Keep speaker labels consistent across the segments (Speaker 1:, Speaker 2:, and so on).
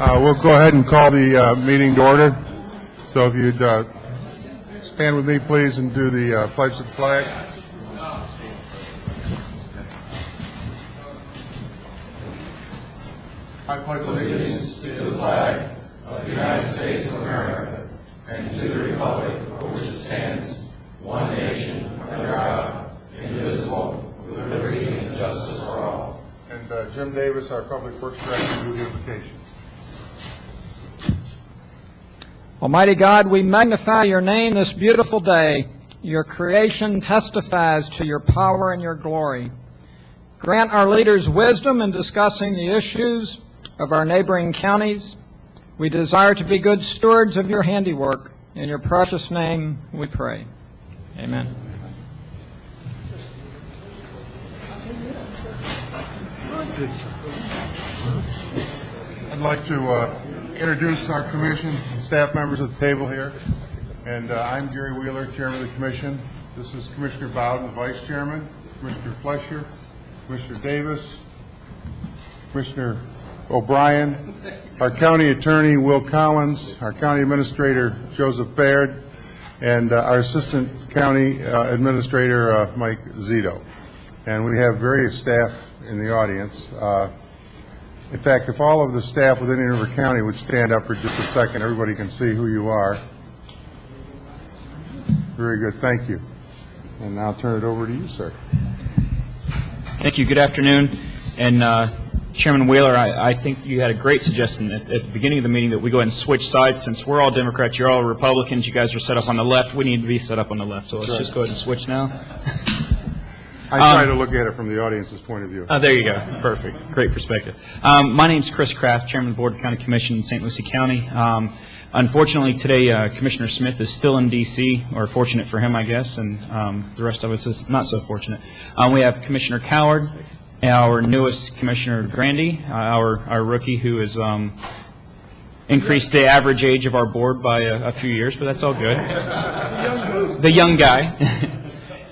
Speaker 1: We'll go ahead and call the meeting to order. So if you'd stand with me, please, and do the pledge to the flag. I pledge allegiance
Speaker 2: to the flag of the United States of America and to the republic for which it stands, one nation, under God, indivisible, with liberty and justice for all.
Speaker 1: And Jim Davis, our Public Works Director, will do the invocation.
Speaker 3: Almighty God, we magnify your name this beautiful day. Your creation testifies to your power and your glory. Grant our leaders wisdom in discussing the issues of our neighboring counties. We desire to be good stewards of your handiwork. In your precious name we pray. Amen.
Speaker 1: I'd like to introduce our commission staff members at the table here. And I'm Gary Wheeler, Chairman of the Commission. This is Commissioner Bowden, the Vice Chairman, Commissioner Flesher, Commissioner Davis, Commissioner O'Brien, our County Attorney, Will Collins, our County Administrator, Joseph Baird, and our Assistant County Administrator, Mike Zito. And we have various staff in the audience. In fact, if all of the staff within Indian River County would stand up for just a second, everybody can see who you are. Very good, thank you. And now I'll turn it over to you, sir.
Speaker 4: Thank you. Good afternoon. And Chairman Wheeler, I think you had a great suggestion at the beginning of the meeting that we go ahead and switch sides. Since we're all Democrats, you're all Republicans, you guys are set up on the left, we need to be set up on the left. So let's just go ahead and switch now.
Speaker 1: I try to look at it from the audience's point of view.
Speaker 4: There you go. Perfect. Great perspective. My name's Chris Kraft, Chairman of the Board of County Commission in St. Lucie County. Unfortunately, today Commissioner Smith is still in D.C., or fortunate for him, I guess, and the rest of us is not so fortunate. We have Commissioner Coward, our newest Commissioner Grandy, our rookie who has increased the average age of our board by a few years, but that's all good. The young guy.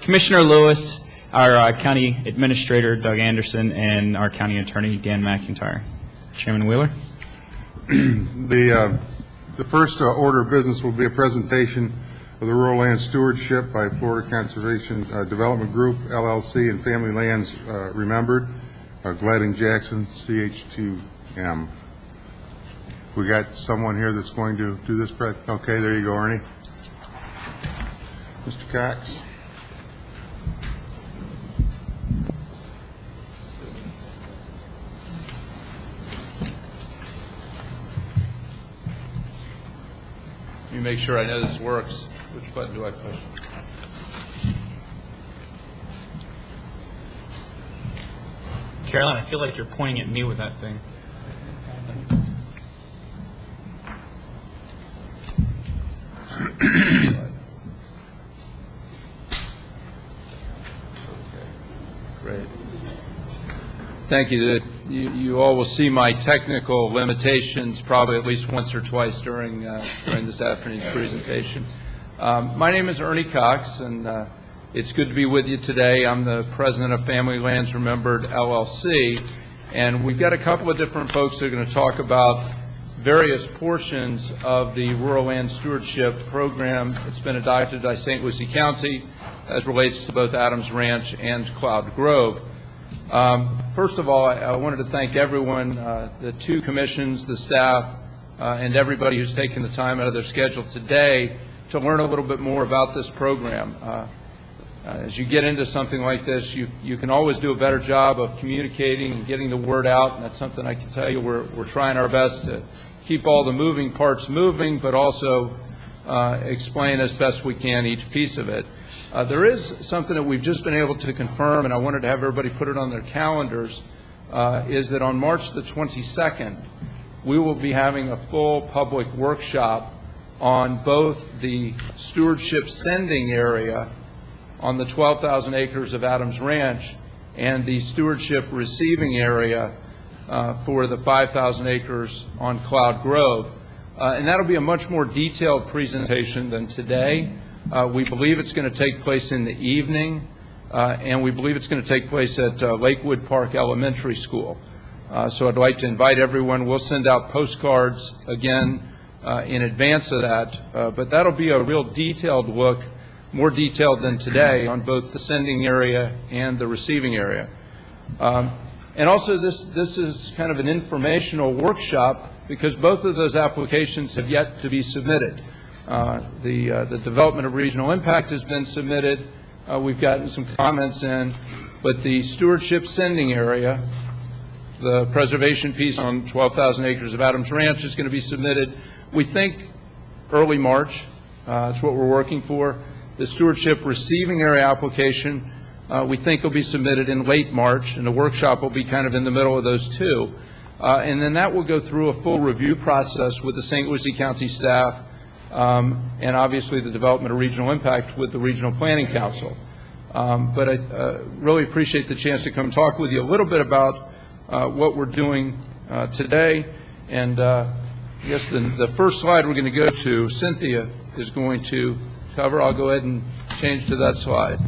Speaker 4: Commissioner Lewis, our County Administrator, Doug Anderson, and our County Attorney, Dan McIntyre. Chairman Wheeler?
Speaker 1: The first order of business will be a presentation of the Rural Land Stewardship by Florida Conservation Development Group, LLC, and Family Lands Remembered, Gladding Jackson, CH2M. We got someone here that's going to do this. Okay, there you go, Ernie. Mr. Cox.
Speaker 5: Let me make sure I know this works. Which button do I push?
Speaker 4: Caroline, I feel like you're pointing at me with that thing.
Speaker 5: Great. Thank you. You all will see my technical limitations probably at least once or twice during this afternoon's presentation. My name is Ernie Cox, and it's good to be with you today. I'm the president of Family Lands Remembered, LLC, and we've got a couple of different folks that are going to talk about various portions of the Rural Land Stewardship Program that's been adopted by St. Lucie County as relates to both Adams Ranch and Cloud Grove. First of all, I wanted to thank everyone, the two commissions, the staff, and everybody who's taken the time out of their schedule today to learn a little bit more about this program. As you get into something like this, you can always do a better job of communicating and getting the word out, and that's something I can tell you we're trying our best to keep all the moving parts moving, but also explain as best we can each piece of it. There is something that we've just been able to confirm, and I wanted to have everybody put it on their calendars, is that on March the 22nd, we will be having a full public workshop on both the stewardship sending area on the 12,000 acres of Adams Ranch and the stewardship receiving area for the 5,000 acres on Cloud Grove. And that'll be a much more detailed presentation than today. We believe it's going to take place in the evening, and we believe it's going to take place at Lakewood Park Elementary School. So I'd like to invite everyone. We'll send out postcards again in advance of that, but that'll be a real detailed look, more detailed than today, on both the sending area and the receiving area. And also this is kind of an informational workshop because both of those applications have yet to be submitted. The Development of Regional Impact has been submitted. We've gotten some comments in, but the stewardship sending area, the preservation piece on 12,000 acres of Adams Ranch, is going to be submitted, we think, early March. That's what we're working for. The stewardship receiving area application, we think, will be submitted in late March, and the workshop will be kind of in the middle of those two. And then that will go through a full review process with the St. Lucie County staff, and obviously the Development of Regional Impact with the Regional Planning Council. But I really appreciate the chance to come talk with you a little bit about what we're doing today. And I guess the first slide we're going to go to, Cynthia is going to cover. I'll go ahead and change to that slide.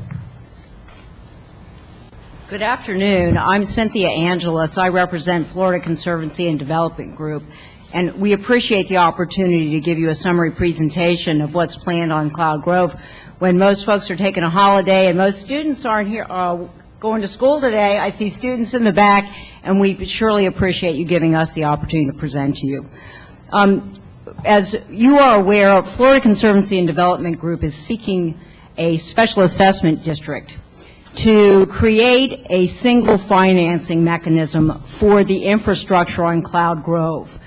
Speaker 6: Good afternoon. I'm Cynthia Angelis. I represent Florida Conservancy and Development Group, and we appreciate the opportunity to give you a summary presentation of what's planned on Cloud Grove when most folks are taking a holiday and most students aren't here going to school today. I see students in the back, and we surely appreciate you giving us the opportunity to present to you. As you are aware, Florida Conservancy and Development Group is seeking a special assessment district to create a single financing mechanism for the infrastructure on Cloud Grove.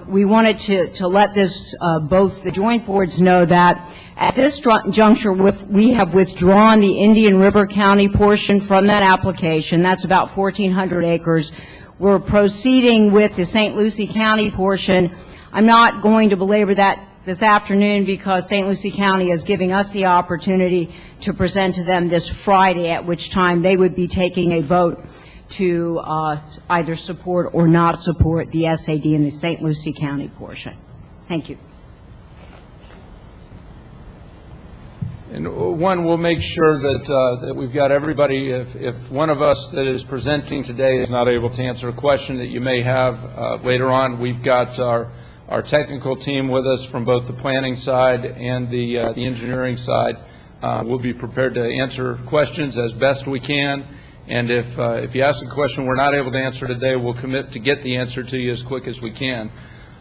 Speaker 6: We wanted to let this, both the joint boards know that at this juncture we have withdrawn the Indian River County portion from that application. That's about 1,400 acres. We're proceeding with the St. Lucie County portion. I'm not going to belabor that this afternoon because St. Lucie County is giving us the opportunity to present to them this Friday, at which time they would be taking a vote to either support or not support the SAD in the St. Lucie County portion. Thank you.
Speaker 5: And one, we'll make sure that we've got everybody. If one of us that is presenting today is not able to answer a question that you may have later on, we've got our technical team with us from both the planning side and the engineering side. We'll be prepared to answer questions as best we can. And if you ask a question we're not able to answer today, we'll commit to get the answer to you as quick as we can.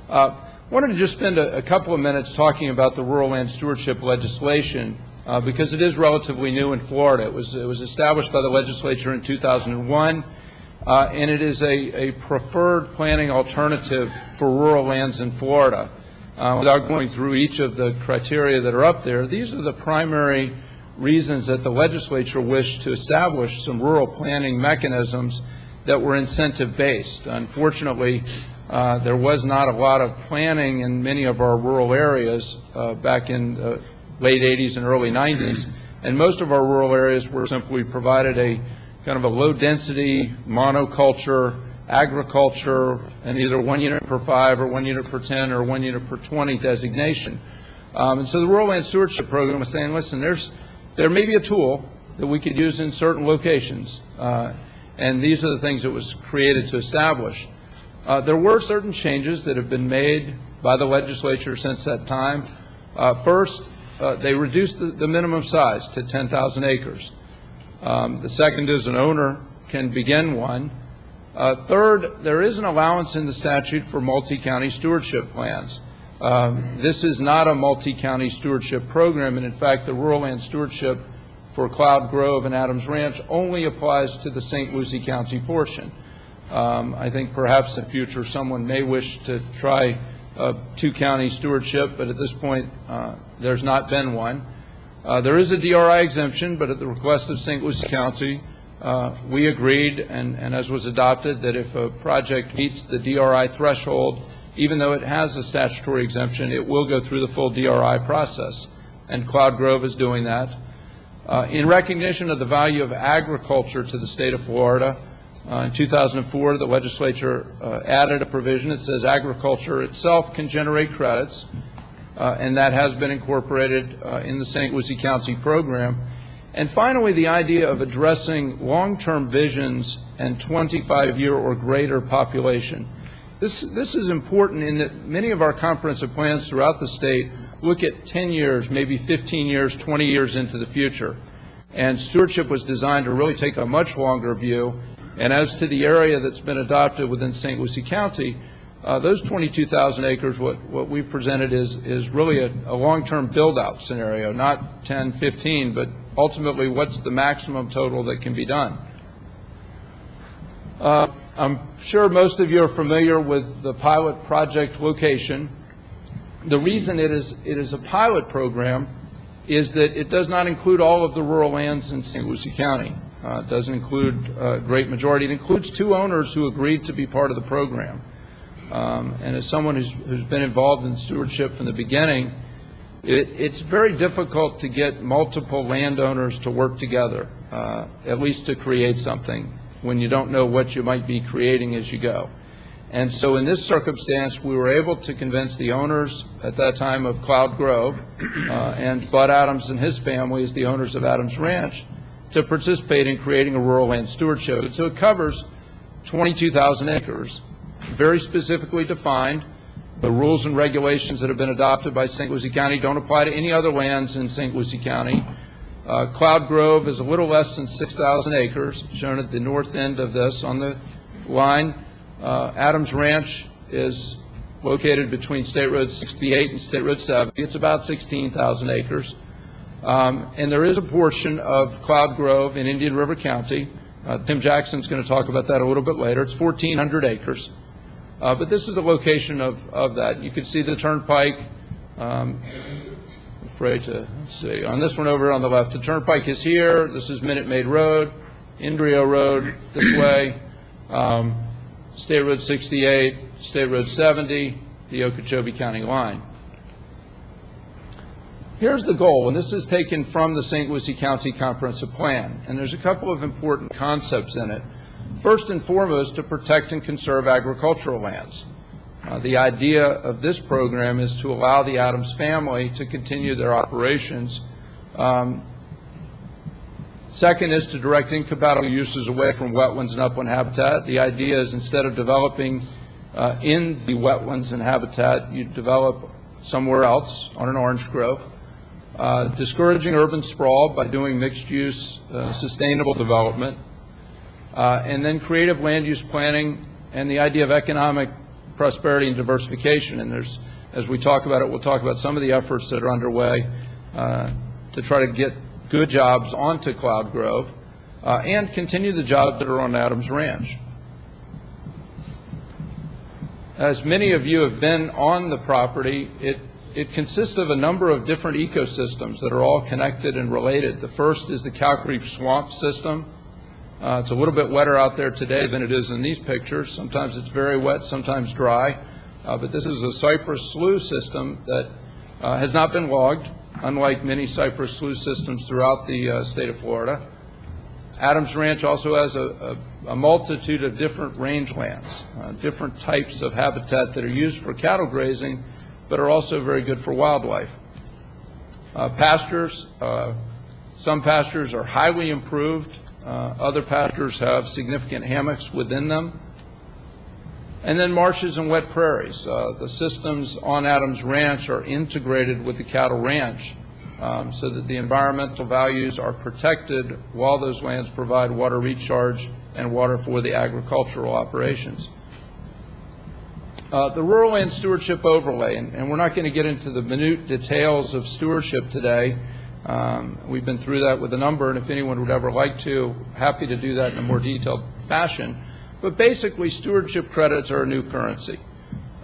Speaker 5: Wanted to just spend a couple of minutes talking about the rural land stewardship legislation because it is relatively new in Florida. It was established by the legislature in 2001, and it is a preferred planning alternative for rural lands in Florida. Without going through each of the criteria that are up there, these are the primary reasons that the legislature wished to establish some rural planning mechanisms that were incentive-based. Unfortunately, there was not a lot of planning in many of our rural areas back in the late 80s and early 90s, and most of our rural areas were simply provided a kind of a low-density monoculture agriculture and either 1 unit per 5 or 1 unit per 10 or 1 unit per 20 designation. And so the Rural Land Stewardship Program was saying, listen, there may be a tool that we could use in certain locations, and these are the things it was created to establish. There were certain changes that have been made by the legislature since that time. First, they reduced the minimum size to 10,000 acres. The second is an owner can begin one. Third, there is an allowance in the statute for multi-county stewardship plans. This is not a multi-county stewardship program, and in fact, the rural land stewardship for Cloud Grove and Adams Ranch only applies to the St. Lucie County portion. I think perhaps in the future someone may wish to try two-county stewardship, but at this point there's not been one. There is a DRI exemption, but at the request of St. Lucie County, we agreed, and as was adopted, that if a project meets the DRI threshold, even though it has a statutory exemption, it will go through the full DRI process, and Cloud Grove is doing that. In recognition of the value of agriculture to the state of Florida, in 2004, the legislature added a provision that says agriculture itself can generate credits, and that has been incorporated in the St. Lucie County program. And finally, the idea of addressing long-term visions and 25-year or greater population. This is important in that many of our comprehensive plans throughout the state look at 10 years, maybe 15 years, 20 years into the future. And stewardship was designed to really take a much longer view. And as to the area that's been adopted within St. Lucie County, those 22,000 acres, what we've presented is really a long-term build-out scenario, not 10, 15, but ultimately what's the maximum total that can be done. I'm sure most of you are familiar with the pilot project location. The reason it is a pilot program is that it does not include all of the rural lands in St. Lucie County. It doesn't include a great majority. It includes 2 owners who agreed to be part of the program. And as someone who's been involved in stewardship from the beginning, it's very difficult to get multiple landowners to work together, at least to create something, when you don't know what you might be creating as you go. And so in this circumstance, we were able to convince the owners at that time of Cloud Grove and Bud Adams and his family as the owners of Adams Ranch to participate in creating a rural land stewardship. And so it covers 22,000 acres, very specifically defined. The rules and regulations that have been adopted by St. Lucie County don't apply to any other lands in St. Lucie County. Cloud Grove is a little less than 6,000 acres, shown at the north end of this on the line. Adams Ranch is located between State Road 68 and State Road 70. It's about 16,000 acres. And there is a portion of Cloud Grove in Indian River County. Tim Jackson's going to talk about that a little bit later. It's 1,400 acres. But this is the location of that. You can see the turnpike. Afraid to see. On this one over on the left, the turnpike is here. This is Minute Maid Road, Indrio Road this way, State Road 68, State Road 70, the Okeechobee County line. Here's the goal, and this is taken from the St. Lucie County Comprehensive Plan, and there's a couple of important concepts in it. First and foremost, to protect and conserve agricultural lands. The idea of this program is to allow the Adams family to continue their operations. Second is to direct incompatible uses away from wetlands and upland habitat. The idea is instead of developing in the wetlands and habitat, you develop somewhere else on an orange grove. Discouraging urban sprawl by doing mixed-use, sustainable development. And then creative land use planning and the idea of economic prosperity and diversification. And there's, as we talk about it, we'll talk about some of the efforts that are underway to try to get good jobs onto Cloud Grove and continue the jobs that are on Adams Ranch. As many of you have been on the property, it consists of a number of different ecosystems that are all connected and related. The first is the Cow Creek Swamp System. It's a little bit wetter out there today than it is in these pictures. Sometimes it's very wet, sometimes dry. But this is a cypress slough system that has not been logged, unlike many cypress slough systems throughout the state of Florida. Adams Ranch also has a multitude of different rangelands, different types of habitat that are used for cattle grazing, but are also very good for wildlife. Pastures, some pastures are highly improved. Other pastures have significant hammocks within them. And then marshes and wet prairies. The systems on Adams Ranch are integrated with the cattle ranch so that the environmental values are protected while those lands provide water recharge and water for the agricultural operations. The Rural Land Stewardship Overlay, and we're not going to get into the minute details of stewardship today. We've been through that with a number, and if anyone would ever like to, happy to do that in a more detailed fashion. But basically, stewardship credits are a new currency.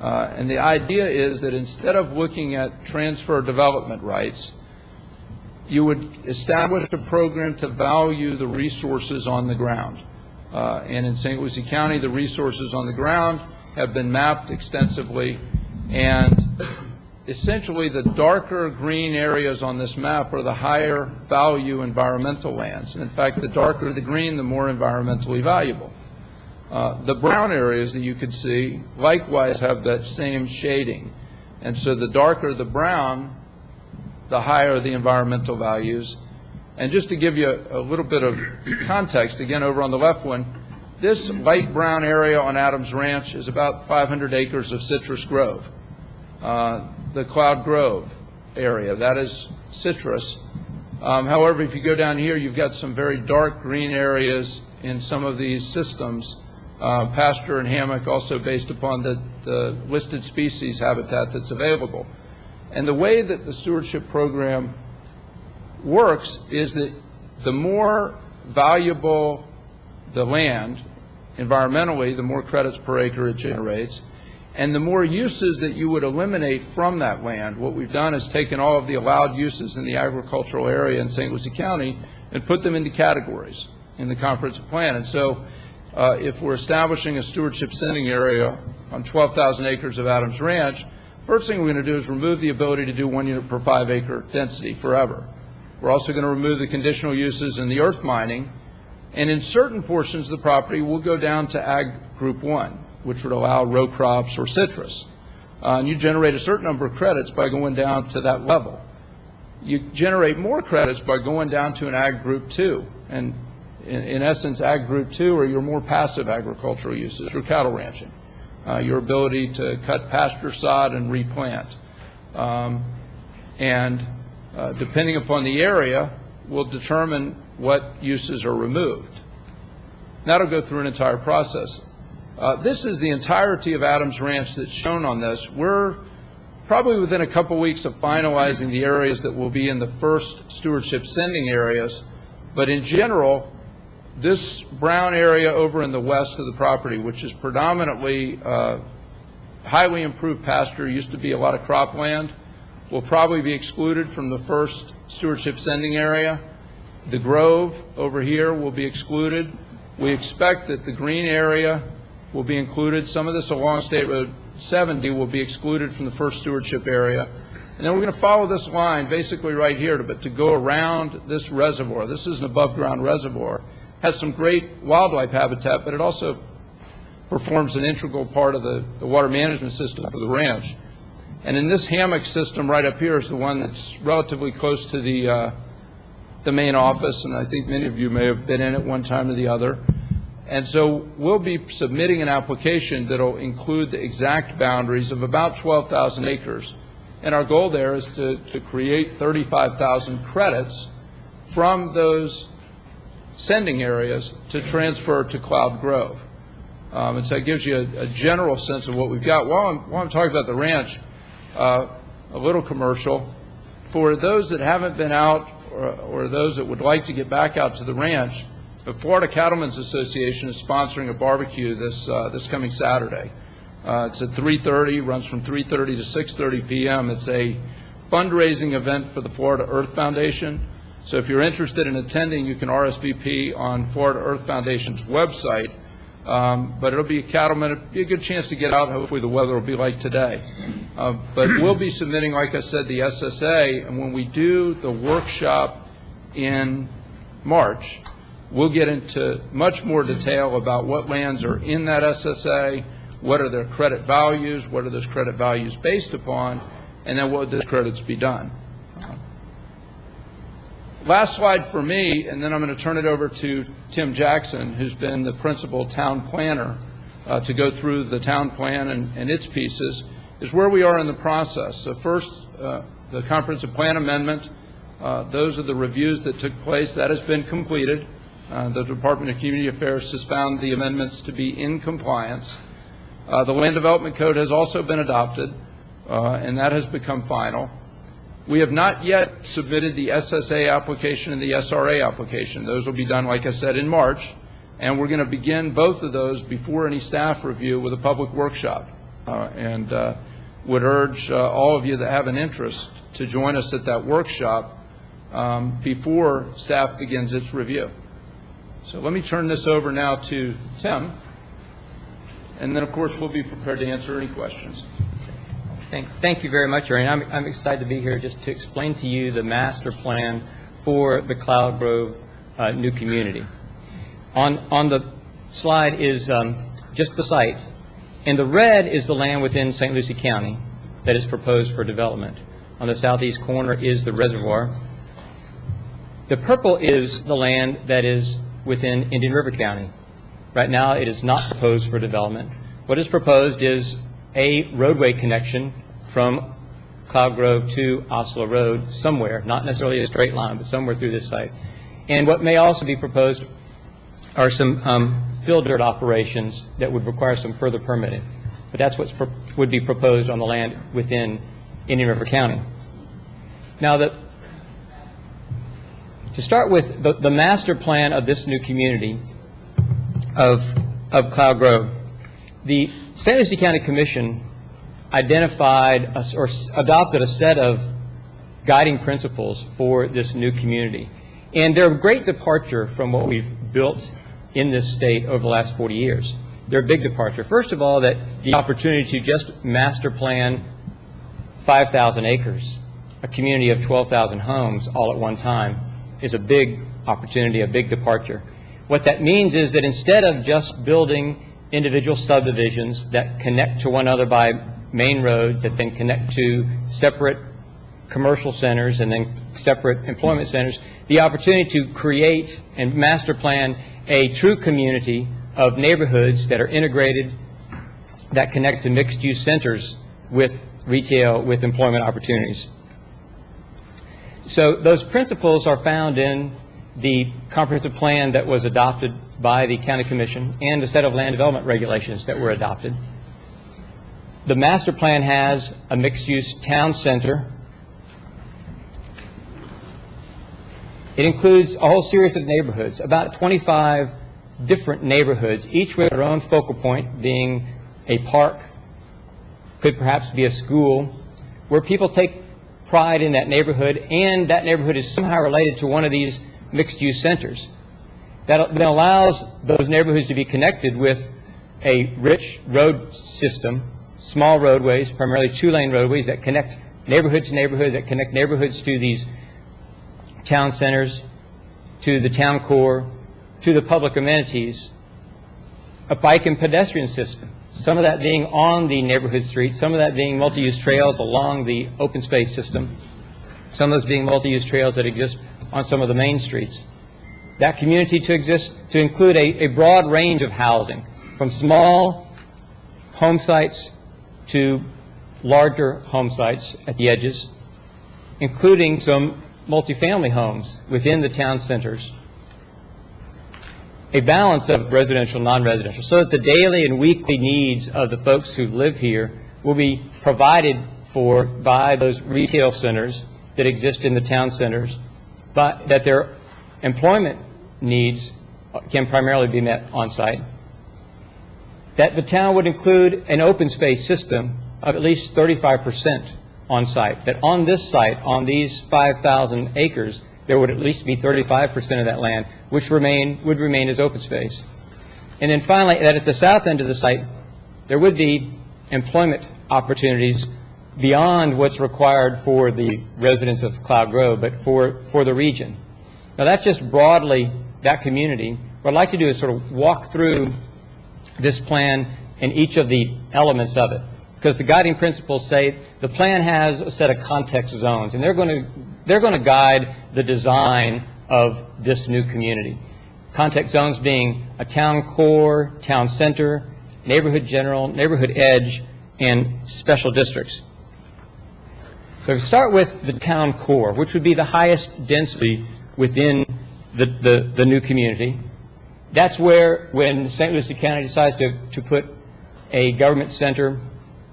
Speaker 5: And the idea is that instead of looking at transfer development rights, you would establish a program to value the resources on the ground. And in St. Lucie County, the resources on the ground have been mapped extensively, and essentially the darker green areas on this map are the higher value environmental lands. And in fact, the darker the green, the more environmentally valuable. The brown areas that you can see likewise have that same shading. And so the darker the brown, the higher the environmental values. And just to give you a little bit of context, again, over on the left one, this light brown area on Adams Ranch is about 500 acres of citrus grove. The Cloud Grove area, that is citrus. However, if you go down here, you've got some very dark green areas in some of these systems, pasture and hammock, also based upon the listed species habitat that's available. And the way that the stewardship program works is that the more valuable the land environmentally, the more credits per acre it generates, and the more uses that you would eliminate from that land. What we've done is taken all of the allowed uses in the agricultural area in St. Lucie County and put them into categories in the comprehensive plan. And so if we're establishing a stewardship sending area on 12,000 acres of Adams Ranch, first thing we're going to do is remove the ability to do 1 unit per 5 acre density forever. We're also going to remove the conditional uses in the earth mining, and in certain portions of the property we'll go down to Ag Group 1, which would allow row crops or citrus. And you generate a certain number of credits by going down to that level. You generate more credits by going down to an Ag Group 2, and in essence, Ag Group 2 are your more passive agricultural uses, your cattle ranching, your ability to cut pasture sod and replant. Depending upon the area, will determine what uses are removed. That'll go through an entire process. This is the entirety of Adams Ranch that's shown on this. We're probably within a couple weeks of finalizing the areas that will be in the first stewardship sending areas, but in general, this brown area over in the west of the property, which is predominantly highly improved pasture, used to be a lot of cropland, will probably be excluded from the first stewardship sending area. The grove over here will be excluded. We expect that the green area will be included. Some of this along State Road 70 will be excluded from the first stewardship area. And then we're going to follow this line basically right here to go around this reservoir. This is an above ground reservoir. Has some great wildlife habitat, but it also performs an integral part of the water management system for the ranch. And in this hammock system right up here is the one that's relatively close to the main office, and I think many of you may have been in it one time or the other. And so we'll be submitting an application that will include the exact boundaries of about 12,000 acres. And our goal there is to create 35,000 credits from those sending areas to transfer to Cloud Grove. And so it gives you a general sense of what we've got. While I'm talking about the ranch, a little commercial. For those that haven't been out or those that would like to get back out to the ranch, the Florida Cattlemen's Association is sponsoring a barbecue this coming Saturday. It's at 3:30, runs from 3:30 to 6:30 p.m. It's a fundraising event for the Florida Earth Foundation. So if you're interested in attending, you can RSVP on Florida Earth Foundation's website. But it'll be a cattleman. It'll be a good chance to get out. Hopefully the weather will be like today. But we'll be submitting, like I said, the SSA, and when we do the workshop in March, we'll get into much more detail about what lands are in that SSA, what are their credit values, what are those credit values based upon, and then what would those credits be done. Last slide for me, and then I'm going to turn it over to Tim Jackson, who's been the principal town planner to go through the town plan and its pieces, is where we are in the process. So first, the comprehensive plan amendment, those are the reviews that took place. That has been completed. The Department of Community Affairs has found the amendments to be in compliance. The Land Development Code has also been adopted, and that has become final. We have not yet submitted the SSA application and the SRA application. Those will be done, like I said, in March, and we're going to begin both of those before any staff review with a public workshop, and would urge all of you that have an interest to join us at that workshop before staff begins its review. So let me turn this over now to Tim, and then, of course, we'll be prepared to answer any questions.
Speaker 7: Thank you very much, Ernie. I'm excited to be here just to explain to you the master plan for the Cloud Grove new community. On the slide is just the site, and the red is the land within St. Lucie County that is proposed for development. On the southeast corner is the reservoir. The purple is the land that is within Indian River County. Right now, it is not proposed for development. What is proposed is a roadway connection from Cloud Grove to Oslo Road somewhere, not necessarily a straight line, but somewhere through this site. And what may also be proposed are some fill dirt operations that would require some further permitting. But that's what would be proposed on the land within Indian River County. Now, to start with the master plan of this new community of Cloud Grove, the St. Lucie County Commission identified or adopted a set of guiding principles for this new community. And they're a great departure from what we've built in this state over the last 40 years. They're a big departure. First of all, that the opportunity to just master plan 5,000 acres, a community of 12,000 homes all at one time, is a big opportunity, a big departure. What that means is that instead of just building individual subdivisions that connect to one another by main roads that then connect to separate commercial centers and then separate employment centers, the opportunity to create and master plan a true community of neighborhoods that are integrated, that connect to mixed-use centers with retail, with employment opportunities. So those principles are found in the comprehensive plan that was adopted by the County Commission and a set of land development regulations that were adopted. The master plan has a mixed-use town center. It includes a whole series of neighborhoods, about 25 different neighborhoods, each with their own focal point, being a park, could perhaps be a school, where people take pride in that neighborhood, and that neighborhood is somehow related to one of these mixed-use centers. That allows those neighborhoods to be connected with a rich road system, small roadways, primarily two-lane roadways that connect neighborhood to neighborhood, that connect neighborhoods to these town centers, to the town core, to the public amenities, a bike and pedestrian system, some of that being on the neighborhood streets, some of that being multi-use trails along the open space system, some of those being multi-use trails that exist on some of the main streets. That community to include a broad range of housing, from small home sites to larger home sites at the edges, including some multifamily homes within the town centers, a balance of residential, non-residential, so that the daily and weekly needs of the folks who live here will be provided for by those retail centers that exist in the town centers, but that their employment needs can primarily be met on site. That the town would include an open space system of at least 35% on site, that on this site, on these 5,000 acres, there would at least be 35% of that land which would remain as open space. And then finally, that at the south end of the site, there would be employment opportunities beyond what's required for the residents of Cloud Grove, but for the region. Now, that's just broadly that community. What I'd like to do is sort of walk through this plan and each of the elements of it, because the guiding principles say the plan has a set of context zones, and they're going to guide the design of this new community. Context zones being a town core, town center, neighborhood general, neighborhood edge, and special districts. So if we start with the town core, which would be the highest density within the new community, that's where, when St. Lucie County decides to put a government center,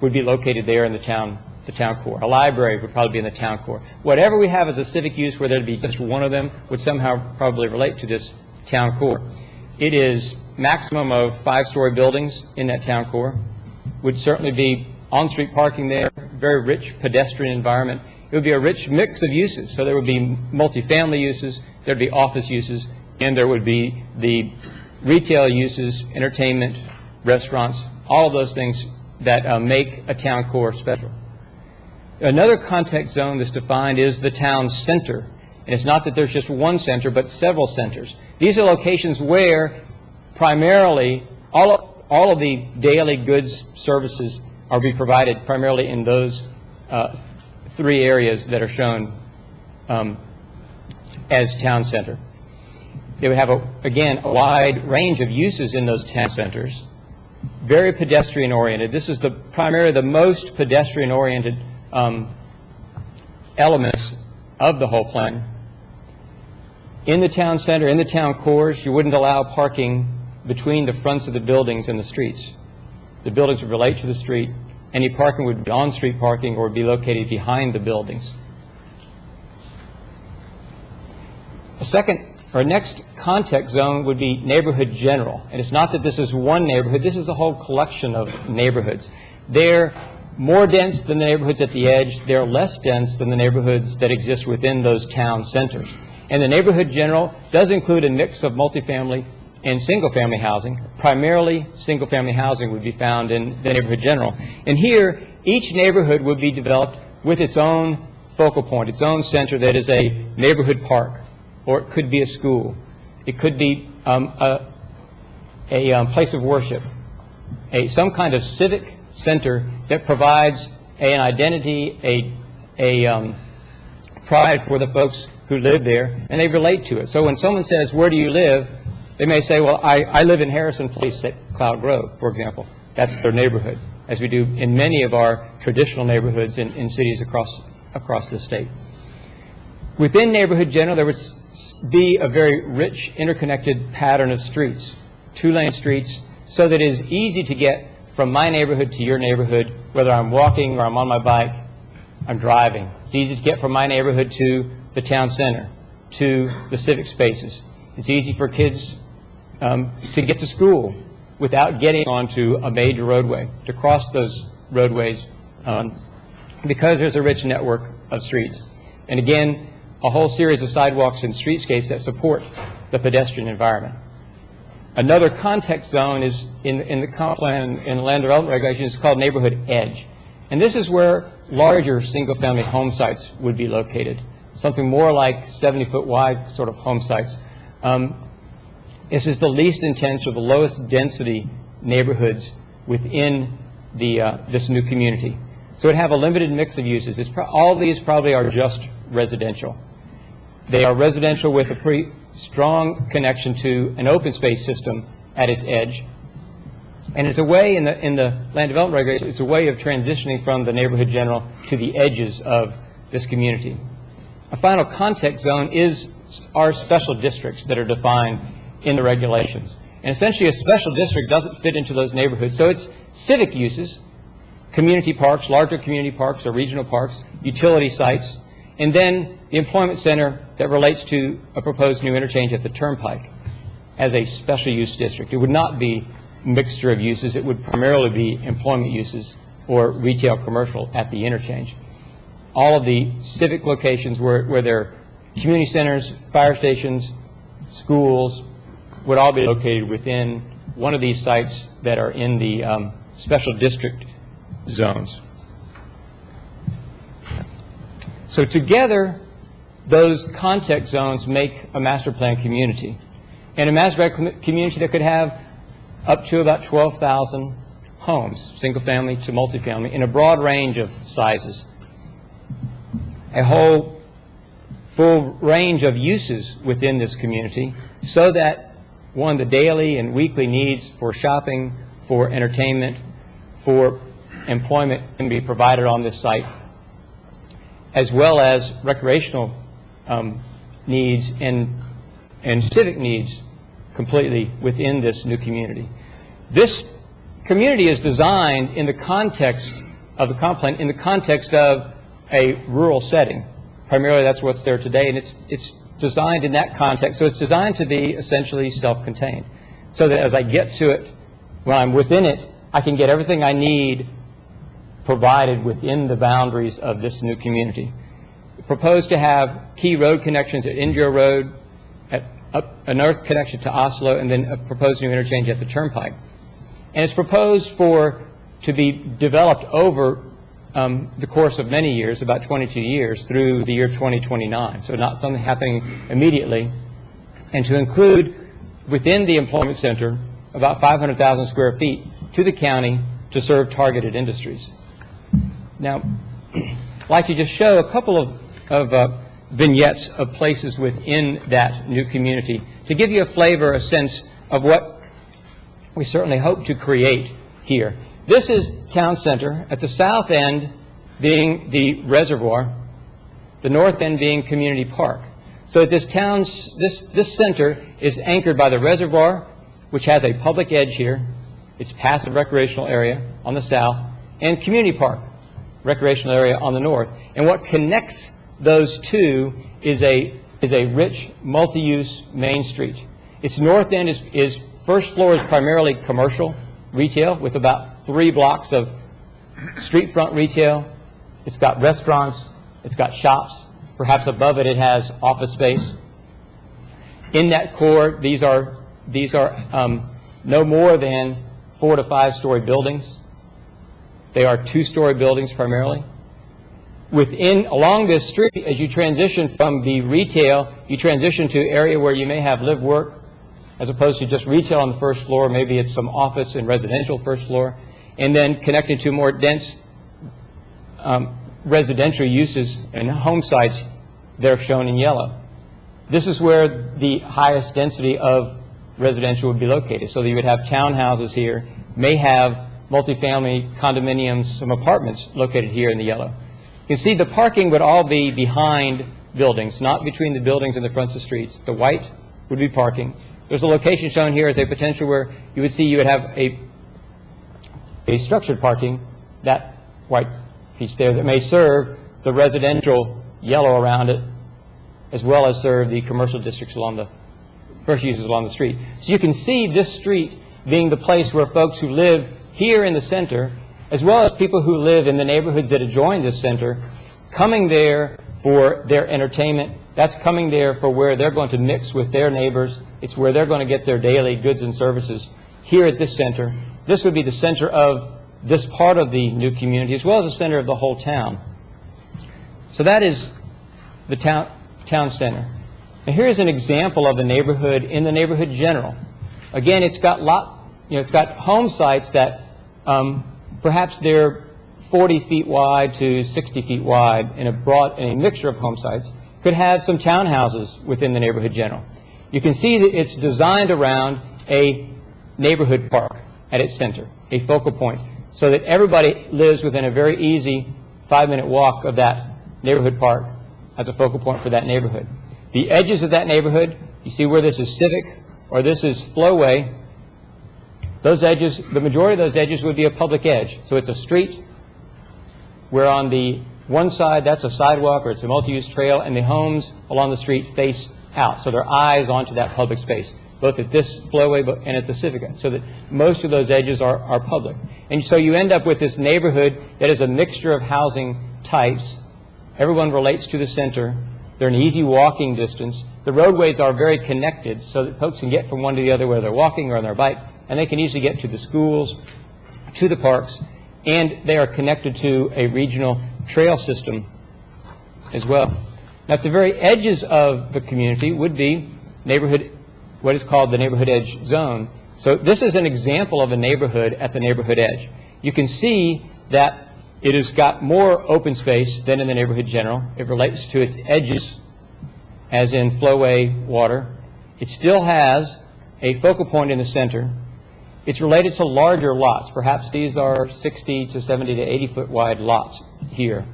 Speaker 7: would be located there in the town core. A library would probably be in the town core. Whatever we have as a civic use, where there'd be just one of them, would somehow probably relate to this town core. It is maximum of 5-story buildings in that town core. Would certainly be on-street parking there, very rich pedestrian environment. It would be a rich mix of uses. So there would be multifamily uses, there'd be office uses, and there would be the retail uses, entertainment, restaurants, all of those things that make a town core special. Another context zone that's defined is the town center. And it's not that there's just one center, but several centers. These are locations where primarily all of the daily goods, services are be provided primarily in those 3 areas that are shown as town center. They would have, again, a wide range of uses in those town centers, very pedestrian-oriented. This is primarily the most pedestrian-oriented elements of the whole plan. In the town center, in the town cores, you wouldn't allow parking between the fronts of the buildings and the streets. The buildings would relate to the street. Any parking would be on-street parking or be located behind the buildings. Our next context zone would be neighborhood general. And it's not that this is one neighborhood, this is a whole collection of neighborhoods. They're more dense than the neighborhoods at the edge. They're less dense than the neighborhoods that exist within those town centers. And the neighborhood general does include a mix of multifamily and single-family housing. Primarily, single-family housing would be found in the neighborhood general. And here, each neighborhood would be developed with its own focal point, its own center that is a neighborhood park, or it could be a school. It could be a place of worship, some kind of civic center that provides an identity, a pride for the folks who live there, and they relate to it. So when someone says, "Where do you live?" they may say, "Well, I live in Harrison Place at Cloud Grove," for example. That's their neighborhood, as we do in many of our traditional neighborhoods in cities across the state. Within neighborhood general, there would be a very rich, interconnected pattern of streets, two-lane streets, so that it is easy to get from my neighborhood to your neighborhood, whether I'm walking or I'm on my bike, I'm driving. It's easy to get from my neighborhood to the town center, to the civic spaces. It's easy for kids to get to school without getting onto a major roadway, to cross those roadways because there's a rich network of streets. And again, a whole series of sidewalks and streetscapes that support the pedestrian environment. Another context zone is in the comp plan and land development regulations is called neighborhood edge. And this is where larger single-family home sites would be located, something more like 70-foot wide sort of home sites. This is the least intense or the lowest density neighborhoods within this new community. So it have a limited mix of uses. All these probably are just residential. They are residential with a pretty strong connection to an open space system at its edge. And it's a way in the land development regulations, it's a way of transitioning from the neighborhood general to the edges of this community. A final context zone is our special districts that are defined in the regulations. And essentially a special district doesn't fit into those neighborhoods. So it's civic uses, community parks, larger community parks or regional parks, utility sites, and then the employment center that relates to a proposed new interchange at the Turnpike as a special use district. It would not be a mixture of uses. It would primarily be employment uses or retail commercial at the interchange. All of the civic locations where there are community centers, fire stations, schools, would all be located within one of these sites that are in the special district zones. So together, those context zones make a master plan community. And a master plan community that could have up to about 12,000 homes, single family to multifamily, in a broad range of sizes. A whole full range of uses within this community so that, one, the daily and weekly needs for shopping, for entertainment, for employment can be provided on this site, as well as recreational needs and civic needs completely within this new community. This community is designed in the context of the comp plan, in the context of a rural setting. Primarily that's what's there today, and it's designed in that context. So it's designed to be essentially self-contained, so that as I get to it, when I'm within it, I can get everything I need provided within the boundaries of this new community. Proposed to have key road connections at Injo Road, a north connection to Oslo, and then a proposed new interchange at the Turnpike. And it's proposed to be developed over the course of many years, about 22 years, through the year 2029. So not something happening immediately. And to include within the employment center about 500,000 square feet to the county to serve targeted industries. Now, I'd like to just show a couple of vignettes of places within that new community to give you a flavor, a sense of what we certainly hope to create here. This is town center, at the south end being the reservoir, the north end being community park. So this center is anchored by the reservoir, which has a public edge here. It's passive recreational area on the south, and community park, recreational area on the north. And what connects those two is a rich, multi-use main street. Its north end is first floor is primarily commercial retail with about 3 blocks of street front retail. It's got restaurants. It's got shops. Perhaps above it, it has office space. In that core, these are no more than 4 to 5 story buildings. They are 2-story buildings primarily. Along this street, as you transition from the retail, you transition to area where you may have live work, as opposed to just retail on the first floor. Maybe it's some office and residential first floor, and then connected to more dense residential uses and home sites. They're shown in yellow. This is where the highest density of residential would be located. So that you would have townhouses here, may have multifamily condominiums, some apartments located here in the yellow. You can see the parking would all be behind buildings, not between the buildings and the fronts of streets. The white would be parking. There's a location shown here as a potential where you would have a structured parking, that white piece there, that may serve the residential yellow around it, as well as serve the commercial districts along the commercial uses along the street. So you can see this street being the place where folks who live here in the center, as well as people who live in the neighborhoods that adjoin this center, coming there for their entertainment. That's coming there for where they're going to mix with their neighbors. It's where they're going to get their daily goods and services here at this center. This would be the center of this part of the new community, as well as the center of the whole town. So that is the town center. And here's an example of a neighborhood in the neighborhood general. Again, it's got it's got home sites that perhaps they're 40 feet wide to 60 feet wide in a mixture of home sites. Could have some townhouses within the neighborhood general. You can see that it's designed around a neighborhood park at its center, a focal point, so that everybody lives within a very easy 5-minute walk of that neighborhood park as a focal point for that neighborhood. The edges of that neighborhood, you see where this is civic or this is flowway, those edges, the majority of those edges would be a public edge. So it's a street where on the one side that's a sidewalk or it's a multi-use trail, and the homes along the street face out. So they're eyes onto that public space, both at this flowway and at the civic end, so that most of those edges are public. And so you end up with this neighborhood that is a mixture of housing types. Everyone relates to the center. They're an easy walking distance. The roadways are very connected so that folks can get from one to the other, whether they're walking or on their bike, and they can easily get to the schools, to the parks, and they are connected to a regional trail system as well. Now, at the very edges of the community would be what is called the neighborhood edge zone. So this is an example of a neighborhood at the neighborhood edge. You can see that it has got more open space than in the neighborhood general. It relates to its edges, as in flowway water. It still has a focal point in the center. It's related to larger lots. Perhaps these are 60 to 70 to 80 foot wide lots here.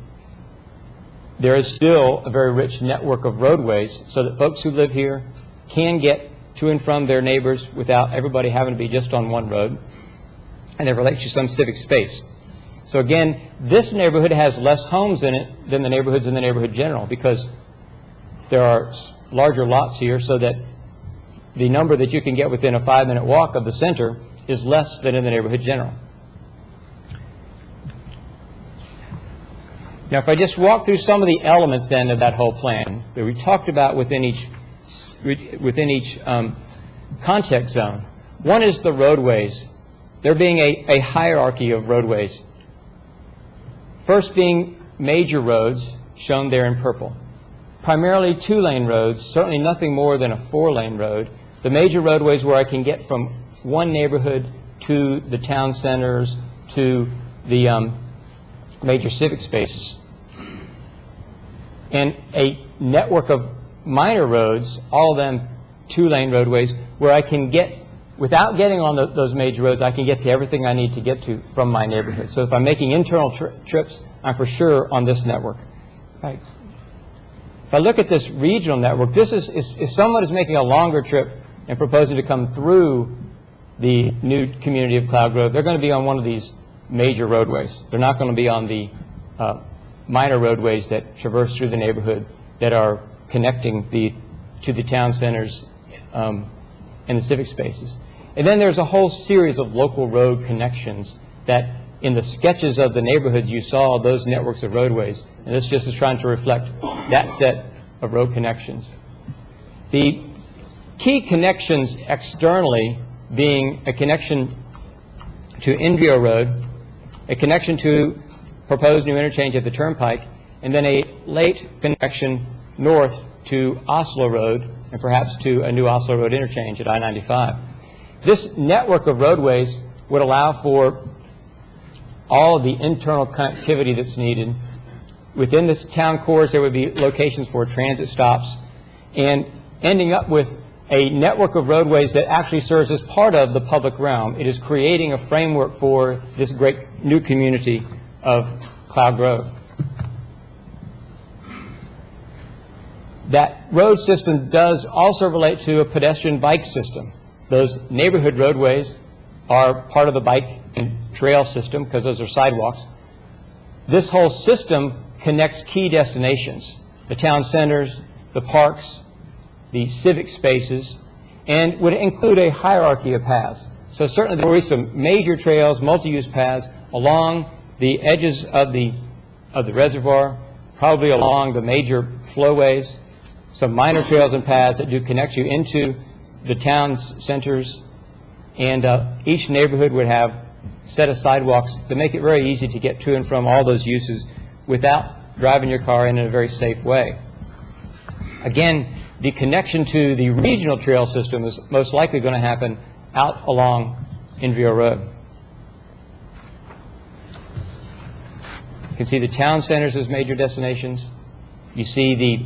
Speaker 7: There is still a very rich network of roadways so that folks who live here can get to and from their neighbors without everybody having to be just on one road. And it relates to some civic space. So again, this neighborhood has less homes in it than the neighborhoods in the neighborhood general, because there are larger lots here, so that the number that you can get within a 5-minute walk of the center is less than in the neighborhood general. Now, if I just walk through some of the elements then of that whole plan that we talked about within each context zone. One is the roadways. There being a hierarchy of roadways. First being major roads, shown there in purple. Primarily 2-lane roads, certainly nothing more than a 4-lane road. The major roadways where I can get from one neighborhood to the town centers, to the major civic spaces. and a network of minor roads, all of them two-lane roadways, where I can get, without getting on those major roads, I can get to everything I need to get to from my neighborhood. So if I'm making internal trips, I'm for sure on this network. Right. If I look at this regional network, this is if someone is making a longer trip and proposing to come through the new community of Cloud Grove, they're going to be on one of these major roadways. They're not going to be on the minor roadways that traverse through the neighborhood that are connecting to the town centers and the civic spaces. And then there's a whole series of local road connections that in the sketches of the neighborhoods you saw those networks of roadways, and this just is trying to reflect that set of road connections. The key connections externally being a connection to Invio Road, a connection to proposed new interchange at the Turnpike, and then a late connection north to Oslo Road and perhaps to a new Oslo Road interchange at I-95. This network of roadways would allow for all of the internal connectivity that's needed. Within this town cores, there would be locations for transit stops, and ending up with a network of roadways that actually serves as part of the public realm. It is creating a framework for this great new community of Cloud Grove. That road system does also relate to a pedestrian bike system. Those neighborhood roadways are part of the bike and trail system because those are sidewalks. This whole system connects key destinations, the town centers, the parks, the civic spaces, and would include a hierarchy of paths. So certainly there will be some major trails, multi-use paths along the edges of the reservoir, probably along the major flowways, some minor trails and paths that do connect you into the town centers, and each neighborhood would have a set of sidewalks to make it very easy to get to and from all those uses without driving your car in a very safe way. Again, the connection to the regional trail system is most likely going to happen out along Invio Road. You can see the town centers as major destinations. You see the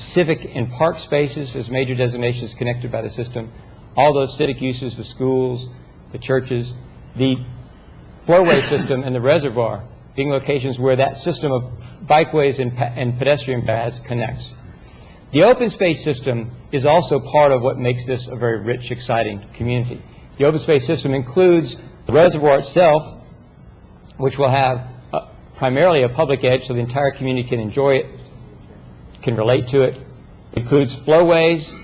Speaker 7: civic and park spaces as major designations connected by the system. All those civic uses, the schools, the churches, the flowway system and the reservoir being locations where that system of bikeways and pedestrian paths connects. The open space system is also part of what makes this a very rich, exciting community. The open space system includes the reservoir itself, which will have primarily a public edge so the entire community can enjoy it, can relate to it. It includes flowways,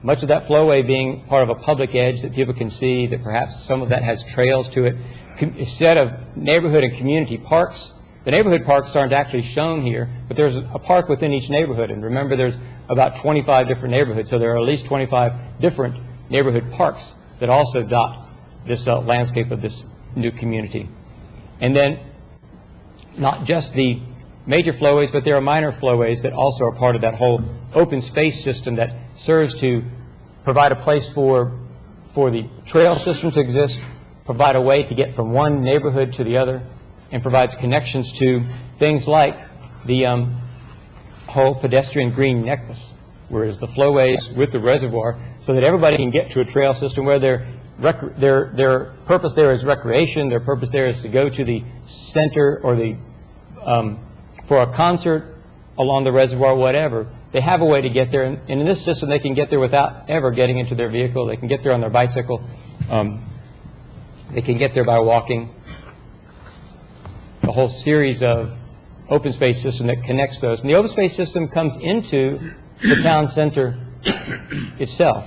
Speaker 7: much of that flowway being part of a public edge that people can see, that perhaps some of that has trails to it. A set of neighborhood and community parks. The neighborhood parks aren't actually shown here, but there's a park within each neighborhood. And remember, there's about 25 different neighborhoods, so there are at least 25 different neighborhood parks that also dot this landscape of this new community. And then not just the major flowways, but there are minor flowways that also are part of that whole open space system that serves to provide a place for the trail system to exist, provide a way to get from one neighborhood to the other, and provides connections to things like the whole pedestrian green necklace, whereas the flowways with the reservoir, so that everybody can get to a trail system where their purpose there is recreation, their purpose there is to go to the center or the for a concert along the reservoir, whatever. They have a way to get there, and in this system they can get there without ever getting into their vehicle. They can get there on their bicycle. They can get there by walking. A whole series of open space system that connects those. And the open space system comes into the town center itself.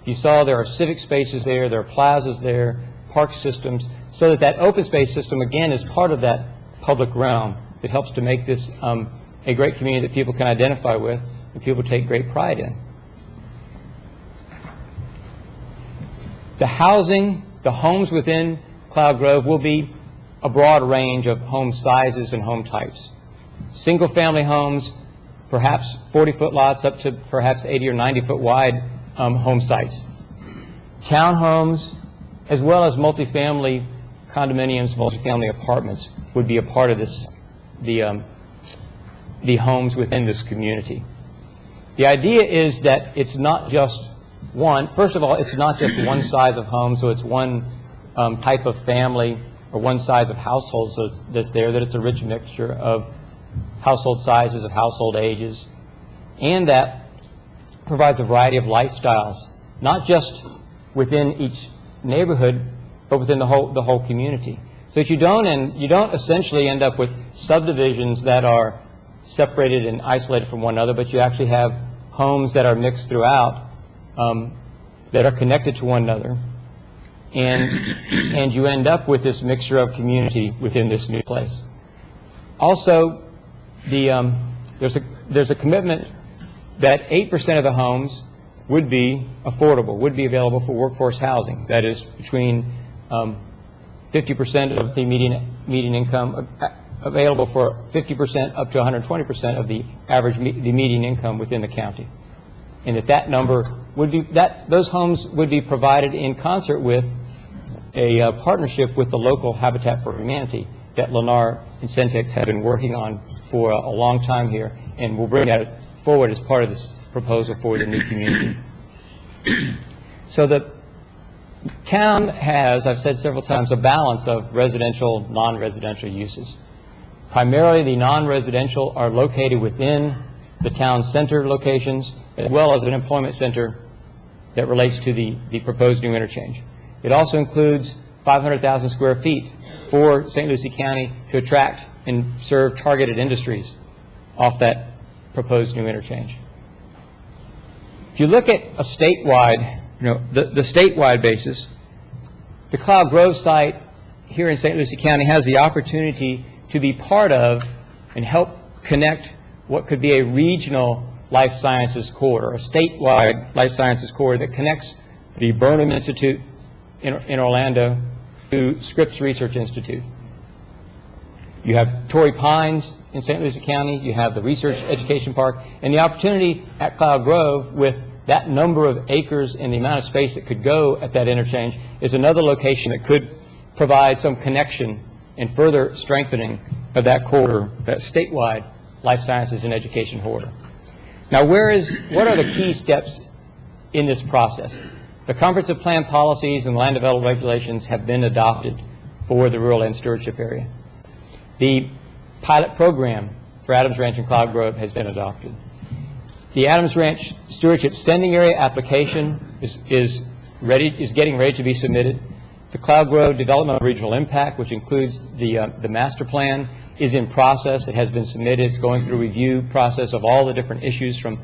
Speaker 7: You saw there are civic spaces there, there are plazas there, park systems, so that that open space system, again, is part of that public realm that helps to make this a great community that people can identify with and people take great pride in. The housing, the homes within Cloud Grove will be a broad range of home sizes and home types. Single-family homes, perhaps 40-foot lots up to perhaps 80 or 90-foot wide home sites. Townhomes, as well as multifamily condominiums, multifamily apartments would be a part of this, the the homes within this community. The idea is that it's not just one. First of all, it's not just one size of home, so it's one type of family or one size of household that's there, that it's a rich mixture of household sizes, of household ages, and that provides a variety of lifestyles, not just within each neighborhood, but within the whole community. So that you don't essentially end up with subdivisions that are separated and isolated from one another, but you actually have homes that are mixed throughout, that are connected to one another, and you end up with this mixture of community within this new place. Also, there's a commitment that 8% of the homes would be affordable, would be available for workforce housing. That is between 50% of the median income, available for 50% up to 120% of the average the median income within the county. And that number would be, those homes would be provided in concert with a partnership with the local Habitat for Humanity that Lennar and Centex have been working on for a long time here, and we'll bring that forward as part of this proposal for the new community. So the town has, I've said several times, a balance of residential, non-residential uses. Primarily the non-residential are located within the town center locations, as well as an employment center that relates to the proposed new interchange. It also includes 500,000 square feet for St. Lucie County to attract and serve targeted industries off that proposed new interchange. If you look at a statewide, the statewide basis, the Cloud Grove site here in St. Lucie County has the opportunity to be part of and help connect what could be a regional life sciences corridor, a statewide life sciences corridor that connects the Burnham Institute in Orlando to Scripps Research Institute. You have Torrey Pines in St. Lucie County, you have the Research Education Park, and the opportunity at Cloud Grove with that number of acres and the amount of space that could go at that interchange is another location that could provide some connection and further strengthening of that corridor, that statewide life sciences and education corridor. Now, what are the key steps in this process? The comprehensive plan policies and land development regulations have been adopted for the rural land stewardship area. The pilot program for Adams Ranch and Cloud Grove has been adopted. The Adams Ranch Stewardship Sending Area application is getting ready to be submitted. The Cloud Grove Development of Regional Impact, which includes the master plan, is in process. It has been submitted. It's going through review process of all the different issues from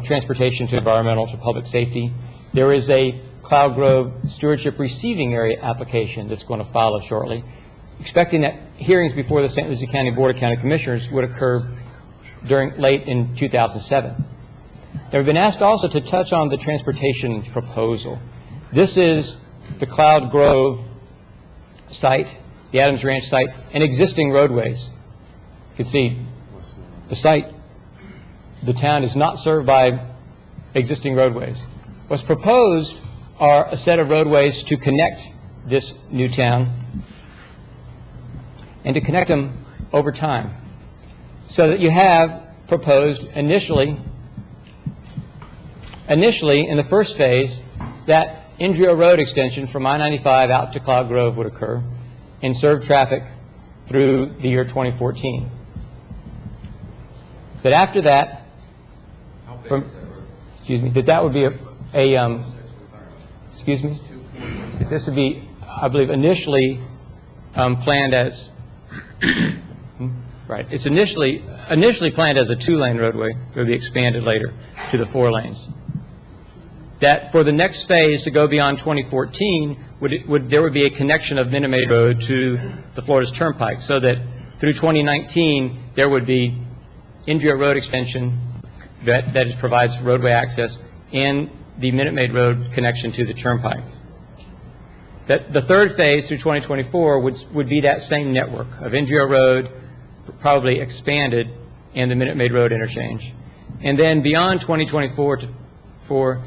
Speaker 7: transportation to environmental to public safety. There is a Cloud Grove Stewardship Receiving Area application that's going to follow shortly, expecting that hearings before the St. Lucie County Board of County Commissioners would occur late in 2007. They've been asked also to touch on the transportation proposal. This is the Cloud Grove site, the Adams Ranch site, and existing roadways. You can see the site, the town is not served by existing roadways. What's proposed are a set of roadways to connect this new town and to connect them over time, so that you have proposed initially in the first phase that Indrio Road extension from I-95 out to Cloud Grove would occur and serve traffic through the year 2014. That after that, that would be this would be, I believe, initially planned as right. It's initially planned as a 2-lane roadway. It would be expanded later to the 4 lanes. That for the next phase to go beyond 2014, there would be a connection of Minute Maid Road to the Florida's Turnpike, so that through 2019 there would be Indrio Road extension that provides roadway access and the Minute Maid Road connection to the Turnpike. That the third phase through 2024 would be that same network of Indrio Road, probably expanded, and the Minute Maid Road interchange. And then beyond 2024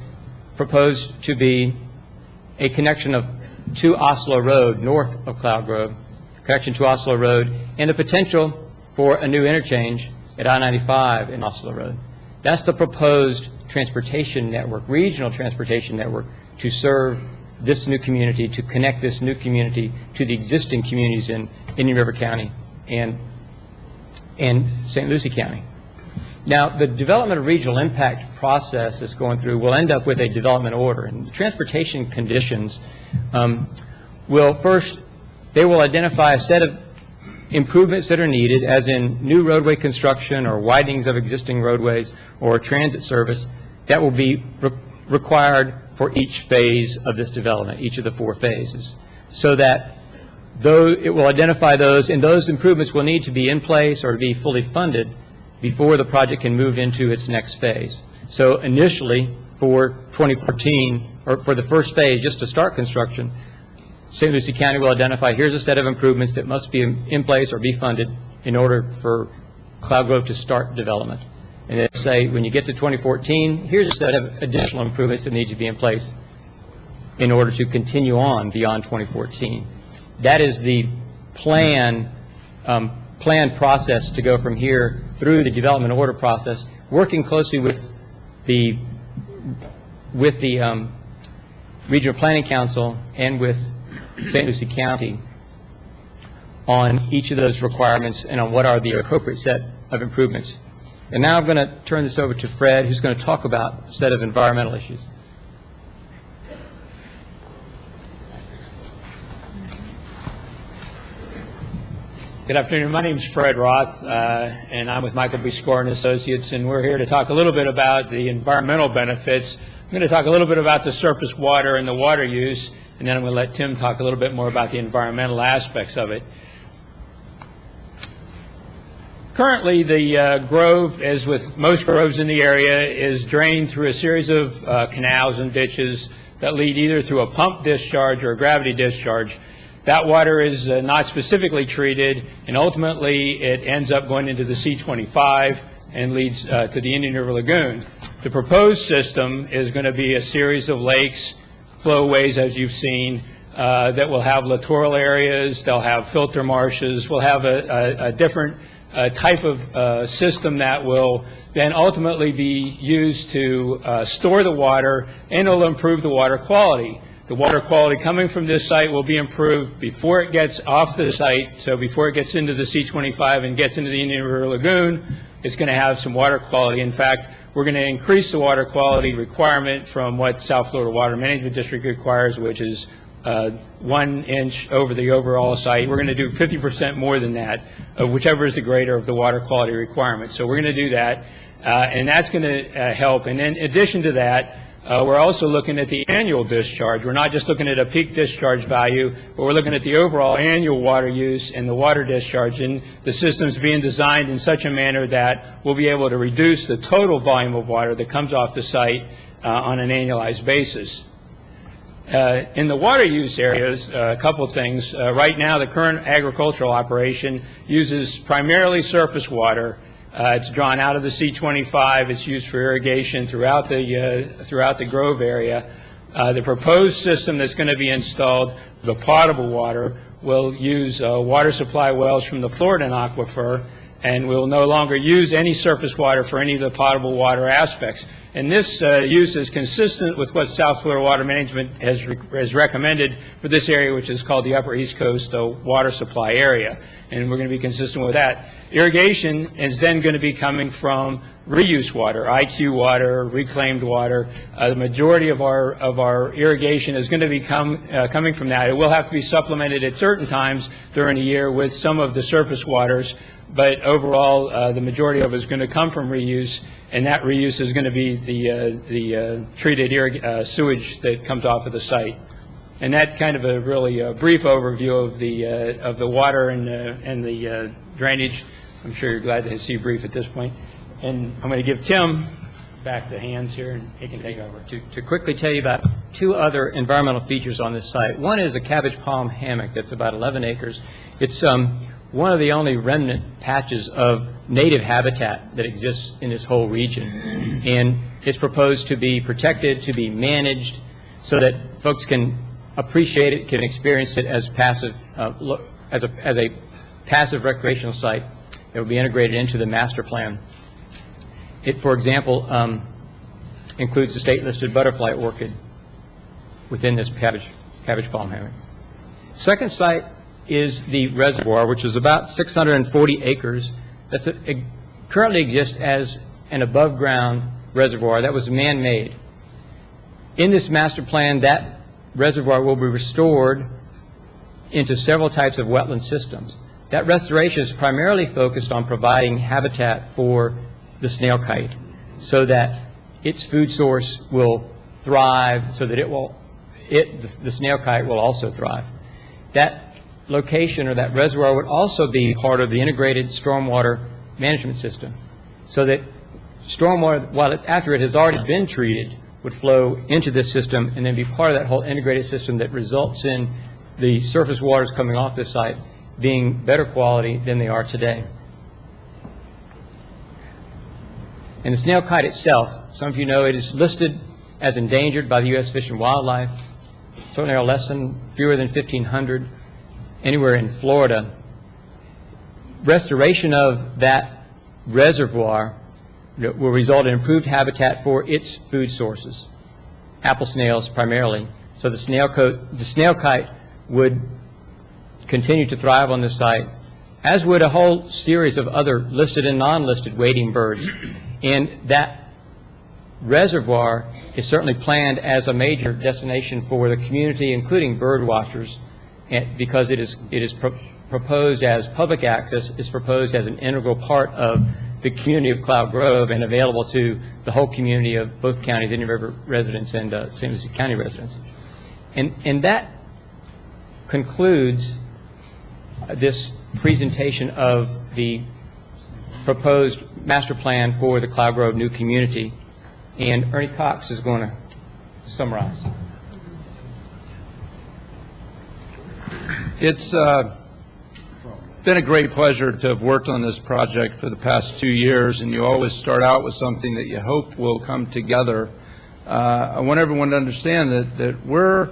Speaker 7: proposed to be a connection to Oslo Road, north of Cloud Grove, connection to Oslo Road, and the potential for a new interchange at I-95 and Osceola Road. That's the proposed transportation network, regional transportation network, to serve this new community, to connect this new community to the existing communities in Indian River County and St. Lucie County. Now, the development of regional impact process that's going through will end up with a development order, and the transportation conditions will first, they will identify a set of improvements that are needed, as in new roadway construction or widenings of existing roadways or transit service that will be required for each phase of this development, each of the 4 phases, so that though it will identify those, and those improvements will need to be in place or to be fully funded before the project can move into its next phase. So initially, for 2014, or for the first phase, just to start construction, St. Lucie County will identify, here's a set of improvements that must be in place or be funded in order for Cloud Grove to start development. And then say, when you get to 2014, here's a set of additional improvements that need to be in place in order to continue on beyond 2014. That is the planned process to go from here through the development order process, working closely with the Regional Planning Council and with St. Lucie County on each of those requirements and on what are the appropriate set of improvements. And now I'm going to turn this over to Fred, who's going to talk about a set of environmental issues.
Speaker 8: Good afternoon. My name is Fred Roth, and I'm with Michael B. Score and Associates, and we're here to talk a little bit about the environmental benefits. I'm going to talk a little bit about the surface water and the water use, and then I'm going to let Tim talk a little bit more about the environmental aspects of it. Currently, the grove, as with most groves in the area, is drained through a series of canals and ditches that lead either through a pump discharge or a gravity discharge. That water is not specifically treated, and ultimately it ends up going into the C-25 and leads to the Indian River Lagoon. The proposed system is going to be a series of lakes, flowways, as you've seen, that will have littoral areas, they'll have filter marshes, we'll have a different type of system that will then ultimately be used to store the water, and it will improve the water quality. The water quality coming from this site will be improved before it gets off the site, so before it gets into the C-25 and gets into the Indian River Lagoon, it's going to have some water quality. In fact, we're going to increase the water quality requirement from what South Florida Water Management District requires, which is 1 inch over the overall site. We're going to do 50% more than that, whichever is the greater of the water quality requirement. So we're going to do that, and that's going to help. And in addition to that, we're also looking at the annual discharge. We're not just looking at a peak discharge value, but we're looking at the overall annual water use and the water discharge. And the system's being designed in such a manner that we'll be able to reduce the total volume of water that comes off the site on an annualized basis. In the water use areas, a couple of things. Right now, the current agricultural operation uses primarily surface water. It's drawn out of the C-25. It's used for irrigation throughout the grove area. The proposed system that's going to be installed, the potable water, will use water supply wells from the Floridan aquifer, and will no longer use any surface water for any of the potable water aspects. And this use is consistent with what South Florida Water Management has recommended for this area, which is called the Upper East Coast Water Supply Area. And we're going to be consistent with that. Irrigation is then going to be coming from reuse water, IQ water, reclaimed water. The majority of our irrigation is going to be coming from that. It will have to be supplemented at certain times during the year with some of the surface waters, but overall the majority of it is going to come from reuse, and that reuse is going to be the treated sewage that comes off of the site. And that kind of a really brief overview of the water and the drainage. I'm sure you're glad to see brief at this point. And I'm going to give Tim back the hands here, and he can take over.
Speaker 7: To quickly tell you about 2 other environmental features on this site. One is a cabbage palm hammock that's about 11 acres. It's one of the only remnant patches of native habitat that exists in this whole region. And it's proposed to be protected, to be managed, so that folks can appreciate it, can experience it as passive, as a passive recreational site. that will be integrated into the master plan. It, for example, includes the state-listed butterfly orchid within this cabbage palm hammock. Second site is the reservoir, which is about 640 acres. It currently exists as an above-ground reservoir that was man-made. In this master plan, that reservoir will be restored into several types of wetland systems. That restoration is primarily focused on providing habitat for the snail kite so that its food source will thrive, so that the snail kite will also thrive. That location or that reservoir would also be part of the integrated stormwater management system, so that stormwater, after it has already been treated, would flow into this system and then be part of that whole integrated system that results in the surface waters coming off this site being better quality than they are today. And the snail kite itself, some of you know, it is listed as endangered by the U.S. Fish and Wildlife. Certainly are fewer than 1,500 anywhere in Florida. Restoration of that reservoir will result in improved habitat for its food sources, apple snails primarily. So the snail kite would continue to thrive on this site, as would a whole series of other listed and non-listed wading birds. And that reservoir is certainly planned as a major destination for the community, including bird watchers, because it is proposed as public access, is proposed as an integral part of the community of Cloud Grove and available to the whole community of both counties, Indian River residents and St. Lucie County residents. And that concludes this presentation of the proposed master plan for the Cloud Grove new community. And Ernie Cox is going to summarize.
Speaker 5: It's been a great pleasure to have worked on this project for the past 2 years, and you always start out with something that you hope will come together. I want everyone to understand that we're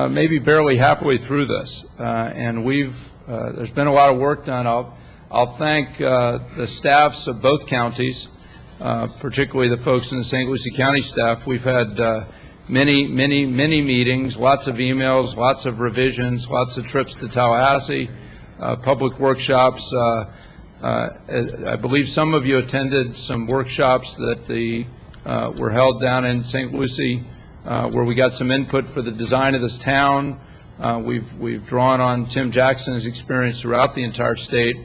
Speaker 5: maybe barely halfway through this, and there's been a lot of work done. I'll thank the staffs of both counties, particularly the folks in the St. Lucie County staff. We've had many meetings, lots of emails, lots of revisions, lots of trips to Tallahassee, public workshops. I believe some of you attended some workshops that were held down in St. Lucie, where we got some input for the design of this town. We've drawn on Tim Jackson's experience throughout the entire state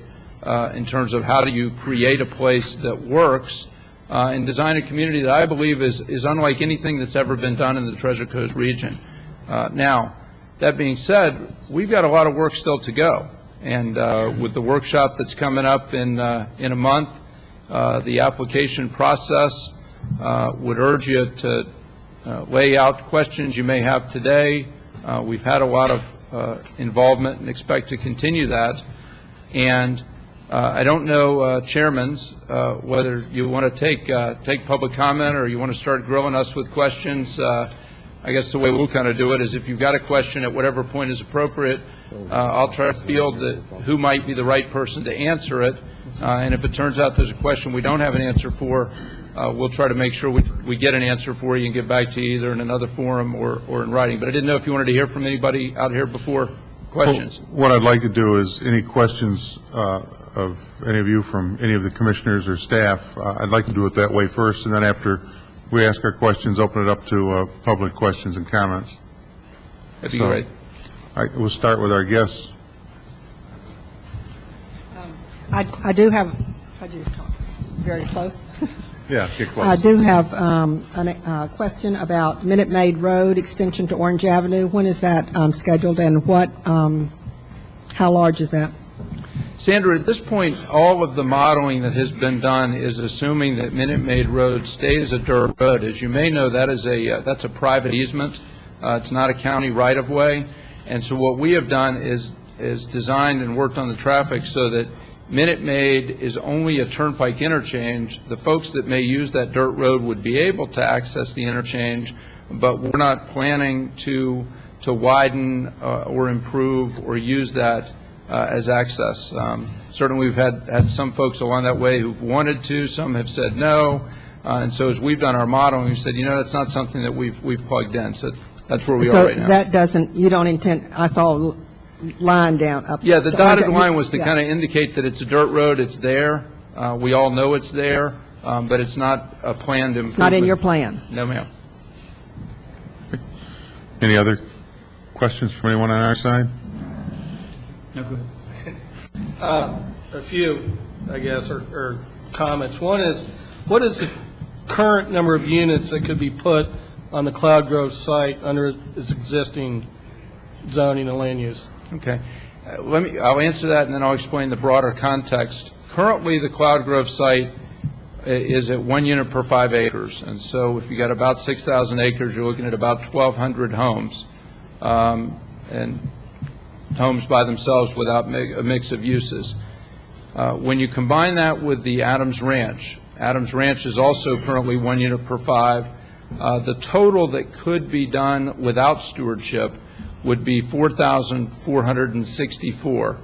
Speaker 5: in terms of how do you create a place that works and design a community that I believe is unlike anything that's ever been done in the Treasure Coast region. Now, that being said, we've got a lot of work still to go. And with the workshop that's coming up in a month, the application process would urge you to lay out questions you may have today. We've had a lot of involvement and expect to continue that. And I don't know, chairmans, whether you want to take public comment or you want to start grilling us with questions. I guess the way we'll kind of do it is if you've got a question at whatever point is appropriate, I'll try to field who might be the right person to answer it. And if it turns out there's a question we don't have an answer for, we'll try to make sure we get an answer for you and get back to you either in another forum or in writing. But I didn't know if you wanted to hear from anybody out here before questions.
Speaker 1: Well, what I'd like to do is any questions of any of you from any of the commissioners or staff, I'd like to do it that way first, and then after we ask our questions, open it up to public questions and comments.
Speaker 5: That'd be great.
Speaker 1: We'll start with our guests.
Speaker 9: I do have, I do talk very close.
Speaker 1: Yeah, get close.
Speaker 9: I do have a question about Minute Maid Road extension to Orange Avenue. When is that scheduled, and how large is that?
Speaker 5: Sandra, at this point, all of the modeling that has been done is assuming that Minute Maid Road stays a dirt road. As you may know, that's a private easement. It's not a county right-of-way. And so what we have done is designed and worked on the traffic so that Minute Maid is only a turnpike interchange. The folks that may use that dirt road would be able to access the interchange, but we're not planning to widen or improve or use that as access. Certainly, we've had some folks along that way who've wanted to. Some have said no. And so as we've done our modeling, we've said, that's not something that we've plugged in. So that's where we are right now.
Speaker 9: So that doesn't, you don't intend, I saw a line down up.
Speaker 5: Yeah, the dotted line was to kind of indicate that it's a dirt road. It's there. We all know it's there, but it's not a planned improvement.
Speaker 9: It's not in your plan?
Speaker 5: No, ma'am.
Speaker 1: Any other questions from anyone on our side?
Speaker 4: No, go ahead.
Speaker 10: A few, I guess, or comments. One is, what is the current number of units that could be put on the Cloud Grove site under its existing zoning and land use?
Speaker 5: Okay. I'll answer that, and then I'll explain the broader context. Currently, the Cloud Grove site is at 1 unit per 5 acres. And so if you got about 6,000 acres, you're looking at about 1,200 homes, and homes by themselves without a mix of uses. When you combine that with the Adams Ranch is also currently 1 unit per 5. The total that could be done without stewardship would be 4,464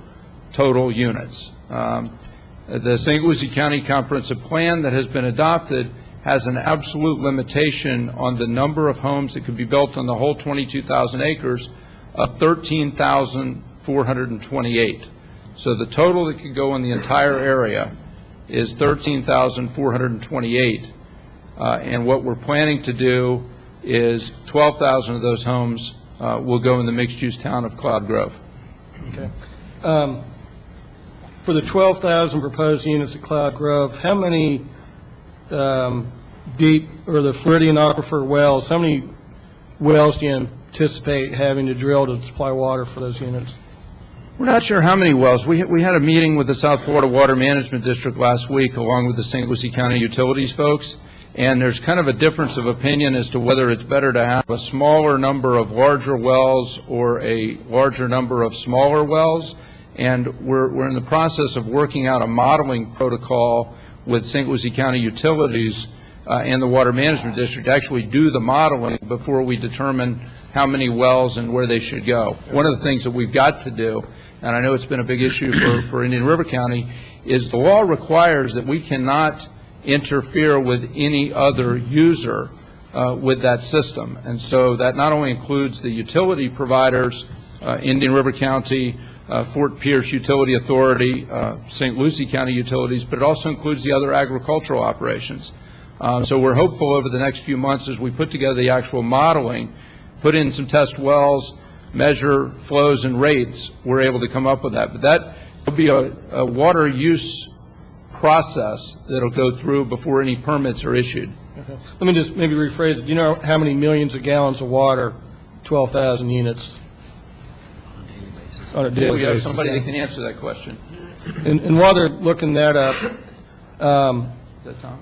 Speaker 5: total units. The St. Lucie County Comprehensive Plan that has been adopted has an absolute limitation on the number of homes that could be built on the whole 22,000 acres of 13,428. So the total that could go in the entire area is 13,428. And what we're planning to do is 12,000 of those homes will go in the mixed-use town of Cloud Grove.
Speaker 10: Okay. For the 12,000 proposed units at Cloud Grove, how many deep, or the Floridian aquifer wells, how many wells do you anticipate having to drill to supply water for those units?
Speaker 5: We're not sure how many wells. We had a meeting with the South Florida Water Management District last week along with the St. Lucie County Utilities folks, and there's kind of a difference of opinion as to whether it's better to have a smaller number of larger wells or a larger number of smaller wells. And we're in the process of working out a modeling protocol with St. Lucie County Utilities and the Water Management District to actually do the modeling before we determine how many wells and where they should go. One of the things that we've got to do, and I know it's been a big issue for Indian River County, is the law requires that we cannot interfere with any other user with that system. And so that not only includes the utility providers, Indian River County, Fort Pierce Utility Authority, St. Lucie County Utilities, but it also includes the other agricultural operations. So we're hopeful over the next few months as we put together the actual modeling, put in some test wells, measure flows and rates, we're able to come up with that. But that will be a water use process that will go through before any permits are issued.
Speaker 10: Okay. Let me just maybe rephrase it. Do you know how many millions of gallons of water 12,000 units on a daily basis?
Speaker 5: We have somebody that can answer that question.
Speaker 10: And while they're looking that up,
Speaker 5: Is that Tom?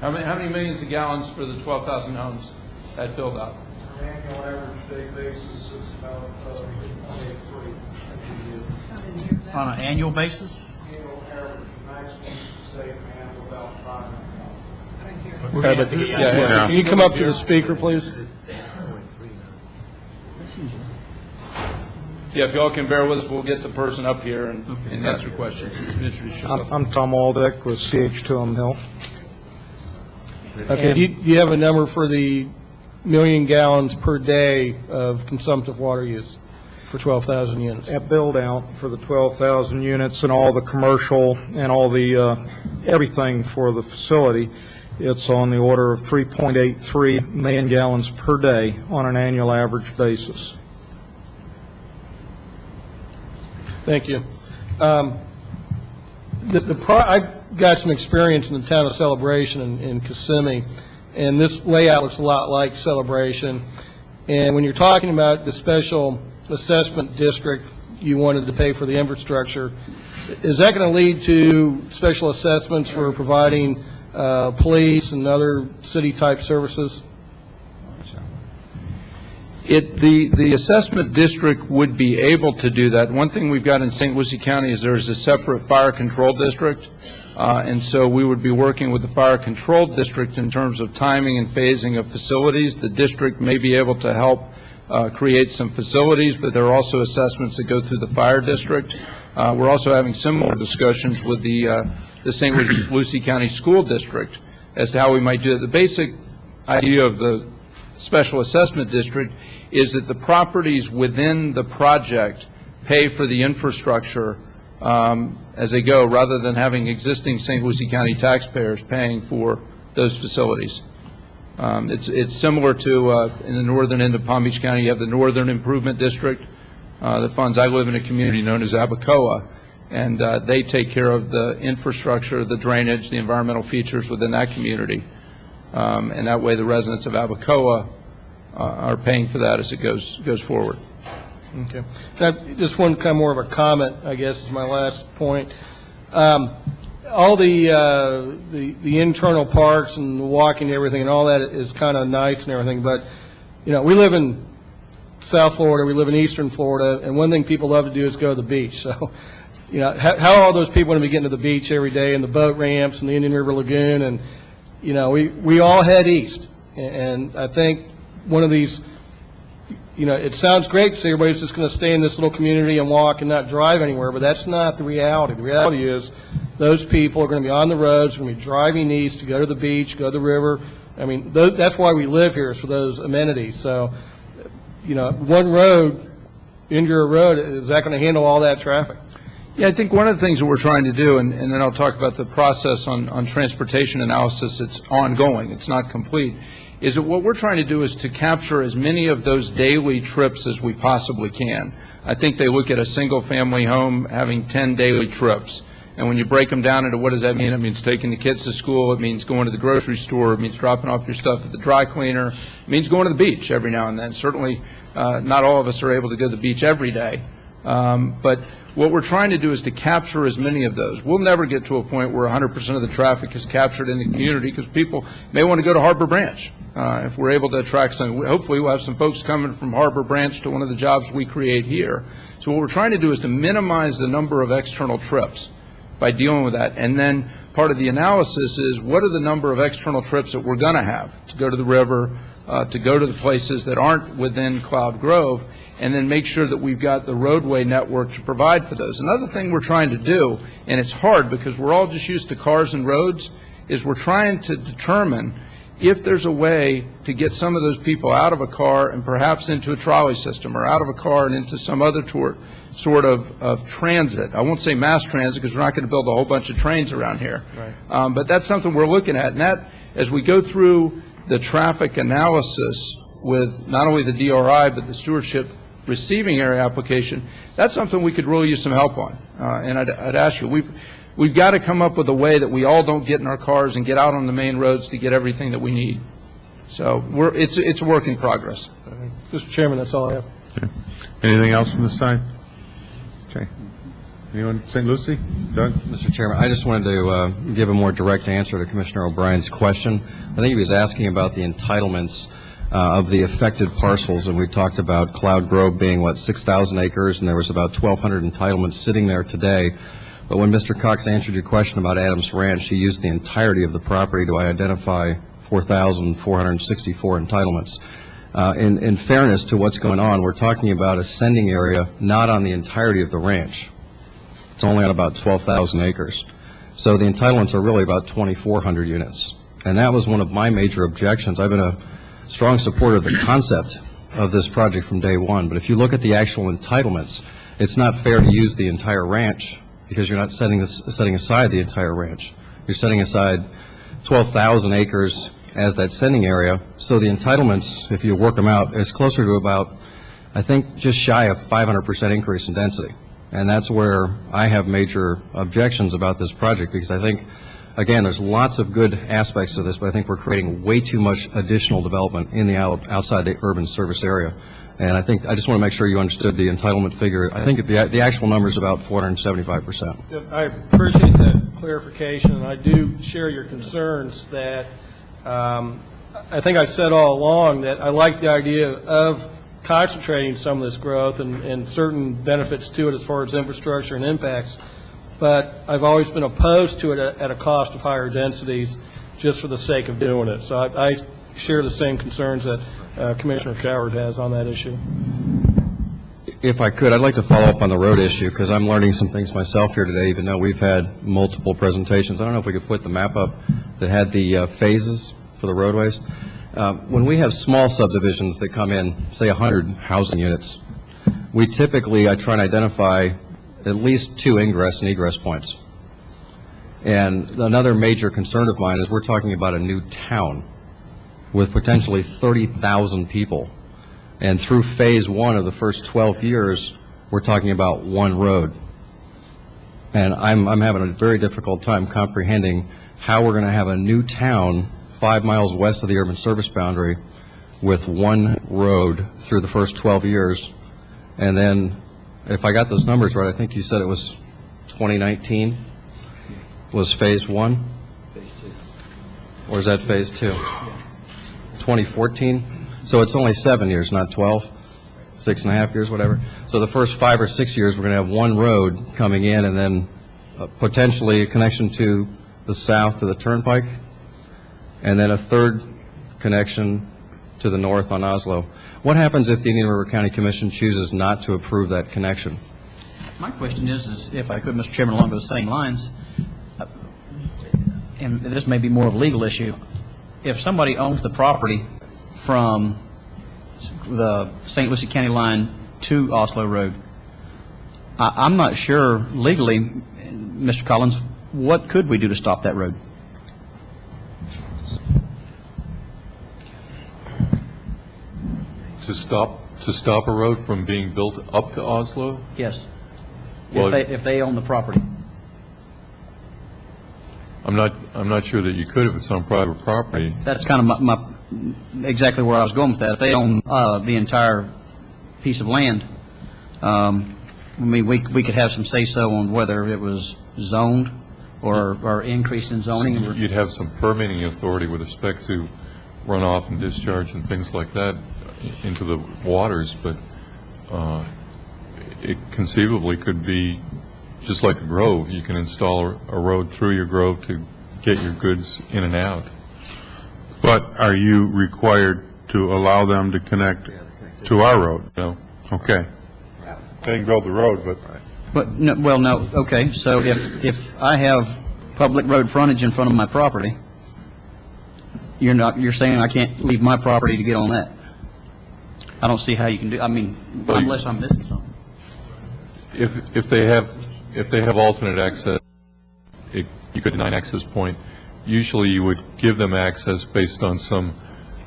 Speaker 5: How many millions of gallons for the 12,000 homes at build out?
Speaker 11: On an annual average day basis, it's about 0.83.
Speaker 12: On an annual basis?
Speaker 11: Annual average maximum state can handle about 500.
Speaker 10: okay, but, can you come up to the speaker, please?
Speaker 5: Yeah, if y'all can bear with us, we'll get the person up here and answer questions. Introduce yourself.
Speaker 13: I'm Tom Aldeck with CH2M Health.
Speaker 10: Okay, do you have a number for the million gallons per day of consumptive water use for 12,000 units?
Speaker 13: At build out for the 12,000 units and all the commercial and all the everything for the facility, it's on the order of 3.83 million gallons per day on an annual average basis.
Speaker 10: Thank you. I've got some experience in the town of Celebration in Kissimmee, and this layout looks a lot like Celebration. And when you're talking about the special assessment district you wanted to pay for the infrastructure, is that going to lead to special assessments for providing police and other city-type services?
Speaker 5: The assessment district would be able to do that. One thing we've got in St. Lucie County is there's a separate fire control district, and so we would be working with the fire control district in terms of timing and phasing of facilities. The district may be able to help create some facilities, but there are also assessments that go through the fire district. We're also having similar discussions with the St. Lucie County School District as to how we might do it. The basic idea of the special assessment district is that the properties within the project pay for the infrastructure as they go, rather than having existing St. Lucie County taxpayers paying for those facilities. It's similar to in the northern end of Palm Beach County, you have the Northern Improvement District that funds. I live in a community known as Abacoa, and they take care of the infrastructure, the drainage, the environmental features within that community. And that way the residents of Abacoa are paying for that as it goes forward.
Speaker 10: Okay. Now, just one kind of more of a comment, I guess, is my last point. All the internal parks and the walking and everything and all that is kind of nice and everything, but, you know, we live in South Florida, we live in Eastern Florida, and one thing people love to do is go to the beach. So, you know, how are all those people going to be getting to the beach every day and the boat ramps and the Indian River Lagoon? And, you know, we all head east. And I think one of these, you know, it sounds great to say everybody's just going to stay in this little community and walk and not drive anywhere, but that's not the reality. The reality is those people are going to be on the roads, going to be driving east to go to the beach, go to the river. I mean, that's why we live here, is for those amenities. So, you know, one road, India Road, is that going to handle all that traffic?
Speaker 5: Yeah, I think one of the things that we're trying to do, and then I'll talk about the process on transportation analysis, it's ongoing, it's not complete, is that what we're trying to do is to capture as many of those daily trips as we possibly can. I think they look at a single family home having 10 daily trips. And when you break them down into what does that mean? It means taking the kids to school. It means going to the grocery store. It means dropping off your stuff at the dry cleaner. It means going to the beach every now and then. Certainly, not all of us are able to go to the beach every day. But what we're trying to do is to capture as many of those. We'll never get to a point where 100% of the traffic is captured in the community, because people may want to go to Harbor Branch. If we're able to attract some, hopefully we'll have some folks coming from Harbor Branch to one of the jobs we create here. So what we're trying to do is to minimize the number of external trips by dealing with that. And then part of the analysis is, what are the number of external trips that we're going to have to go to the river, to go to the places that aren't within Cloud Grove, and then make sure that we've got the roadway network to provide for those. Another thing we're trying to do, and it's hard because we're all just used to cars and roads, is we're trying to determine if there's a way to get some of those people out of a car and perhaps into a trolley system, or out of a car and into some other sort of transit. I won't say mass transit, because we're not going to build a whole bunch of trains around here. Right. But that's something we're looking at. And that, as we go through the traffic analysis with not only the DRI but the stewardship receiving area application, that's something we could really use some help on. And I'd ask you, we've got to come up with a way that we all don't get in our cars and get out on the main roads to get everything that we need. So it's a work in progress.
Speaker 10: Mr. Chairman, that's all I have.
Speaker 1: Okay. Anything else from this side? Okay. Anyone? St. Lucie? Doug?
Speaker 12: Mr. Chairman, I just wanted to give a more direct answer to Commissioner O'Brien's question. I think he was asking about the entitlements of the affected parcels, and we talked about Cloud Grove being, 6,000 acres, and there was about 1,200 entitlements sitting there today. But when Mr. Cox answered your question about Adams Ranch, he used the entirety of the property to identify 4,464 entitlements. In fairness to what's going on, we're talking about a sending area not on the entirety of the ranch. It's only on about 12,000 acres. So the entitlements are really about 2,400 units. And that was one of my major objections. I've been a strong supporter of the concept of this project from day one. But if you look at the actual entitlements, it's not fair to use the entire ranch, because you're not setting aside the entire ranch. You're setting aside 12,000 acres as that sending area. So the entitlements, if you work them out, is closer to about, I think, just shy of 500% increase in density. And that's where I have major objections about this project, because I think, again, there's lots of good aspects to this, but I think we're creating way too much additional development in the outside the urban service area. And I just want to make sure you understood the entitlement figure. I think the actual number is about 475%.
Speaker 10: I appreciate that clarification, and I do share your concerns that I think I said all along that I like the idea of concentrating some of this growth and certain benefits to it as far as infrastructure and impacts, but I've always been opposed to it at a cost of higher densities just for the sake of doing it. So I share the same concerns that Commissioner Coward has on that issue.
Speaker 12: If I could, I'd like to follow up on the road issue, because I'm learning some things myself here today, even though we've had multiple presentations. I don't know if we could put the map up that had the phases for the roadways. When we have small subdivisions that come in, say 100 housing units, we typically, I try and identify at least 2 ingress and egress points. And another major concern of mine is we're talking about a new town with potentially 30,000 people. And through phase 1 of the first 12 years, we're talking about 1 road. And I'm having a very difficult time comprehending how we're going to have a new town 5 miles west of the urban service boundary with 1 road through the first 12 years. And then, if I got those numbers right, I think you said it was 2019 was phase 1? Phase 2. Or is that phase 2? 2014? So it's only 7 years, not 12, 6.5 years, whatever. So the first 5 or 6 years, we're going to have 1 road coming in, and then potentially a connection to the south to the turnpike, and then a 3rd connection to the north on Oslo. What happens if the Indian River County Commission chooses not to approve that connection?
Speaker 14: My question is if I could, Mr. Chairman, along those same lines, and this may be more of a legal issue, if somebody owns the property from the St. Lucie County line to Oslo Road, I'm not sure legally, Mr. Collins, what could we do to stop that road?
Speaker 15: To stop a road from being built up to Oslo?
Speaker 14: Yes.
Speaker 15: Well,
Speaker 14: if they own the property.
Speaker 15: I'm not sure that you could if it's on private property.
Speaker 14: That's kind of my exactly where I was going with that. If they own the entire piece of land, I mean, we could have some say-so on whether it was zoned or increased in zoning.
Speaker 15: So you'd have some permitting authority with respect to runoff and discharge and things like that into the waters, but it conceivably could be just like a grove. You can install a road through your grove to get your goods in and out.
Speaker 1: But are you required to allow them to connect to our road?
Speaker 15: No.
Speaker 1: Okay. They can build the road, but...
Speaker 14: But no, well, no. Okay, so if I have public road frontage in front of my property, you're saying I can't leave my property to get on that? I don't see how you can do. I mean, unless I'm missing something.
Speaker 15: If they have alternate access, you could deny an access point. Usually, you would give them access based on some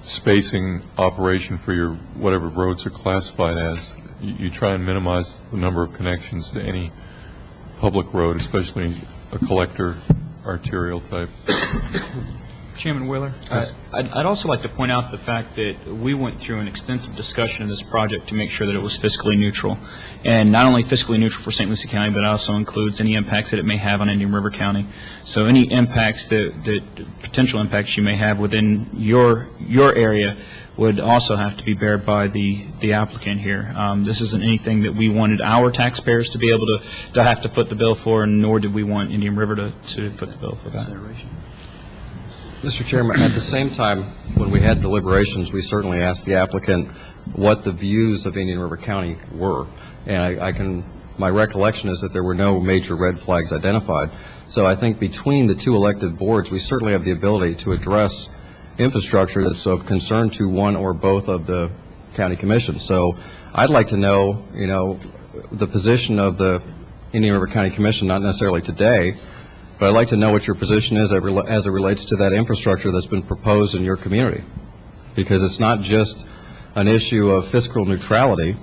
Speaker 15: spacing operation for your whatever roads are classified as. You try and minimize the number of connections to any public road, especially a collector arterial type.
Speaker 4: Chairman Wheeler, I'd also like to point out the fact that we went through an extensive discussion of this project to make sure that it was fiscally neutral, and not only fiscally neutral for St. Lucie County, but also includes any impacts that it may have on Indian River County. So any impacts that potential impacts you may have within your area would also have to be bared by the applicant here. This isn't anything that we wanted our taxpayers to be able to have to foot the bill for, and nor did we want Indian River to foot the bill for that.
Speaker 12: Mr. Chairman, at the same time, when we had deliberations, we certainly asked the applicant what the views of Indian River County were. And my recollection is that there were no major red flags identified. So I think between the 2 elected boards, we certainly have the ability to address infrastructure that's of concern to one or both of the county commissions. So I'd like to know, the position of the Indian River County Commission, not necessarily today, but I'd like to know what your position is as it relates to that infrastructure that's been proposed in your community. Because it's not just an issue of fiscal neutrality.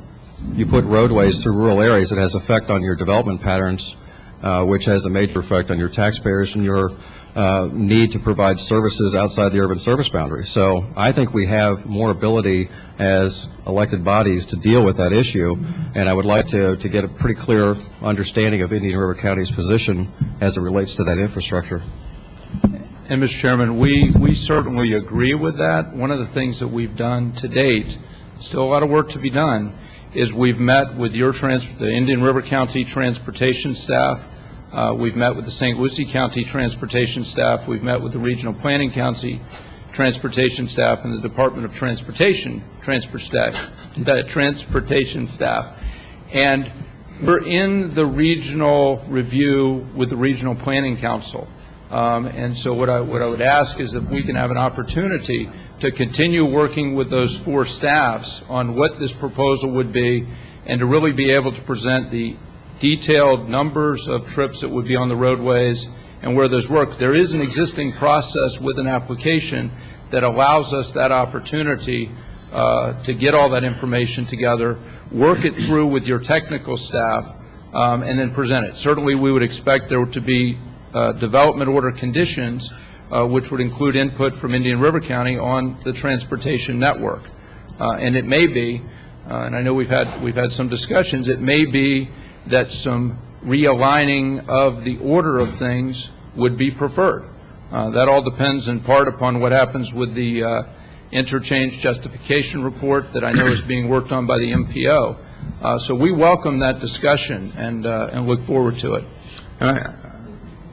Speaker 12: You put roadways through rural areas, it has effect on your development patterns, which has a major effect on your taxpayers and your need to provide services outside the urban service boundary. So I think we have more ability as elected bodies to deal with that issue, and I would like to get a pretty clear understanding of Indian River County's position as it relates to that infrastructure.
Speaker 5: And Mr. Chairman, we certainly agree with that. One of the things that we've done to date still a lot of work to be done, is we've met with the Indian River County Transportation staff, we've met with the St. Lucie County Transportation staff, we've met with the Regional Planning County Transportation staff and the Department of Transportation staff. And we're in the regional review with the Regional Planning Council. And so what I would ask is if we can have an opportunity to continue working with those four staffs on what this proposal would be, and to really be able to present the detailed numbers of trips that would be on the roadways and where those work. There is an existing process with an application that allows us that opportunity to get all that information together, work it through with your technical staff, and then present it. Certainly we would expect there to be development order conditions, which would include input from Indian River County on the transportation network. And it may be, and I know we've had some discussions, it may be that some realigning of the order of things would be preferred. That all depends in part upon what happens with the interchange justification report that I know is being worked on by the MPO. So we welcome that discussion and look forward to it.
Speaker 1: And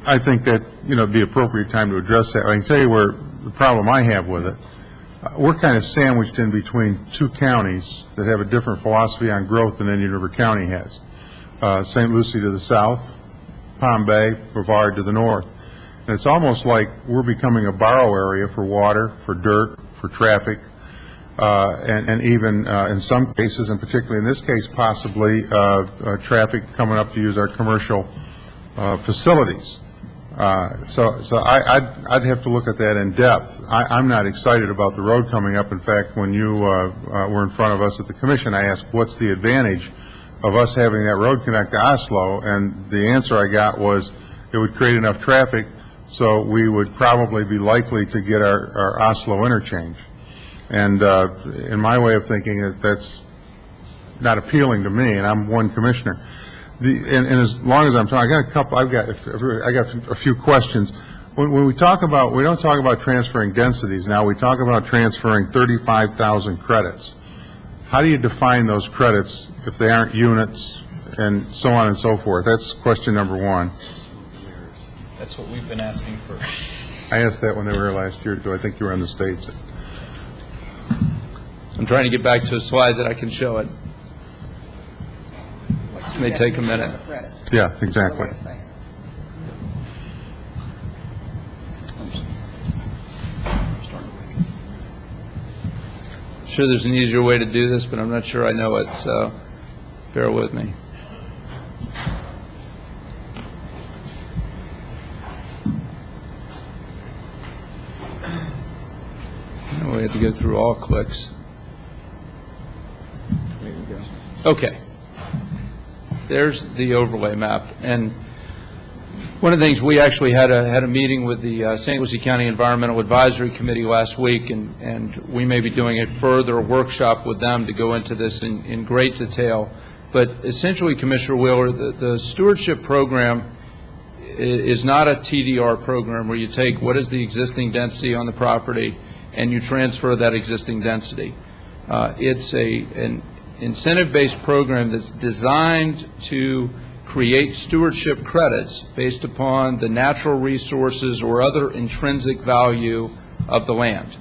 Speaker 1: I think that, it'd be appropriate time to address that. I can tell you where the problem I have with it. We're kind of sandwiched in between two counties that have a different philosophy on growth than Indian River County has. St. Lucie to the south, Palm Bay, Brevard to the north. And it's almost like we're becoming a borrow area for water, for dirt, for traffic, and even in some cases, and particularly in this case, possibly traffic coming up to use our commercial facilities. So I'd have to look at that in depth. I'm not excited about the road coming up. In fact, when you were in front of us at the commission, I asked, what's the advantage of us having that road connect to Oslo? And the answer I got was it would create enough traffic so we would probably be likely to get our Oslo interchange. And in my way of thinking, that's not appealing to me, and I'm one commissioner. And as long as I'm talking, I got a few questions. When we talk about, we don't talk about transferring densities now. We talk about transferring 35,000 credits. How do you define those credits if they aren't units, and so on and so forth? That's question number one.
Speaker 4: That's what we've been asking for.
Speaker 1: I asked that when they were here last year, too. I think you were on the stage.
Speaker 5: I'm trying to get back to a slide that I can show it. It may take a minute.
Speaker 1: Yeah, exactly.
Speaker 5: I'm sure there's an easier way to do this, but I'm not sure I know it, so bear with me. We have to go through all clicks. There you go. Okay. There's the overlay map. And one of the things, we actually had a meeting with the St. Lucie County Environmental Advisory Committee last week, and we may be doing a further workshop with them to go into this in great detail. But essentially, Commissioner Wheeler, the stewardship program is not a TDR program where you take what is the existing density on the property and you transfer that existing density. It's an incentive-based program that's designed to create stewardship credits based upon the natural resources or other intrinsic value of the land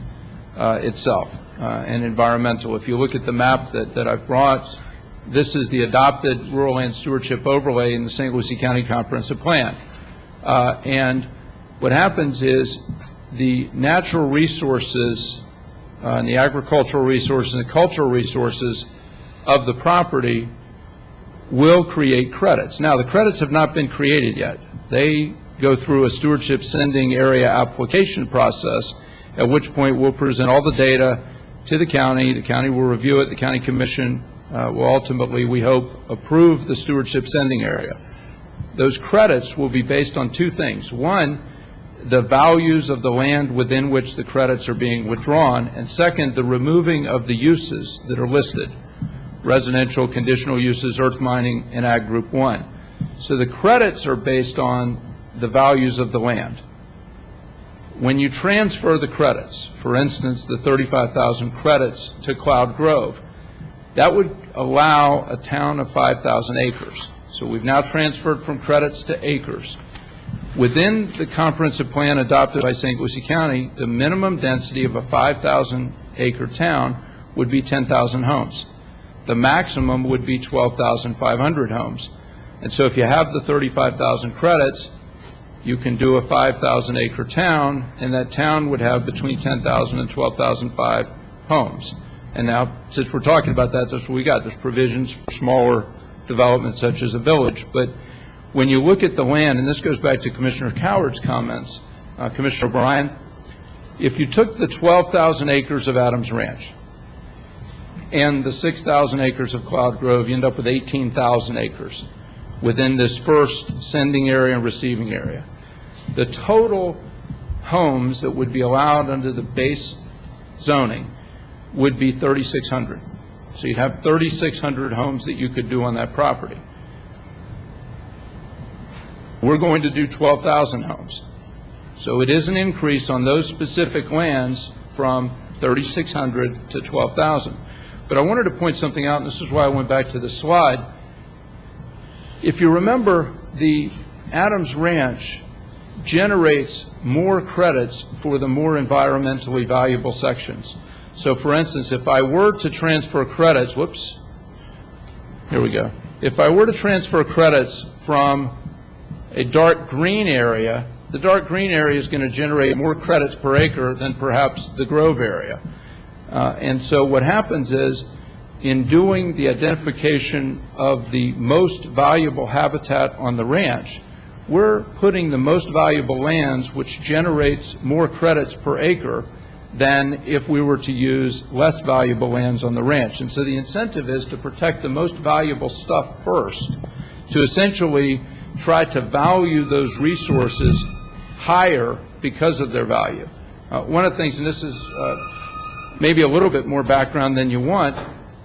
Speaker 5: itself and environmental. If you look at the map that I've brought, this is the adopted rural land stewardship overlay in the St. Lucie County Comprehensive Plan. And what happens is the natural resources and the agricultural resources and the cultural resources of the property will create credits. Now, the credits have not been created yet. They go through a stewardship sending area application process, at which point we'll present all the data to the county. The county will review it. The county commission will ultimately, we hope, approve the stewardship sending area. Those credits will be based on two things. One, the values of the land within which the credits are being withdrawn, and second, the removing of the uses that are listed: residential, conditional uses, earth mining, and Ag Group 1. So the credits are based on the values of the land. When you transfer the credits, for instance, the 35,000 credits to Cloud Grove, That would allow a town of 5,000 acres. So we've now transferred from credits to acres. Within the comprehensive plan adopted by St. Lucie County, the minimum density of a 5,000 acre town would be 10,000 homes. The maximum would be 12,500 homes. And so if you have the 35,000 credits, you can do a 5,000 acre town, and that town would have between 10,000 and 12,005 homes. And now, since we're talking about that, that's what we got. There's provisions for smaller developments such as a village. But when you look at the land, and this goes back to Commissioner Coward's comments, Commissioner O'Brien, if you took the 12,000 acres of Adams Ranch and the 6,000 acres of Cloud Grove, you end up with 18,000 acres within this first sending area and receiving area. The total homes that would be allowed under the base zoning would be 3,600. So you'd have 3,600 homes that you could do on that property. We're going to do 12,000 homes. So it is an increase on those specific lands from 3,600 to 12,000. But I wanted to point something out, and this is why I went back to the slide. If you remember, the Adams Ranch generates more credits for the more environmentally valuable sections. So for instance, if I were to transfer credits, whoops, here we go. If I were to transfer credits from a dark green area, the dark green area is going to generate more credits per acre than perhaps the Grove area. And so what happens is, in doing the identification of the most valuable habitat on the ranch, we're putting the most valuable lands, which generates more credits per acre than if we were to use less valuable lands on the ranch. And so the incentive is to protect the most valuable stuff first, to essentially try to value those resources higher because of their value. One of the things, and this is maybe a little bit more background than you want,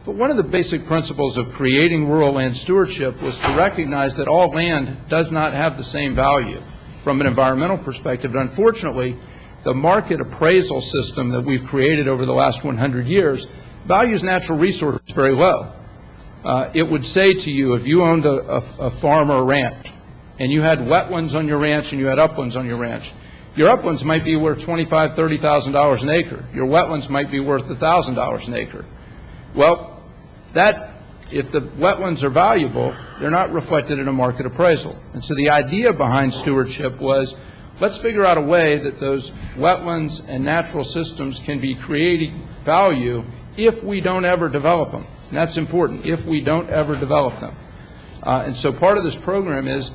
Speaker 5: but one of the basic principles of creating rural land stewardship was to recognize that all land does not have the same value from an environmental perspective. But unfortunately, the market appraisal system that we've created over the last 100 years values natural resources very low. It would say to you, if you owned a farm or a ranch, and you had wetlands on your ranch and you had uplands on your ranch, your uplands might be worth $25,000, $30,000 an acre. Your wetlands might be worth $1,000 an acre. Well, if the wetlands are valuable, they're not reflected in a market appraisal. And so the idea behind stewardship was, let's figure out a way that those wetlands and natural systems can be creating value if we don't ever develop them. And that's important, if we don't ever develop them. And so part of this program is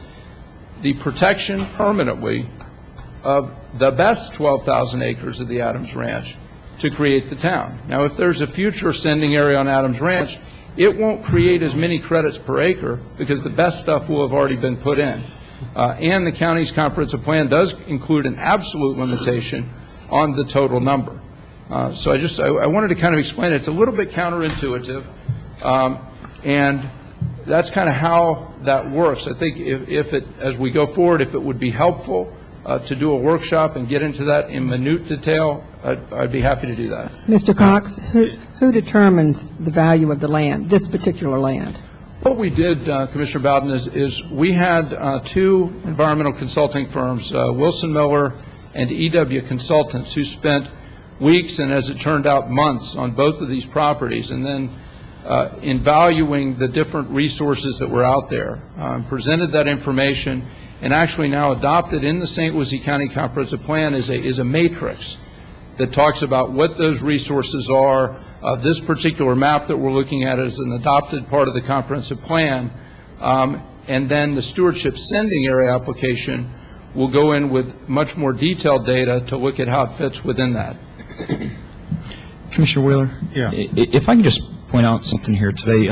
Speaker 5: the protection permanently of the best 12,000 acres of the Adams Ranch to create the town. Now, if there's a future sending area on Adams Ranch, it won't create as many credits per acre because the best stuff will have already been put in. And the county's comprehensive plan does include an absolute limitation on the total number. So I wanted to kind of explain it. It's a little bit counterintuitive, and that's kind of how that works. I think as we go forward, if it would be helpful to do a workshop and get into that in minute detail, I'd be happy to do that.
Speaker 9: Mr. Cox, who determines the value of the land, this particular land?
Speaker 5: What we did, Commissioner Bowden, is we had two environmental consulting firms, Wilson Miller and EW Consultants, who spent weeks and, as it turned out, months on both of these properties, and then in valuing the different resources that were out there, presented that information, and actually now adopted in the St. Lucie County Comprehensive Plan is a matrix that talks about what those resources are. This particular map that we're looking at is an adopted part of the comprehensive plan, and then the stewardship sending area application will go in with much more detailed data to look at how it fits within that.
Speaker 4: Commissioner Wheeler?
Speaker 1: Yeah.
Speaker 4: If I can just point out something here today.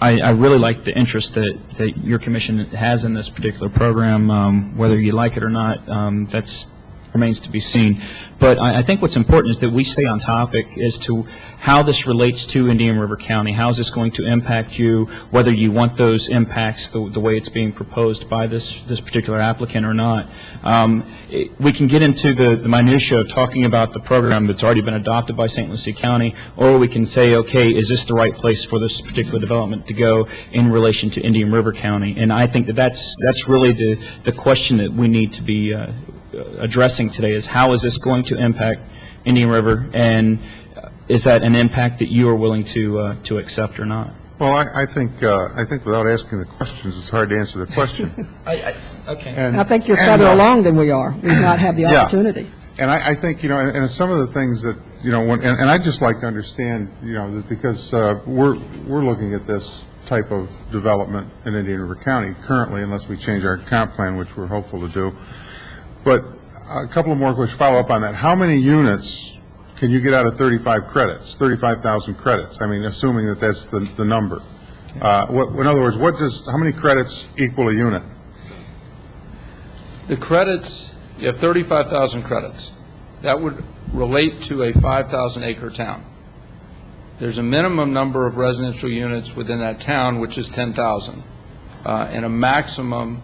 Speaker 4: I really like the interest that your commission has in this particular program. Whether you like it or not, that's remains to be seen. But I think what's important is that we stay on topic as to how this relates to Indian River County. How is this going to impact you, whether you want those impacts the way it's being proposed by this particular applicant or not. We can get into the minutia of talking about the program that's already been adopted by St. Lucie County, or we can say, okay, is this the right place for this particular development to go in relation to Indian River County? And I think that that's really the question that we need to be addressing today, is how is this going to impact Indian River, and is that an impact that you are willing to accept or not?
Speaker 1: Well, I think without asking the questions, it's hard to answer the question.
Speaker 4: Okay.
Speaker 9: I think you're further along than we are. We've not had the opportunity.
Speaker 1: And I think, and some of the things that, and I'd just like to understand, that because we're looking at this type of development in Indian River County currently, unless we change our comp plan, which we're hopeful to do. But a couple of more questions, follow up on that. How many units can you get out of 35 credits, 35,000 credits? I mean, assuming that that's the number. In other words, how many credits equal a unit?
Speaker 5: The credits, you have 35,000 credits. That would relate to a 5,000-acre town. There's a minimum number of residential units within that town, which is 10,000, and a maximum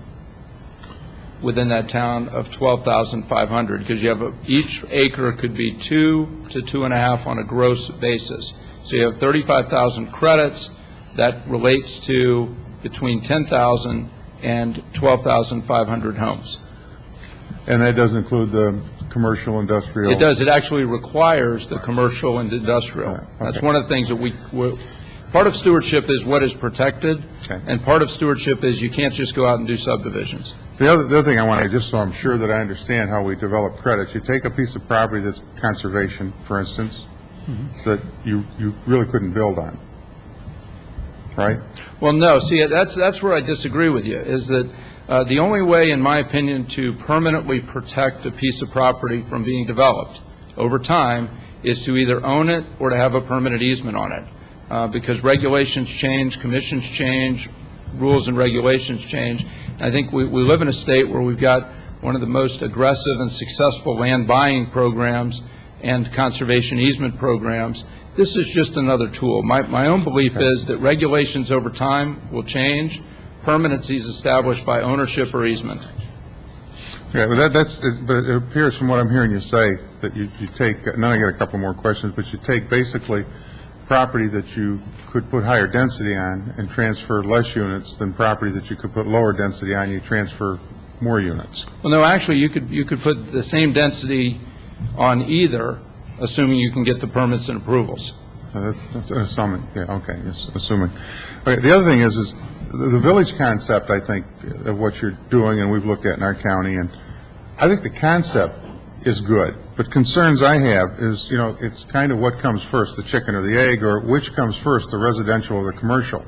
Speaker 5: within that town of 12,500, because you have each acre could be 2 to 2.5 on a gross basis. So you have 35,000 credits that relates to between 10,000 and 12,500 homes.
Speaker 1: And that doesn't include the commercial, industrial?
Speaker 5: It does. It actually requires the commercial and industrial.
Speaker 1: Okay.
Speaker 5: That's one of the things that part of stewardship is what is protected, and part of stewardship is you can't just go out and do subdivisions.
Speaker 1: The other thing I want to, just so I'm sure that I understand how we develop credits, you take a piece of property that's conservation, for instance, that you really couldn't build on, right?
Speaker 5: Well, no. See, that's where I disagree with you, is that the only way, in my opinion, to permanently protect a piece of property from being developed over time is to either own it or to have a permanent easement on it, because regulations change, commissions change, rules and regulations change. I think we live in a state where we've got one of the most aggressive and successful land buying programs and conservation easement programs. This is just another tool. My own belief is that regulations over time will change. Permanency is established by ownership or easement.
Speaker 1: Yeah, but but it appears from what I'm hearing you say that you take, and then I got a couple more questions, but you take basically property that you could put higher density on and transfer less units than property that you could put lower density on, you transfer more units.
Speaker 5: Well, no, actually, you could put the same density on either, assuming you can get the permits and approvals.
Speaker 1: That's an assuming. Yeah, okay, yes, assuming. Okay, the other thing is the village concept, I think, of what you're doing, and we've looked at in our county, and I think the concept is good. But concerns I have is, it's kind of what comes first, the chicken or the egg, or which comes first, the residential or the commercial.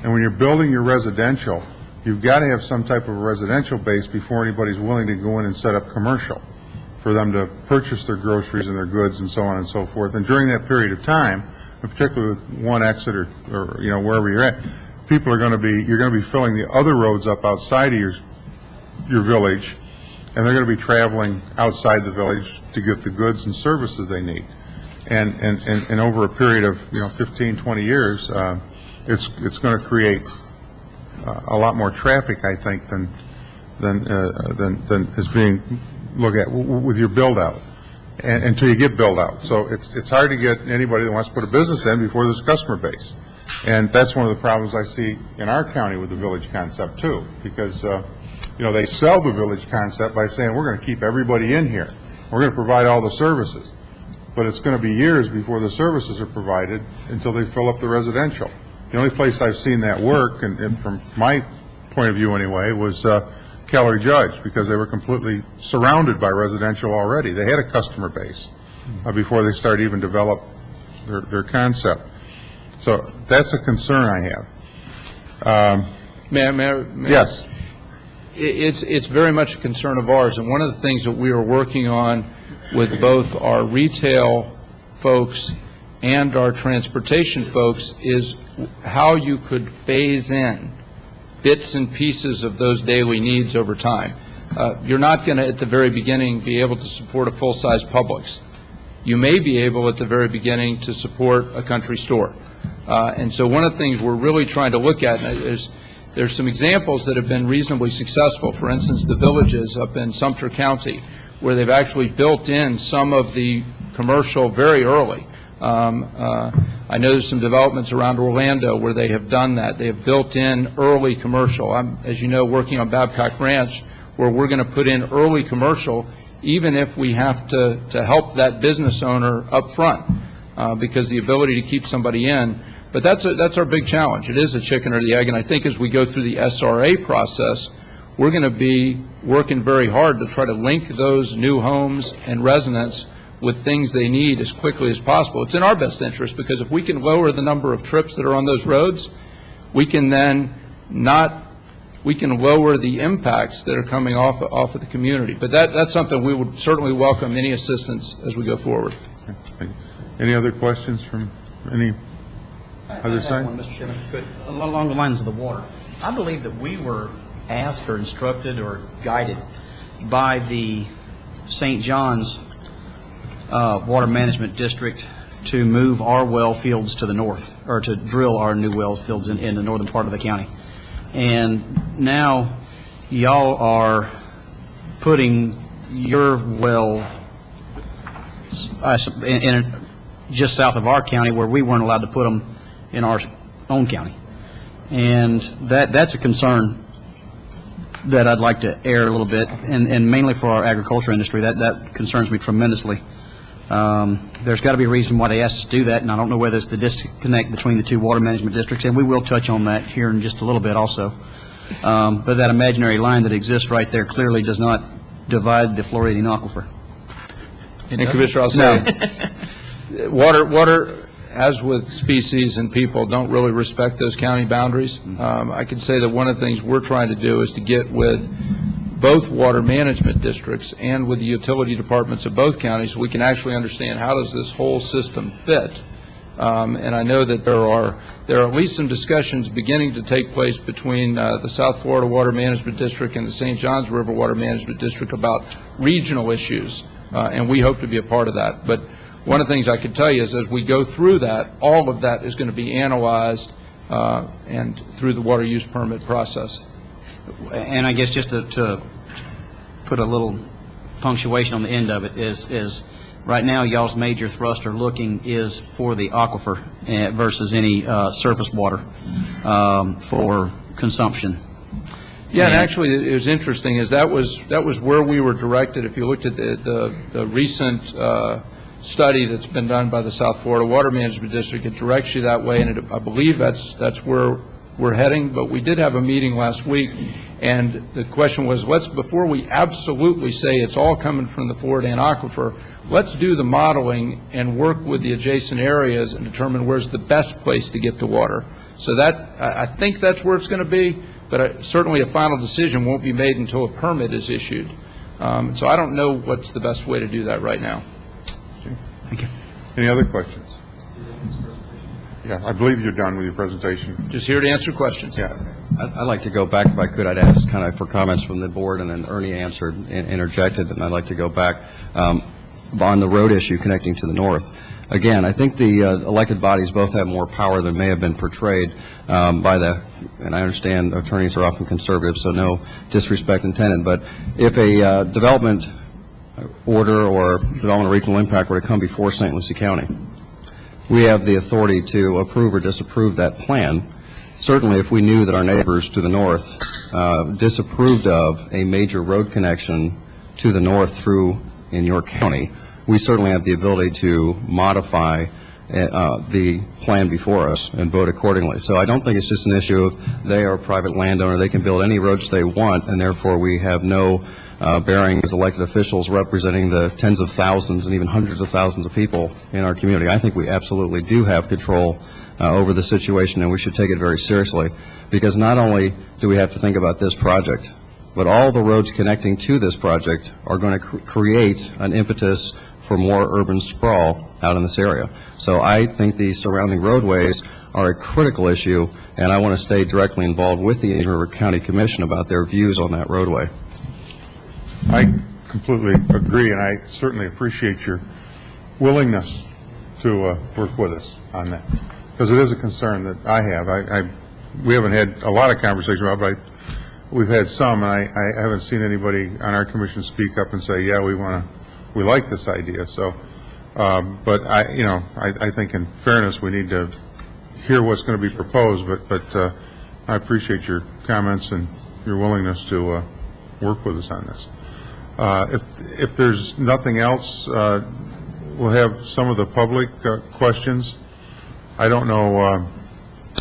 Speaker 1: And when you're building your residential, you've got to have some type of a residential base before anybody's willing to go in and set up commercial, for them to purchase their groceries and their goods and so on and so forth. And during that period of time, particularly with one exit or wherever you're at, you're going to be filling the other roads up outside of your village, and they're going to be traveling outside the village to get the goods and services they need. And over a period of 15, 20 years, it's going to create a lot more traffic, I think, than is being looked at with your build out, until you get build out. So it's hard to get anybody that wants to put a business in before there's a customer base. And that's one of the problems I see in our county with the village concept too, because they sell the village concept by saying we're going to keep everybody in here, we're going to provide all the services, but it's going to be years before the services are provided until they fill up the residential. The only place I've seen that work, and from my point of view anyway, was Kellery Judge, because they were completely surrounded by residential already. They had a customer base before they started even develop their concept. So that's a concern I have. Yes.
Speaker 5: It's very much a concern of ours, and one of the things that we are working on with both our retail folks and our transportation folks is how you could phase in bits and pieces of those daily needs over time. You're not going to, at the very beginning, be able to support a full-size Publix. You may be able, at the very beginning, to support a country store. And so one of the things we're really trying to look at is there's some examples that have been reasonably successful. For instance, the Villages up in Sumter County, where they've actually built in some of the commercial very early. I know there's some developments around Orlando where they have done that. They have built in early commercial. I'm, as you know, working on Babcock Ranch, where we're going to put in early commercial, even if we have to help that business owner up front, because the ability to keep somebody in. But that's our big challenge. It is a chicken or the egg, and I think as we go through the SRA process, we're going to be working very hard to try to link those new homes and residents with things they need as quickly as possible. It's in our best interest, because if we can lower the number of trips that are on those roads, we can then we can lower the impacts that are coming off of the community. But that's something we would certainly welcome any assistance as we go forward.
Speaker 1: Okay. Any other questions from any other side?
Speaker 14: Mr. Chairman, but along the lines of the water, I believe that we were asked or instructed or guided by the St. John's Water Management District to move our well fields to the north, or to drill our new well fields in the northern part of the county. And now y'all are putting your well just south of our county, where we weren't allowed to put them in our own county. And that's a concern that I'd like to air a little bit, and mainly for our agriculture industry. That concerns me tremendously. There's got to be a reason why they asked us to do that, and I don't know whether it's the disconnect between the two water management districts, and we will touch on that here in just a little bit also. But that imaginary line that exists right there clearly does not divide the Floridian aquifer.
Speaker 5: And Commissioner, I'll say, water, as with species and people, don't really respect those county boundaries. I can say that one of the things we're trying to do is to get with both water management districts and with the utility departments of both counties, so we can actually understand how does this whole system fit. And I know that there are at least some discussions beginning to take place between the South Florida Water Management District and the St. Johns River Water Management District about regional issues, and we hope to be a part of that. But one of the things I can tell you is as we go through that, all of that is going to be analyzed and through the water use permit process.
Speaker 14: And I guess just to put a little punctuation on the end of it is right now y'all's major thruster looking is for the aquifer versus any surface water for consumption.
Speaker 5: Yeah, and actually it was interesting is that was where we were directed. If you looked at the recent study that's been done by the South Florida Water Management District, it directs you that way, and I believe that's where we're heading. But we did have a meeting last week, and the question was, before we absolutely say it's all coming from the Floridian aquifer, let's do the modeling and work with the adjacent areas and determine where's the best place to get the water. So that, I think that's where it's going to be, but certainly a final decision won't be made until a permit is issued. So I don't know what's the best way to do that right now.
Speaker 1: Okay. Thank you. Any other questions? Yeah, I believe you're done with your presentation.
Speaker 5: Just here to answer questions.
Speaker 1: Yeah.
Speaker 12: I'd like to go back, if I could. I'd ask kind of for comments from the board, and then Ernie answered and interjected, and I'd like to go back on the road issue connecting to the north. Again, I think the elected bodies both have more power than may have been portrayed by and I understand attorneys are often conservative, so no disrespect intended, but if a development order or development of regional impact were to come before St. Lucie County, we have the authority to approve or disapprove that plan. Certainly, if we knew that our neighbors to the north disapproved of a major road connection to the north through in your county, we certainly have the ability to modify the plan before us and vote accordingly. So I don't think it's just an issue of they are a private landowner, they can build any roads they want, and therefore we have no bearing as elected officials representing the tens of thousands and even hundreds of thousands of people in our community. I think we absolutely do have control over the situation, and we should take it very seriously, because not only do we have to think about this project, but all the roads connecting to this project are going to create an impetus for more urban sprawl out in this area. So I think the surrounding roadways are a critical issue, and I want to stay directly involved with the Indian River County Commission about their views on that roadway.
Speaker 1: I completely agree, and I certainly appreciate your willingness to work with us on that, because it is a concern that I have. We haven't had a lot of conversation about it, but we've had some, and I haven't seen anybody on our commission speak up and say, yeah, we like this idea. So, but I think in fairness, we need to hear what's going to be proposed, but I appreciate your comments and your willingness to work with us on this. If there's nothing else, we'll have some of the public questions. I don't know,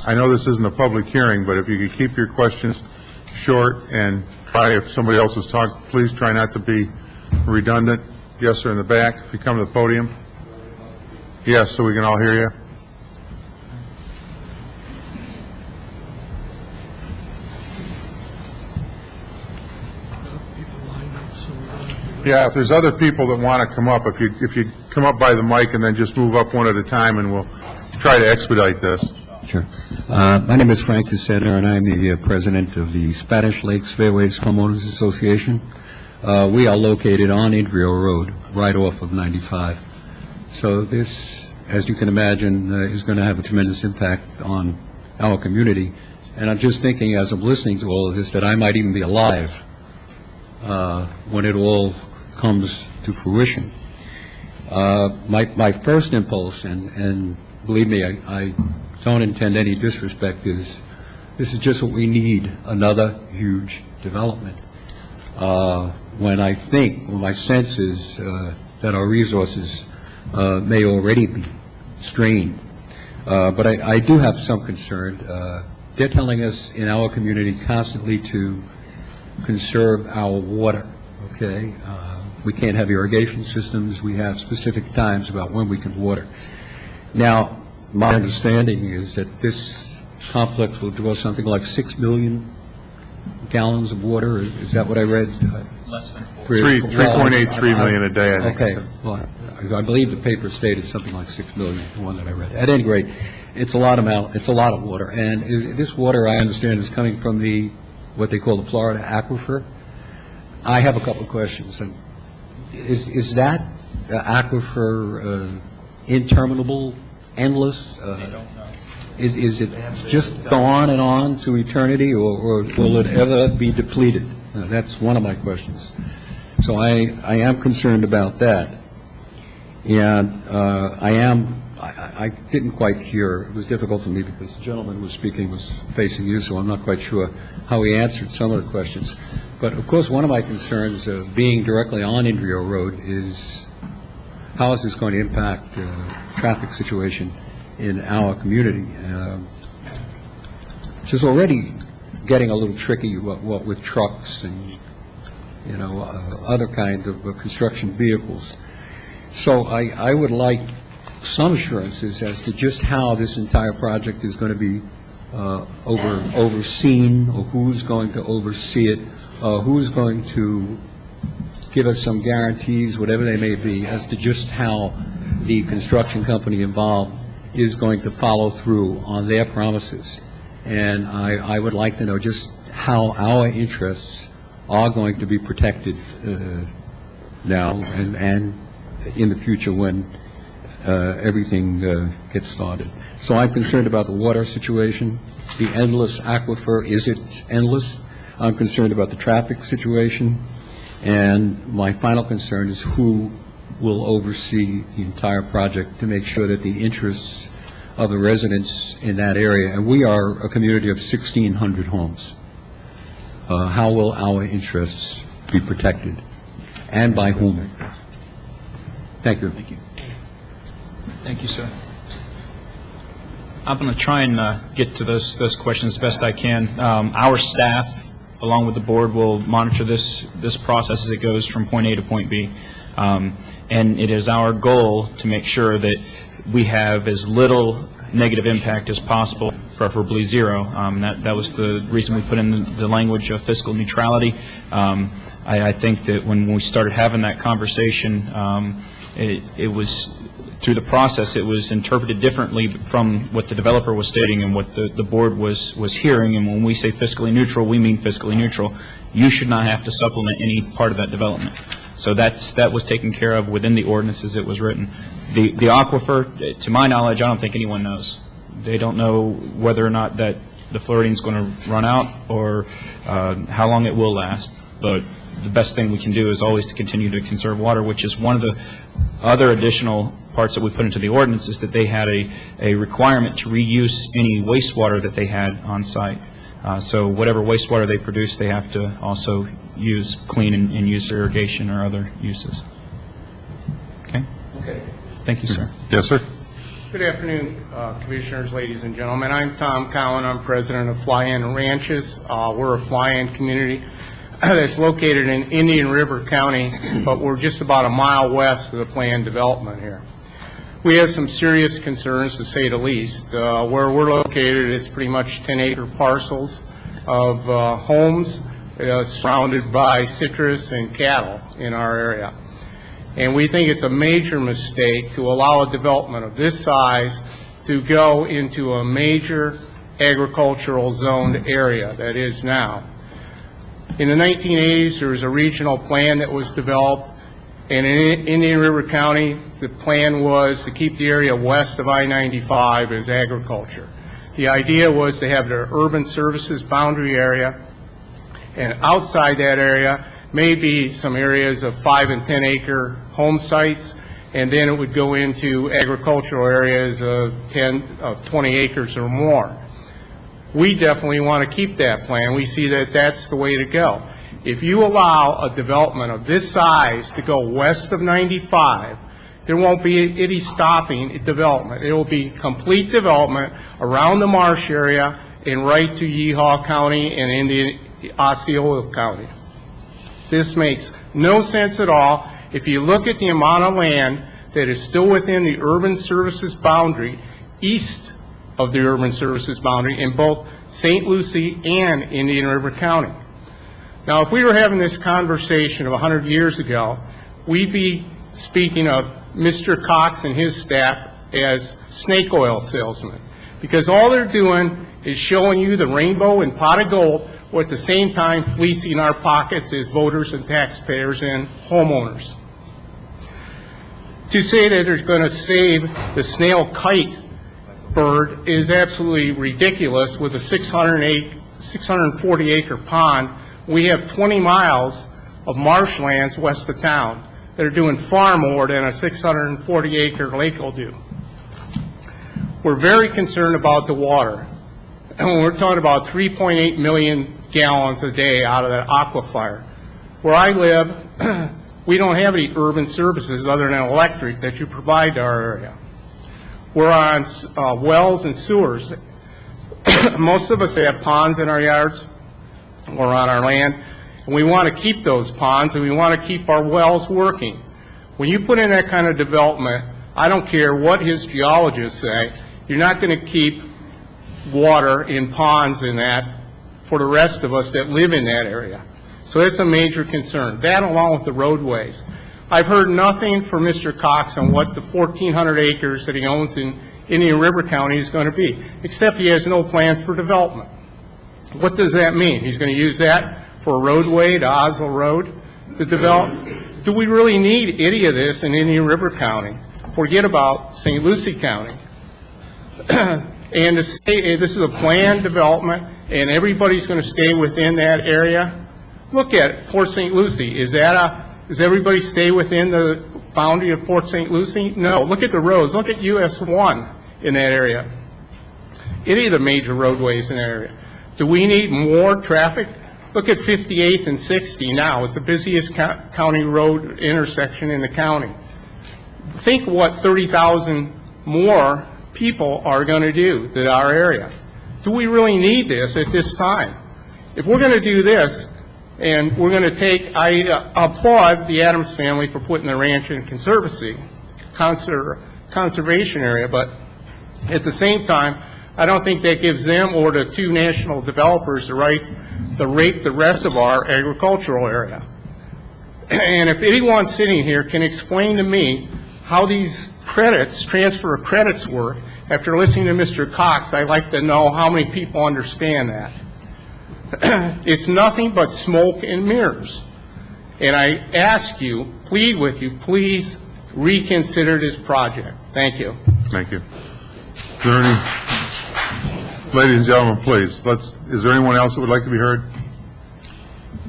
Speaker 1: I know this isn't a public hearing, but if you could keep your questions short and try, if somebody else is talking, please try not to be redundant. Yes, sir, in the back, if you come to the podium. Yes, so we can all hear you. Yeah, if there's other people that want to come up, if you come up by the mic and then just move up one at a time, and we'll try to expedite this.
Speaker 16: Sure. My name is Frank DeSeta, and I'm the president of the Spanish Lakes Fairways Homeowners Association. We are located on Indrio Road, right off of 95. So this, as you can imagine, is going to have a tremendous impact on our community. And I'm just thinking, as I'm listening to all of this, that I might even be alive when it all comes to fruition. My first impulse, and believe me, I don't intend any disrespect, is this is just what we need, another huge development. When my sense is that our resources may already be strained. But I do have some concern. They're telling us in our community constantly to conserve our water, okay? We can't have irrigation systems. We have specific times about when we can water. Now, my understanding is that this complex will draw something like 6 million gallons of water. Is that what I read?
Speaker 4: Less than
Speaker 1: 3.83 million a day, I think.
Speaker 16: Okay. Well, I believe the paper stated something like 6 million, the one that I read. At any rate, it's a lot of water. And this water, I understand, is coming from what they call the Florida aquifer. I have a couple of questions. Is that aquifer interminable, endless? I don't know. Is it just go on and on to eternity, or will it ever be depleted? That's one of my questions. So I am concerned about that. And I didn't quite hear, it was difficult for me because the gentleman who was speaking was facing you, so I'm not quite sure how he answered some of the questions. But of course, one of my concerns of being directly on Indrio Road is how is this going to impact the traffic situation in our community, which is already getting a little tricky what with trucks and other kind of construction vehicles. So I would like some assurances as to just how this entire project is going to be overseen, or who's going to oversee it, who's going to give us some guarantees, whatever they may be, as to just how the construction company involved is going to follow through on their promises. And I would like to know just how our interests are going to be protected now and in the future when everything gets started. So I'm concerned about the water situation, the endless aquifer. Is it endless? I'm concerned about the traffic situation. And my final concern is who will oversee the entire project to make sure that the interests of the residents in that area, and we are a community of 1,600 homes, how will our interests be protected, and by whom? Thank you.
Speaker 4: Thank you. Thank you, sir. I'm going to try and get to those questions as best I can. Our staff, along with the board, will monitor this process as it goes from point A to point B. And it is our goal to make sure that we have as little negative impact as possible, preferably zero. That was the reason we put in the language of fiscal neutrality. I think that when we started having that conversation, it was through the process, it was interpreted differently from what the developer was stating and what the board was hearing. And when we say fiscally neutral, we mean fiscally neutral. you should not have to supplement any part of that development. So that was taken care of within the ordinance as it was written. The aquifer, to my knowledge, I don't think anyone knows. They don't know whether or not that the fluoridine is going to run out or how long it will last. But the best thing we can do is always to continue to conserve water, which is one of the other additional parts that we put into the ordinance, is that they had a requirement to reuse any wastewater that they had on site. So whatever wastewater they produce, they have to also use, clean, and use for irrigation or other uses. Okay?
Speaker 11: Okay.
Speaker 4: Thank you, sir.
Speaker 15: Yes, sir.
Speaker 11: Good afternoon, Commissioners, ladies and gentlemen. I'm Tom Cowan. I'm president of Fly-In Ranches. We're a fly-in community that's located in Indian River County, but we're just about a mile west of the planned development here. We have some serious concerns, to say the least. Where we're located, it's pretty much 10-acre parcels of homes surrounded by citrus and cattle in our area. And we think it's a major mistake to allow a development of this size to go into a major agricultural zoned area that is now. In the 1980s, there was a regional plan that was developed, and in Indian River County, the plan was to keep the area west of I-95 as agriculture. The idea was to have the urban services boundary area, and outside that area may be some areas of 5 and 10 acre home sites, and then it would go into agricultural areas of 20 acres or more. We definitely want to keep that plan. We see that that's the way to go. If you allow a development of this size to go west of 95, there won't be any stopping development. It will be complete development around the marsh area and right to Yeehaw County and into Osceola County. This makes no sense at all. If you look at the amount of land that is still within the urban services boundary, east of the urban services boundary in both St. Lucie and Indian River County. Now, if we were having this conversation of 100 years ago, we'd be speaking of Mr. Cox and his staff as snake oil salesmen, because all they're doing is showing you the rainbow and pot of gold, while at the same time fleecing our pockets as voters and taxpayers and homeowners. To say that they're going to save the snail kite bird is absolutely ridiculous. With a 640 acre pond, we have 20 miles of marshlands west of town that are doing far more than a 640 acre lake will do. We're very concerned about the water. And when we're talking about 3.8 million gallons a day out of that aquifer. Where I live, we don't have any urban services other than electric that you provide to our area. We're on wells and sewers. Most of us have ponds in our yards or on our land, and we want to keep those ponds and we want to keep our wells working. When you put in that kind of development, I don't care what his geologists say, you're not going to keep water in ponds in that for the rest of us that live in that area. So it's a major concern. That along with the roadways. I've heard nothing from Mr. Cox on what the 1,400 acres that he owns in Indian River County is going to be, except he has no plans for development. What does that mean? He's going to use that for a roadway to Oslo Road to develop? Do we really need any of this in Indian River County? Forget about St. Lucie County. And to say this is a planned development and everybody's going to stay within that area, look at Port St. Lucie. Does everybody stay within the boundary of Port St. Lucie? No. Look at the roads. Look at US 1 in that area. Any of the major roadways in that area. Do we need more traffic? Look at 58th and 60 now. It's the busiest county road intersection in the county. Think what 30,000 more people are going to do to our area. Do we really need this at this time? If we're going to do this, and we're going to take, I applaud the Adams family for putting the ranch in conservation area, but at the same time, I don't think that gives them or the two national developers the right to rape the rest of our agricultural area. And if anyone sitting here can explain to me how these credits, transfer of credits work, after listening to Mr. Cox, I'd like to know how many people understand that. It's nothing but smoke and mirrors. And I ask you, plead with you, please reconsider this project. Thank you.
Speaker 1: Thank you. Is there any, ladies and gentlemen, please, is there anyone else that would like to be heard?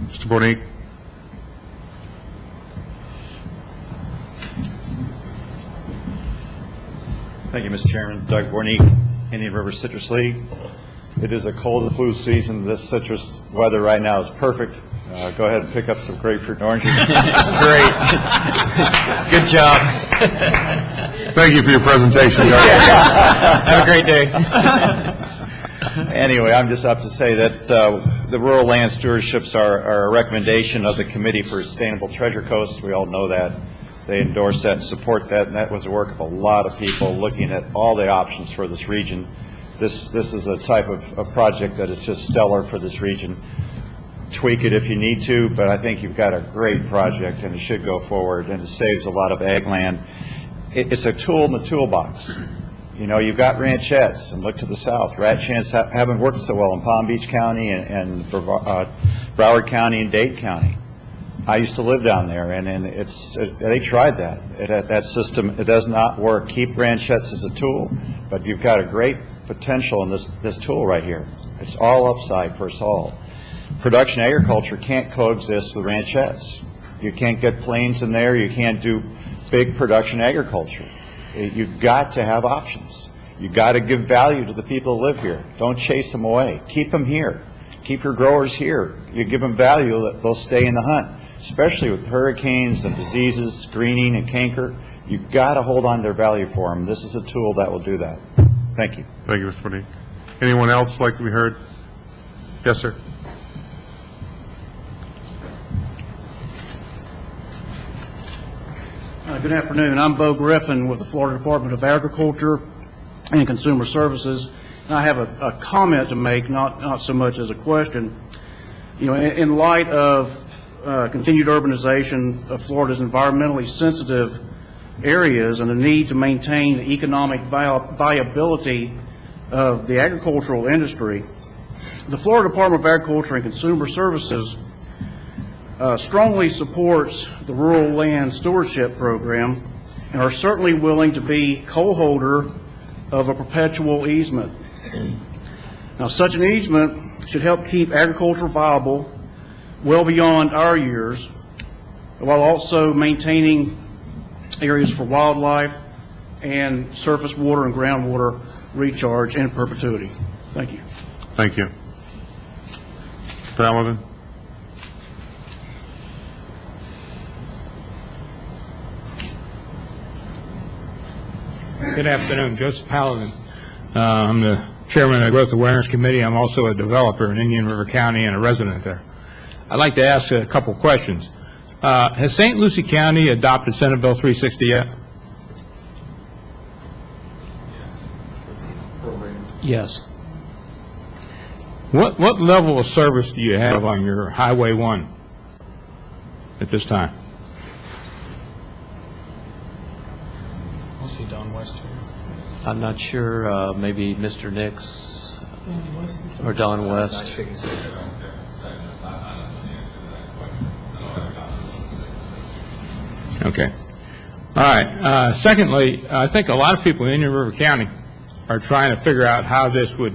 Speaker 1: Mr. Bornick?
Speaker 17: Thank you, Mr. Chairman. Doug Bornick, Indian River Citrus League. It is a cold and flu season. This citrus weather right now is perfect. Go ahead and pick up some grapefruit and oranges. Great. Good job.
Speaker 1: Thank you for your presentation, Doug.
Speaker 17: Have a great day. Anyway, I'm just up to say that the rural land stewardships are a recommendation of the Committee for Sustainable Treasure Coast. We all know that. They endorse that and support that, and that was the work of a lot of people looking at all the options for this region. This is a type of project that is just stellar for this region. Tweak it if you need to, but I think you've got a great project, and it should go forward, and it saves a lot of ag land. It's a tool in the toolbox. You know, you've got ranchettes, and look to the south. Ranchettes haven't worked so well in Palm Beach County and Broward County and Dade County. I used to live down there, and they tried that. That system, it does not work. Keep ranchettes as a tool, but you've got a great potential in this tool right here. It's all upside for us all. Production agriculture can't coexist with ranchettes. You can't get planes in there. You can't do big production agriculture. You've got to have options. You've got to give value to the people who live here. Don't chase them away. Keep them here. Keep your growers here. You give them value, they'll stay in the hunt, especially with hurricanes and diseases, greening and canker. You've got to hold on to their value for them. This is a tool that will do that. Thank you.
Speaker 1: Thank you, Mr. Bornick. Anyone else like to be heard? Yes, sir.
Speaker 18: Good afternoon. I'm Bo Griffin with the Florida Department of Agriculture and Consumer Services. And I have a comment to make, not so much as a question. You know, in light of continued urbanization of Florida's environmentally sensitive areas and the need to maintain the economic viability of the agricultural industry, the Florida Department of Agriculture and Consumer Services strongly supports the Rural Land Stewardship Program and are certainly willing to be co-holder of a perpetual easement. Now, such an easement should help keep agriculture viable well beyond our years, while also maintaining areas for wildlife and surface water and groundwater recharge in perpetuity. Thank you.
Speaker 1: Thank you. Paladin.
Speaker 8: Good afternoon, Joseph Paladin. I'm the chairman of the Growth Awareness Committee. I'm also a developer in Indian River County and a resident there. I'd like to ask a couple questions. Has St. Lucie County adopted Senate Bill 360 yet?
Speaker 18: Yes.
Speaker 8: What level of service do you have on your Highway 1 at this time?
Speaker 5: I see Don West here.
Speaker 19: I'm not sure, maybe Mr. Nix or Don West.
Speaker 8: Okay. All right. Secondly, I think a lot of people in Indian River County are trying to figure out how this would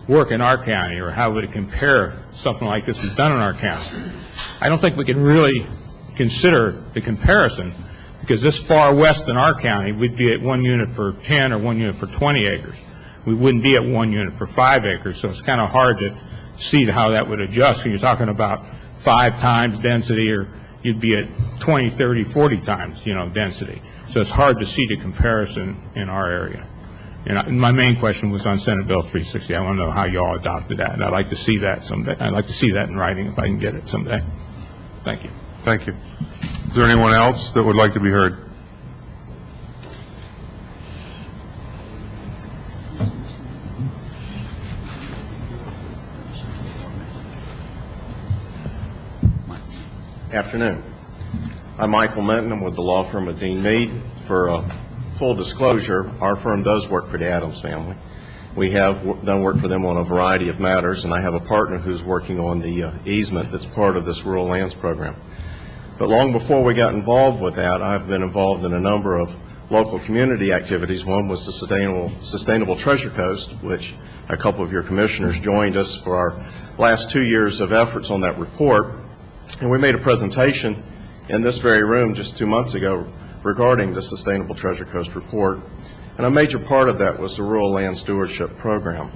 Speaker 8: work in our county, or how would it compare something like this was done in our county. I don't think we can really consider the comparison, because this far west in our county, we'd be at 1 unit per 10 or 1 unit per 20 acres. We wouldn't be at 1 unit per 5 acres, so it's kind of hard to see how that would adjust when you're talking about 5 times density, or you'd be at 20, 30, 40 times, density. So it's hard to see the comparison in our area. And my main question was on Senate Bill 360. I want to know how you all adopted that, and I'd like to see that someday. I'd like to see that in writing if I can get it someday. Thank you.
Speaker 1: Thank you. Is there anyone else that would like to be heard?
Speaker 20: Afternoon. I'm Michael Minton. I'm with the law firm of Dean Mead. For full disclosure, our firm does work for the Adams family, We have done work for them on a variety of matters, and I have a partner who's working on the easement that's part of this rural lands program. But long before we got involved with that, I've been involved in a number of local community activities. One was the Sustainable Treasure Coast, which a couple of your commissioners joined us for our last 2 years of efforts on that report. And we made a presentation in this very room just 2 months ago regarding the Sustainable Treasure Coast report. And a major part of that was the Rural Land Stewardship Program.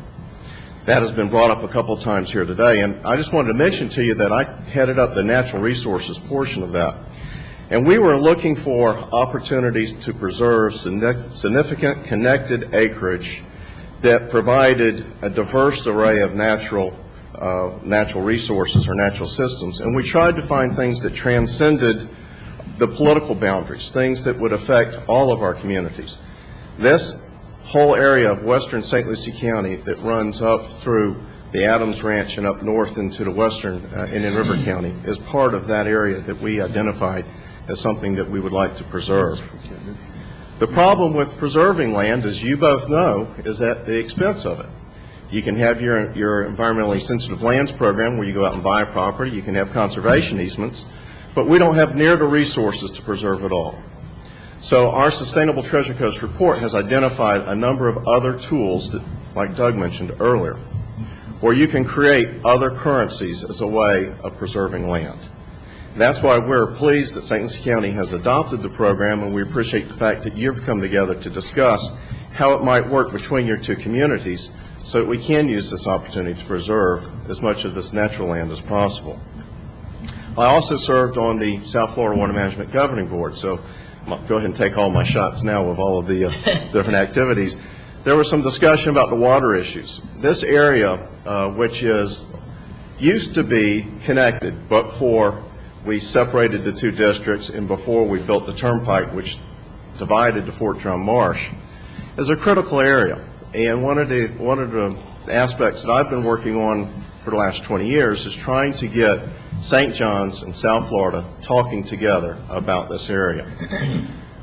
Speaker 20: That has been brought up a couple of times here today, and I just wanted to mention to you that I headed up the natural resources portion of that. And we were looking for opportunities to preserve significant connected acreage that provided a diverse array of natural resources or natural systems. And we tried to find things that transcended the political boundaries, things that would affect all of our communities. This whole area of western St. Lucie County that runs up through the Adams Ranch and up north into the western Indian River County is part of that area that we identified as something that we would like to preserve. The problem with preserving land, as you both know, is at the expense of it. You can have your environmentally sensitive lands program where you go out and buy property. You can have conservation easements, but we don't have near the resources to preserve it all. So our Sustainable Treasure Coast report has identified a number of other tools that, like Doug mentioned earlier, where you can create other currencies as a way of preserving land. That's why we're pleased that St. Lucie County has adopted the program, and we appreciate the fact that you've come together to discuss how it might work between your two communities so that we can use this opportunity to preserve as much of this natural land as possible. I also served on the South Florida Water Management Governing Board, so I'll go ahead and take all my shots now with all of the different activities. There was some discussion about the water issues. This area, which used to be connected, but before we separated the two districts and before we built the turnpike, which divided the Fort Drum Marsh, is a critical area. And one of the aspects that I've been working on for the last 20 years is trying to get St. John's and South Florida talking together about this area.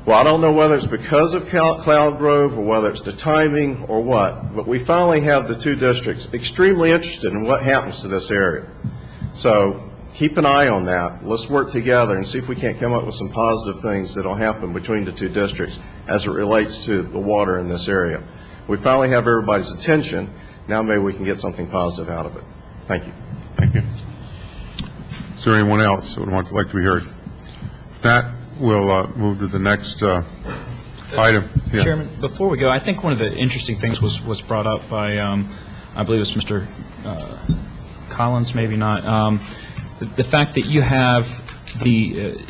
Speaker 20: Well, I don't know whether it's because of Cloud Grove or whether it's the timing or what, but we finally have the two districts extremely interested in what happens to this area. So keep an eye on that. Let's work together and see if we can't come up with some positive things that will happen between the two districts as it relates to the water in this area. We finally have everybody's attention. Now maybe we can get something positive out of it. Thank you.
Speaker 1: Thank you. Is there anyone else who would like to be heard? With that, we'll move to the next item. Yeah.
Speaker 4: Chairman, before we go, I think one of the interesting things was brought up by, I believe it was Mr. Collins, maybe not, the fact that you have the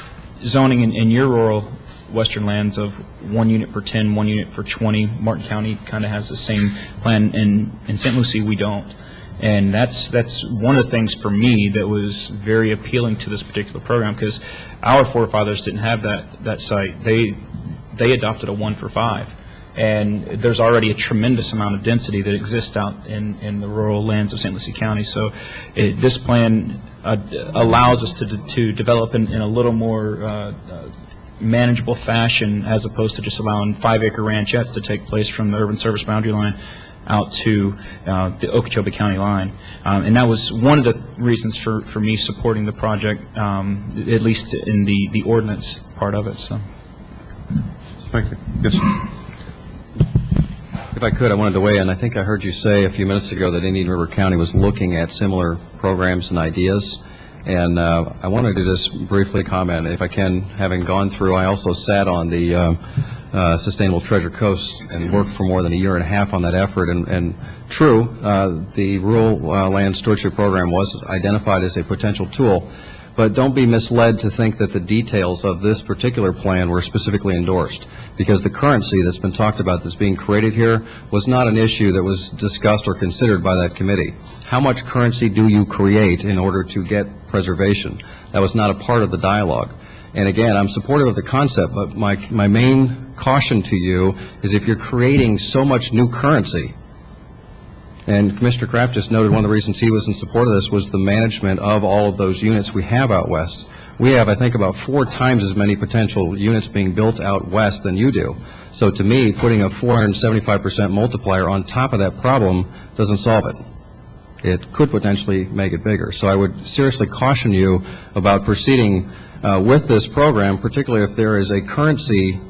Speaker 4: zoning in your rural western lands of 1 unit per 10, 1 unit per 20. Martin County kind of has the same plan, and in St. Lucie we don't. And that's one of the things for me that was very appealing to this particular program, because our forefathers didn't have that site. They adopted a 1 for 5. And there's already a tremendous amount of density that exists out in the rural lands of St. Lucie County. So this plan allows us to develop in a little more manageable fashion, as opposed to just allowing 5-acre ranchettes to take place from the urban service boundary line out to the Okeechobee County line. And that was one of the reasons for me supporting the project, at least in the ordinance part of it. So.
Speaker 1: Thank you. Yes.
Speaker 12: If I could, I wanted to weigh in. I think I heard you say a few minutes ago that Indian River County was looking at similar programs and ideas. And I wanted to just briefly comment, if I can, having gone through, I also sat on the Sustainable Treasure Coast and worked for more than 1.5 years on that effort. And true, the Rural Land Stewardship Program was identified as a potential tool. But don't be misled to think that the details of this particular plan were specifically endorsed, because the currency that's been talked about that's being created here was not an issue that was discussed or considered by that committee. How much currency do you create in order to get preservation? That was not a part of the dialogue. And again, I'm supportive of the concept, but my main caution to you is if you're creating so much new currency, and Commissioner Kraft just noted one of the reasons he was in support of this was the management of all of those units we have out west. We have, I think, about 4 times as many potential units being built out west than you do. So to me, putting a 475% multiplier on top of that problem doesn't solve it. It could potentially make it bigger. So I would seriously caution you about proceeding with this program, particularly if there is a currency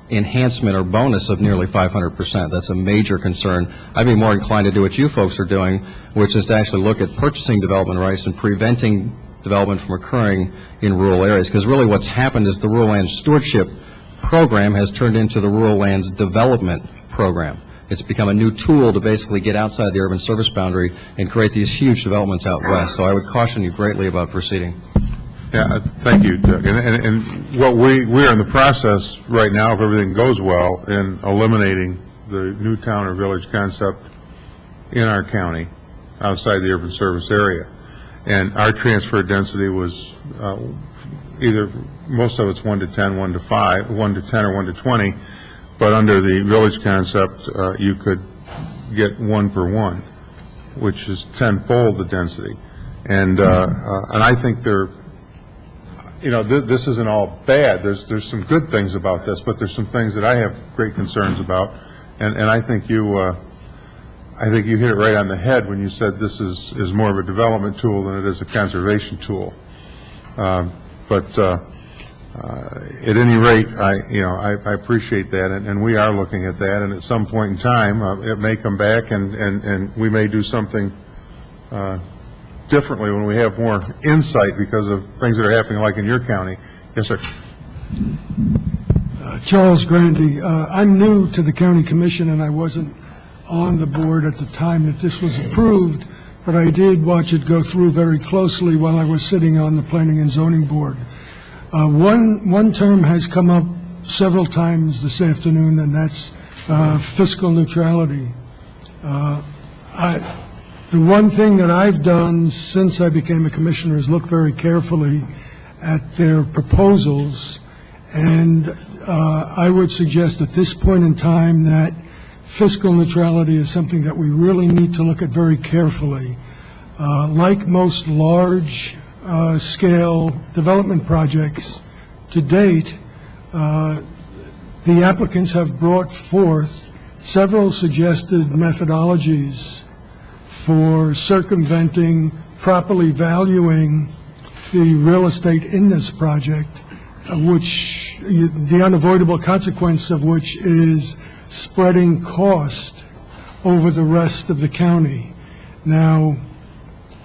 Speaker 12: enhancement or bonus of nearly 500%. That's a major concern. I'd be more inclined to do what you folks are doing, which is to actually look at purchasing development rights and preventing development from occurring in rural areas. Because really what's happened is the Rural Land Stewardship Program has turned into the Rural Lands Development Program. It's become a new tool to basically get outside the urban service boundary and create these huge developments out west. So I would caution you greatly about proceeding.
Speaker 1: Yeah, thank you, Doug. And what we are in the process right now, if everything goes well, in eliminating the new town or village concept in our county outside the urban service area. And our transfer density was either, most of it's 1 to 10, 1 to 5, 1 to 10 or 1 to 20, but under the village concept, you could get 1 per 1, which is tenfold the density. And I think this isn't all bad. There's some good things about this, but there's some things that I have great concerns about. And I think you hit it right on the head when you said this is more of a development tool than it is a conservation tool. But at any rate, I appreciate that, and we are looking at that. And at some point in time, it may come back, and we may do something differently when we have more insight because of things that are happening, like in your county. Yes, sir.
Speaker 21: Charles Grandy. I'm new to the county commission, and I wasn't on the board at the time that this was approved, but I did watch it go through very closely while I was sitting on the planning and zoning board. One term has come up several times this afternoon, and that's fiscal neutrality. The one thing that I've done since I became a commissioner is look very carefully at their proposals, and I would suggest at this point in time that fiscal neutrality is something that we really need to look at very carefully. Like most large scale development projects to date, the applicants have brought forth several suggested methodologies for circumventing, properly valuing the real estate in this project, which the unavoidable consequence of which is spreading cost over the rest of the county. Now,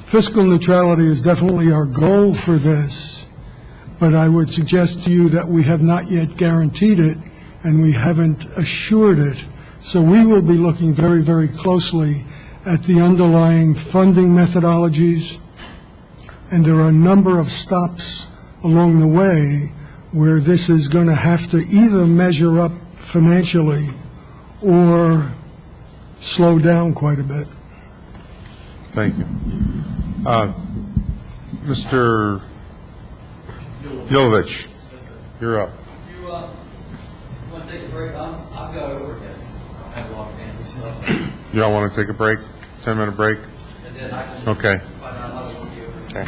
Speaker 21: fiscal neutrality is definitely our goal for this, but I would suggest to you that we have not yet guaranteed it and we haven't assured it. So we will be looking very, very closely at the underlying funding methodologies, and there are a number of stops along the way where this is going to have to either measure up financially or slow down quite a bit.
Speaker 1: Thank you. Mr. Yolovich, you're up.
Speaker 22: You want to take a break? I'll go over again. I'll have a lot of fancy stuff.
Speaker 1: You all want to take a break? 10-minute break?
Speaker 22: And then I can
Speaker 1: Okay.
Speaker 22: find out how to work you over.
Speaker 1: Okay.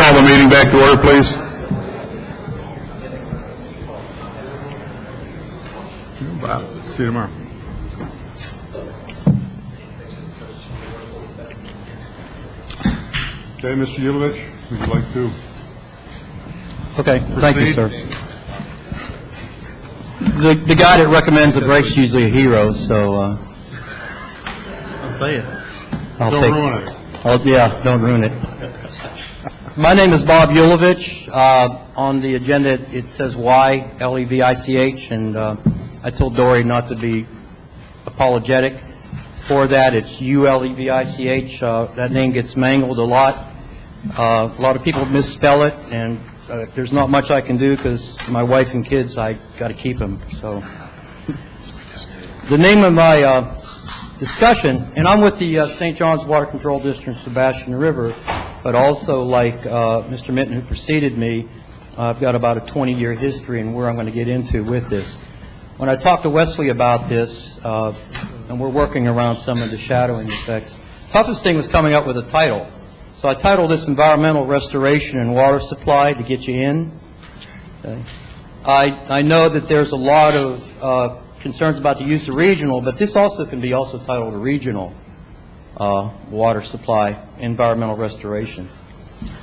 Speaker 1: call the meeting back to order, please. See you tomorrow. Okay, Mr. Yulovich, would you like to?
Speaker 14: Okay, thank you, sir. The guy that recommends the break's usually a hero, so I'll say it.
Speaker 1: Don't ruin it.
Speaker 14: Yeah, don't ruin it. My name is Bob Yulovich. On the agenda, it says Y, L-E-V-I-C-H, and I told Dory not to be apologetic for that. It's U-L-E-V-I-C-H. That name gets mangled a lot. A lot of people misspell it, and there's not much I can do because my wife and kids, I got to keep them. So, the name of my discussion, and I'm with the St. John's Water Control District, Sebastian River, but also like Mr. Minton, who preceded me, I've got about a 20-year history and where I'm going to get into with this. When I talked to Wesley about this, and we're working around some of the shadowing effects, toughest thing was coming up with a title. So I titled this Environmental Restoration and Water Supply to get you in. Okay. I know that there's a lot of concerns about the use of regional, but this also can be also titled a regional water supply environmental restoration.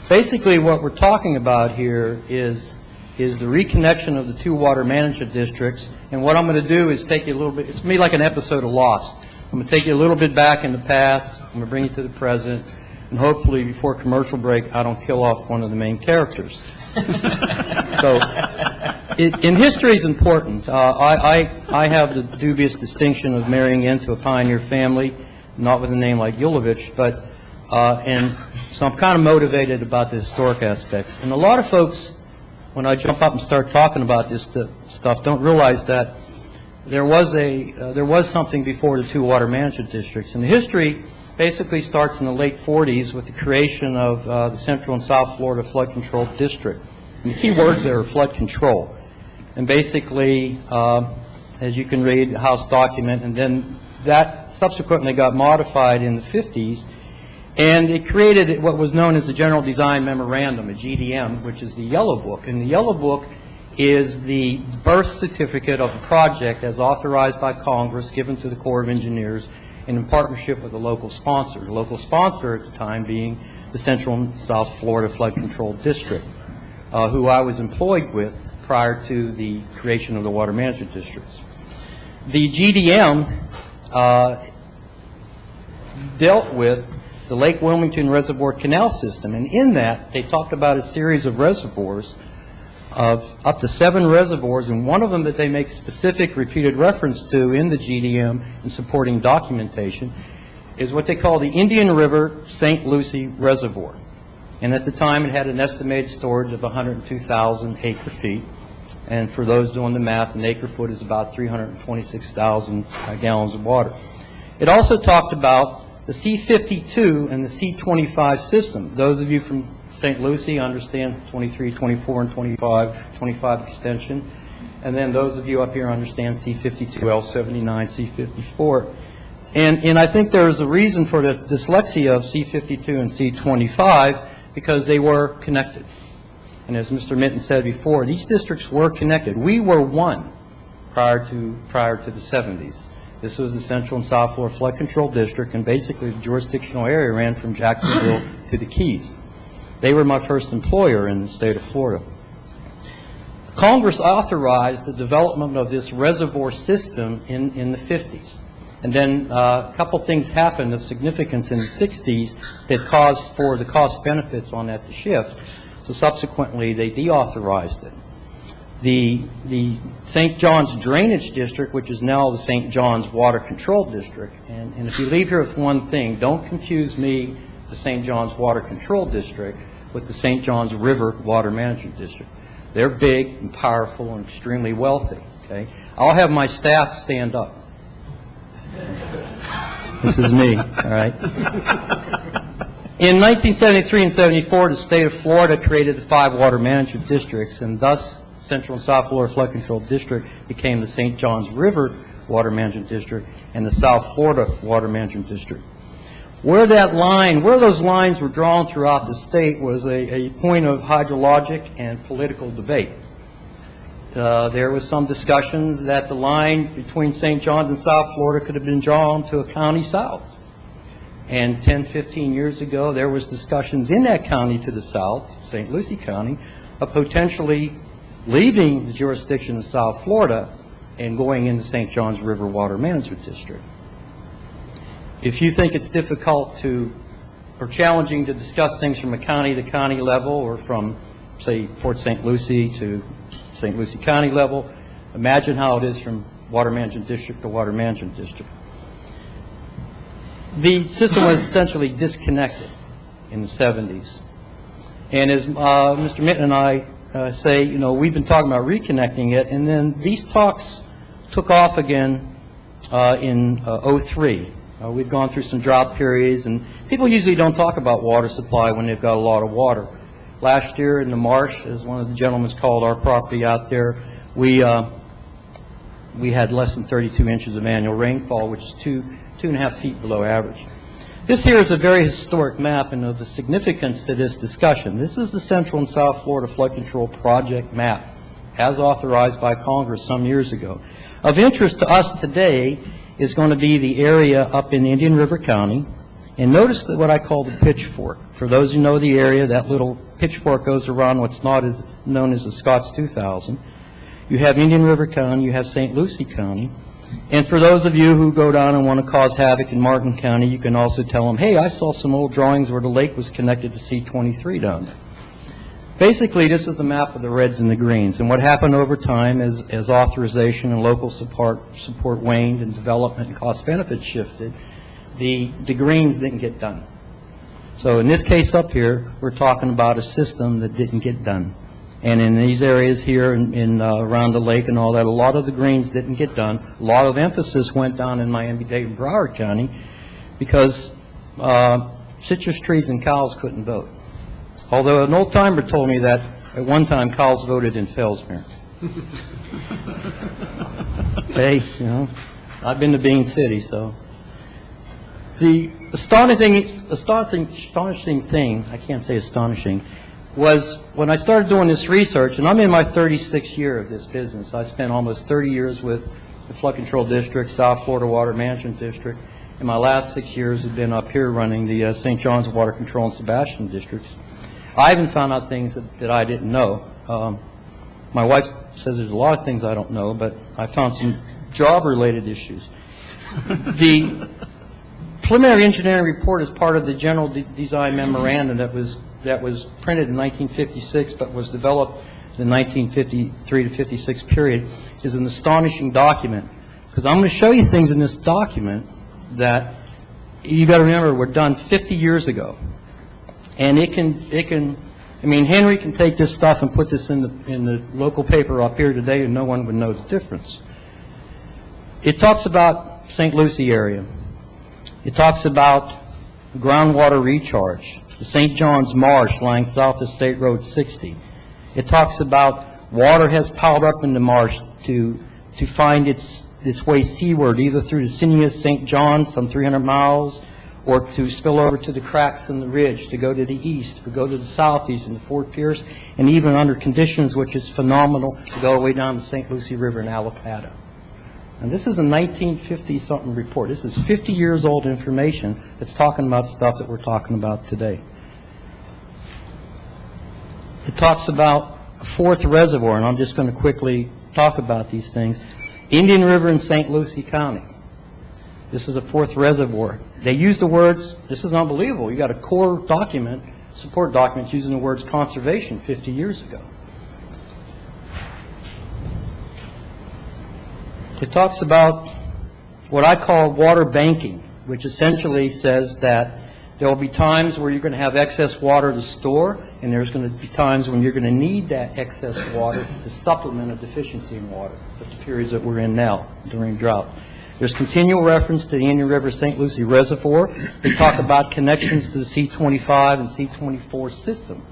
Speaker 14: Basically what we're talking about here is the reconnection of the two water management districts, and what I'm going to do is take you a little bit, it's going to be like an episode of Lost. I'm going to take you a little bit back in the past, I'm going to bring you to the present, and hopefully before commercial break I don't kill off one of the main characters. So, in history is important. I have the dubious distinction of marrying into a pioneer family, not with a name like Yulovich, but and so I'm kind of motivated about the historic aspects. And a lot of folks, when I jump up and start talking about this stuff, don't realize that there was something before the two water management districts. And the history basically starts in the late 40s with the creation of the Central and South Florida Flood Control District. And the key words there are flood control. And basically, as you can read, House document, and then that subsequently got modified in the 50s, and it created what was known as the General Design Memorandum, a GDM, which is the Yellow Book. And the Yellow Book is the birth certificate of the project as authorized by Congress, given to the Corps of Engineers, and in partnership with a local sponsor. The local sponsor at the time being the Central and South Florida Flood Control District, who I was employed with prior to the creation of the water management districts. The GDM dealt with the Lake Wilmington Reservoir Canal System, and in that they talked about a series of reservoirs of up to 7 reservoirs, and one of them that they make specific repeated reference to in the GDM and supporting documentation is what they call the Indian River St. Lucie Reservoir. And at the time it had an estimated storage of 102,000 acre feet. And for those doing the math, an acre foot is about 326,000 gallons of water. It also talked about the C52 and the C25 system. Those of you from St. Lucie understand 23, 24, and 25 extension. And then those of you up here understand C52, L79, C54. And I think there is a reason for the dyslexia of C52 and C25 because they were connected. And as Mr. Minton said before, these districts were connected. We were one prior to the 70s. This was the Central and South Florida Flood Control District, and basically the jurisdictional area ran from Jacksonville to the Keys. They were my first employer in the state of Florida. Congress authorized the development of this reservoir system in the 50s. And then a couple things happened of significance in the 60s that caused for the cost benefits on that to shift. So subsequently they deauthorized it. The St. John's Drainage District, which is now the St. John's Water Control District, and if you leave here with one thing, don't confuse me, the St. John's Water Control District, with the St. John's River Water Management District. They're big and powerful and extremely wealthy. Okay, I'll have my staff stand up. This is me, all right? In 1973 and 74, the state of Florida created the 5 water management districts, and thus Central and South Florida Flood Control District became the St. John's River Water Management District and the South Florida Water Management District.
Speaker 22: Where those lines were drawn throughout the state was a point of hydrologic and political debate. There was some discussions that the line between St. John's and South Florida could have been drawn to a county south. And 10, 15 years ago, there was discussions in that county to the south, St. Lucie County, of potentially leaving the jurisdiction of South Florida and going into St. John's River Water Management District. If you think it's difficult or challenging to discuss things from a county-to-county level or from, say, Port St. Lucie to St. Lucie County level, imagine how it is from Water Management District to Water Management District. The system was essentially disconnected in the 70s. And as Mr. Minton and I say, you know, we've been talking about reconnecting it, and then these talks took off again in '03. We've gone through some drought periods, and people usually don't talk about water supply when they've got a lot of water. Last year in the marsh, as one of the gentlemen called our property out there, we had less than 32 inches of annual rainfall, which is 2.5 feet below average. This here is a very historic map and of the significance to this discussion. This is the Central and South Florida Flood Control Project map, as authorized by Congress some years ago. Of interest to us today is going to be the area up in Indian River County. And notice that what I call the pitchfork. For those who know the area, that little pitchfork goes around what's known as the Scotts 2000. You have Indian River County, you have St. Lucie County. And for those of you who go down and want to cause havoc in Martin County, you can also tell them, hey, I saw some old drawings where the lake was connected to C-23 down there. Basically, this is the map of the reds and the greens. And what happened over time as authorization and local support waned and development and cost benefits shifted, the greens didn't get done. So in this case up here, we're talking about a system that didn't get done. And in these areas here around the lake and all that, a lot of the greens didn't get done. A lot of emphasis went down in Miami-Dade and Broward County because citrus trees and cows couldn't vote. Although an old timer told me that at one time cows voted in Fellsmere. Hey, you know, I've been to Bean City, so. The astonishing thing, I can't say astonishing, was when I started doing this research, and I'm in my 36th year of this business. I spent almost 30 years with the Flood Control District, South Florida Water Management District, and my last 6 years have been up here running the St. John's Water Control and Sebastian districts. I haven't found out things that I didn't know. My wife says there's a lot of things I don't know, but I found some job-related issues. The preliminary engineering report is part of the general design memorandum that was printed in 1956 but was developed in the 1953 to 56 period, is an astonishing document. Because I'm going to show you things in this document that you got to remember were done 50 years ago. And it can, I mean, Henry can take this stuff and put this in the local paper up here today and no one would know the difference. It talks about St. Lucie area. It talks about groundwater recharge, the St. John's Marsh lying south of State Road 60. It talks about water has piled up in the marsh to find its way seaward, either through the sinuous St. John's, some 300 miles, or to spill over to the cracks in the ridge, to go to the east, to go to the southeast into Fort Pierce, and even under conditions which is phenomenal, to go all the way down the St. Lucie River in Alapata. And this is a 1950-something report. This is 50 years old information that's talking about stuff that we're talking about today. It talks about a fourth reservoir, and I'm just going to quickly talk about these things. Indian River in St. Lucie County. This is a fourth reservoir. They use the words, this is unbelievable, you got a core document, support document using the words conservation 50 years ago. It talks about what I call water banking, which essentially says that there will be times where you're going to have excess water to store, and there's going to be times when you're going to need that excess water to supplement a deficiency in water, at the periods that we're in now during drought. There's continual reference to the Indian River St. Lucie Reservoir. They talk about connections to the C-25 and C-24 system.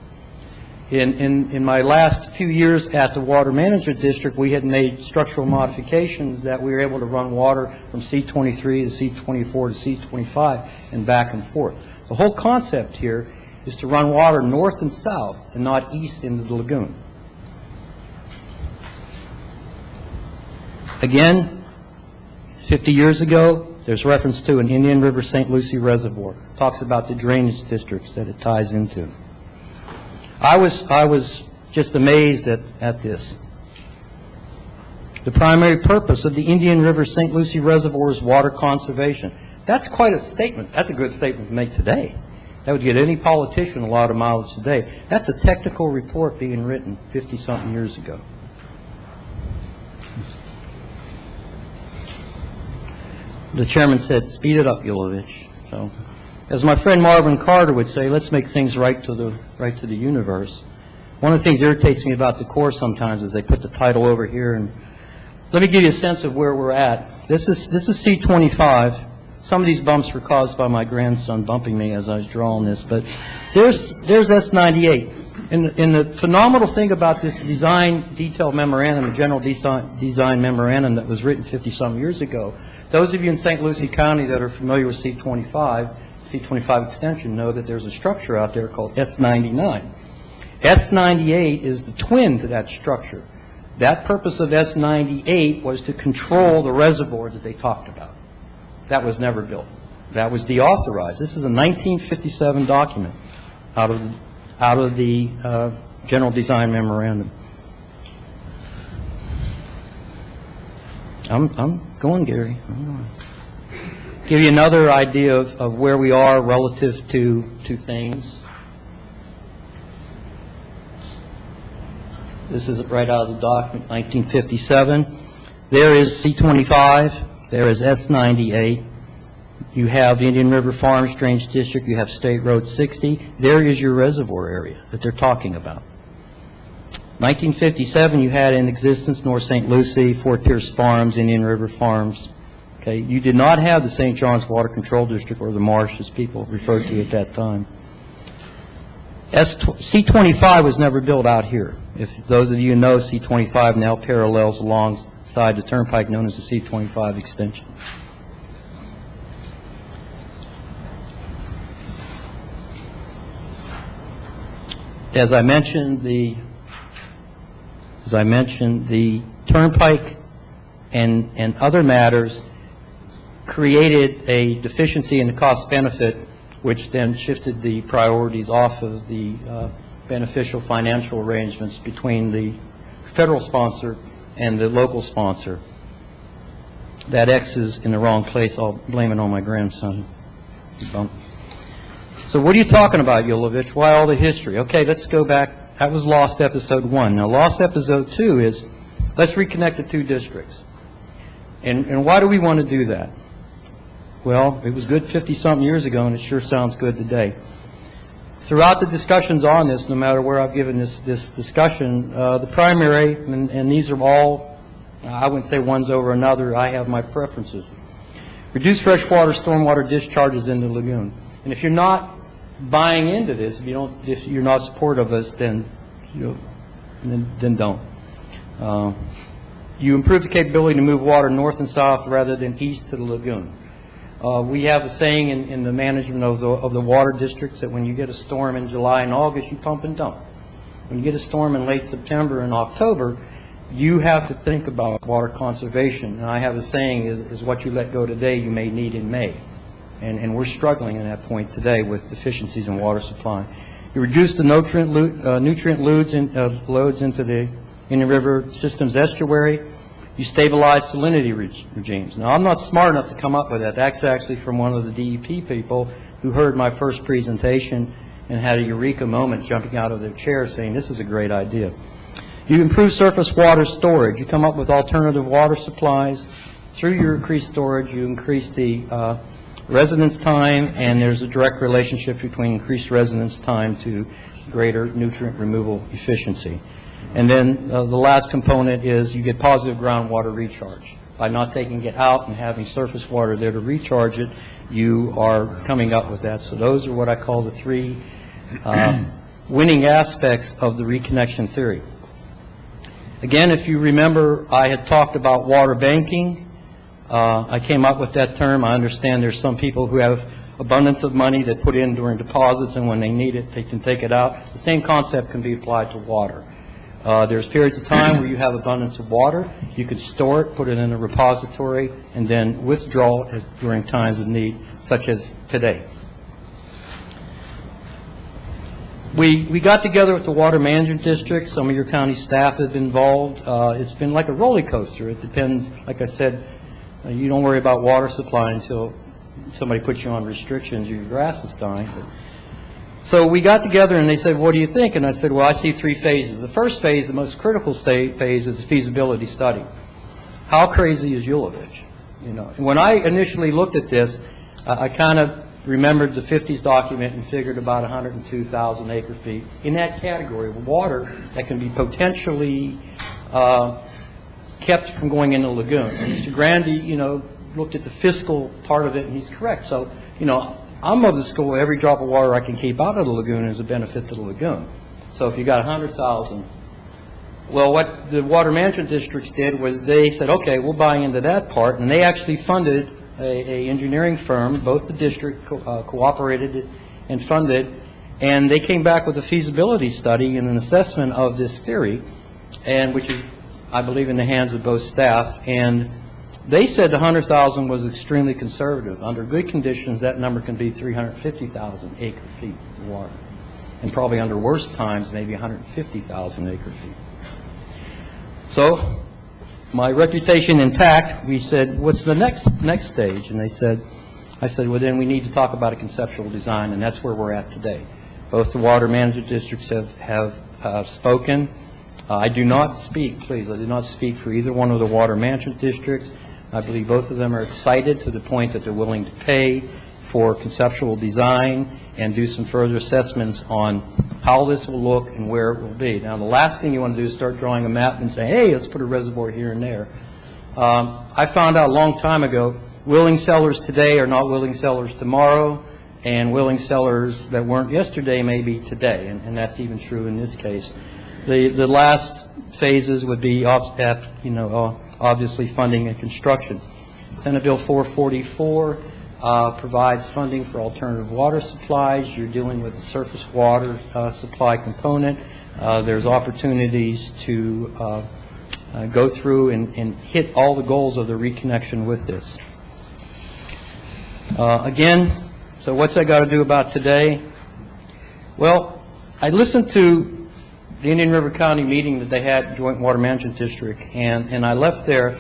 Speaker 22: In my last few years at the Water Management District, we had made structural modifications that we were able to run water from C23 to C24 to C25 and back and forth. The whole concept here is to run water north and south and not east into the lagoon. Again, 50 years ago, there's reference to an Indian River St. Lucie reservoir. It talks about the drainage districts that it ties into. I was just amazed at this. The primary purpose of the Indian River St. Lucie reservoir is water conservation. That's quite a statement. That's a good statement to make today. That would get any politician a lot of mileage today. That's a technical report being written 50-something years ago. The chairman said, "Speed it up, Yulovich." So, as my friend Marvin Carter would say, let's make things right to the universe. One of the things that irritates me about the Corps sometimes is they put the title over here. And let me give you a sense of where we're at. This is C25. Some of these bumps were caused by my grandson bumping me as I was drawing this, but there's S98. And the phenomenal thing about this design detail memorandum, the general design memorandum that was written 50-some years ago, those of you in St. Lucie County that are familiar with C25 extension know that there's a structure out there called S99. S98 is the twin to that structure. That purpose of S98 was to control the reservoir that they talked about. That was never built. That was deauthorized. This is a 1957 document out of the general design memorandum. I'm going, Gary. I'm going. Give you another idea of where we are relative to things. This is right out of the document, 1957. There is C25. There is S98. You have the Indian River Farms Drainage District. You have State Road 60. There is your reservoir area that they're talking about. 1957, you had in existence North St. Lucie, Fort Pierce Farms, Indian River Farms. Okay, you did not have the St. John's Water Control District or the Marsh, as people referred to at that time. C25 was never built out here. If those of you know, C25 now parallels alongside the turnpike known as the C25 extension. As I mentioned, the turnpike and other matters created a deficiency in the cost benefit, which then shifted the priorities off of the beneficial financial arrangements between the federal sponsor and the local sponsor. That X is in the wrong place. I'll blame it on my grandson. So what are you talking about, Yulovich? Why all the history? Okay, let's go back. That was Lost Episode 1. Now, Lost Episode 2 is, let's reconnect the two districts. And why do we want to do that? Well, it was good 50-something years ago, and it sure sounds good today. Throughout the discussions on this, no matter where I've given this discussion, the primary, and these are all, I wouldn't say one's over another, I have my preferences. Reduce freshwater stormwater discharges in the lagoon. And if you're not buying into this, if you're not supportive of us, then don't. You improve the capability to move water north and south rather than east to the lagoon. We have a saying in the management of the water districts that when you get a storm in July and August, you pump and dump. When you get a storm in late September and October, you have to think about water conservation. And I have a saying is what you let go today, you may need in May. And we're struggling at that point today with deficiencies in water supply. You reduce the nutrient loads into the Indian River system's estuary. You stabilize salinity regimes. Now, I'm not smart enough to come up with that. That's actually from one of the DEP people who heard my first presentation and had a eureka moment jumping out of their chair saying, this is a great idea. You improve surface water storage. You come up with alternative water supplies. Through your increased storage, you increase the residence time, and there's a direct relationship between increased residence time to greater nutrient removal efficiency. And then the last component is you get positive groundwater recharge. By not taking it out and having surface water there to recharge it, you are coming up with that. So those are what I call the three winning aspects of the reconnection theory. Again, if you remember, I had talked about water banking. I came up with that term. I understand there's some people who have abundance of money that put in during deposits, and when they need it, they can take it out. The same concept can be applied to water. There's periods of time where you have abundance of water. You could store it, put it in a repository, and then withdraw it during times of need, such as today. We got together with the water management district. Some of your county staff have been involved. It's been like a roller coaster. It depends, like I said, you don't worry about water supply until somebody puts you on restrictions or your grass is dying. So we got together and they said, what do you think? And I said, well, I see three phases. The first phase, the most critical phase, is the feasibility study. How crazy is Yulovich? You know, and when I initially looked at this, I kind of remembered the 50s document and figured about 102,000 acre feet in that category of water that can be potentially kept from going in the lagoon. And Mr. Grandy, you know, looked at the fiscal part of it, and he's correct. So, you know, I'm of the school, every drop of water I can keep out of the lagoon is a benefit to the lagoon. So if you got 100,000, well, what the water management districts did was they said, okay, we'll buy into that part, and they actually funded a engineering firm. Both the district cooperated and funded, and they came back with a feasibility study and an assessment of this theory, and which is, I believe, in the hands of both staff. And they said 100,000 was extremely conservative. Under good conditions, that number can be 350,000 acre feet of water, and probably under worse times, maybe 150,000 acre feet. So, my reputation intact, we said, what's the next stage? And I said, well, then we need to talk about a conceptual design, and that's where we're at today. Both the water management districts have spoken. I do not speak, please, I do not speak for either one of the water management districts. I believe both of them are excited to the point that they're willing to pay for conceptual design and do some further assessments on how this will look and where it will be. Now, the last thing you want to do is start drawing a map and say, hey, let's put a reservoir here and there. I found out a long time ago, willing sellers today are not willing sellers tomorrow, and willing sellers that weren't yesterday may be today, and that's even true in this case. The last phases would be, obviously funding and construction. Senate Bill 444 provides funding for alternative water supplies. You're dealing with the surface water supply component. There's opportunities to go through and hit all the goals of the reconnection with this. Again, so what's that got to do about today? Well, I listened to the Indian River County meeting that they had, Joint Water Management District, and I left there,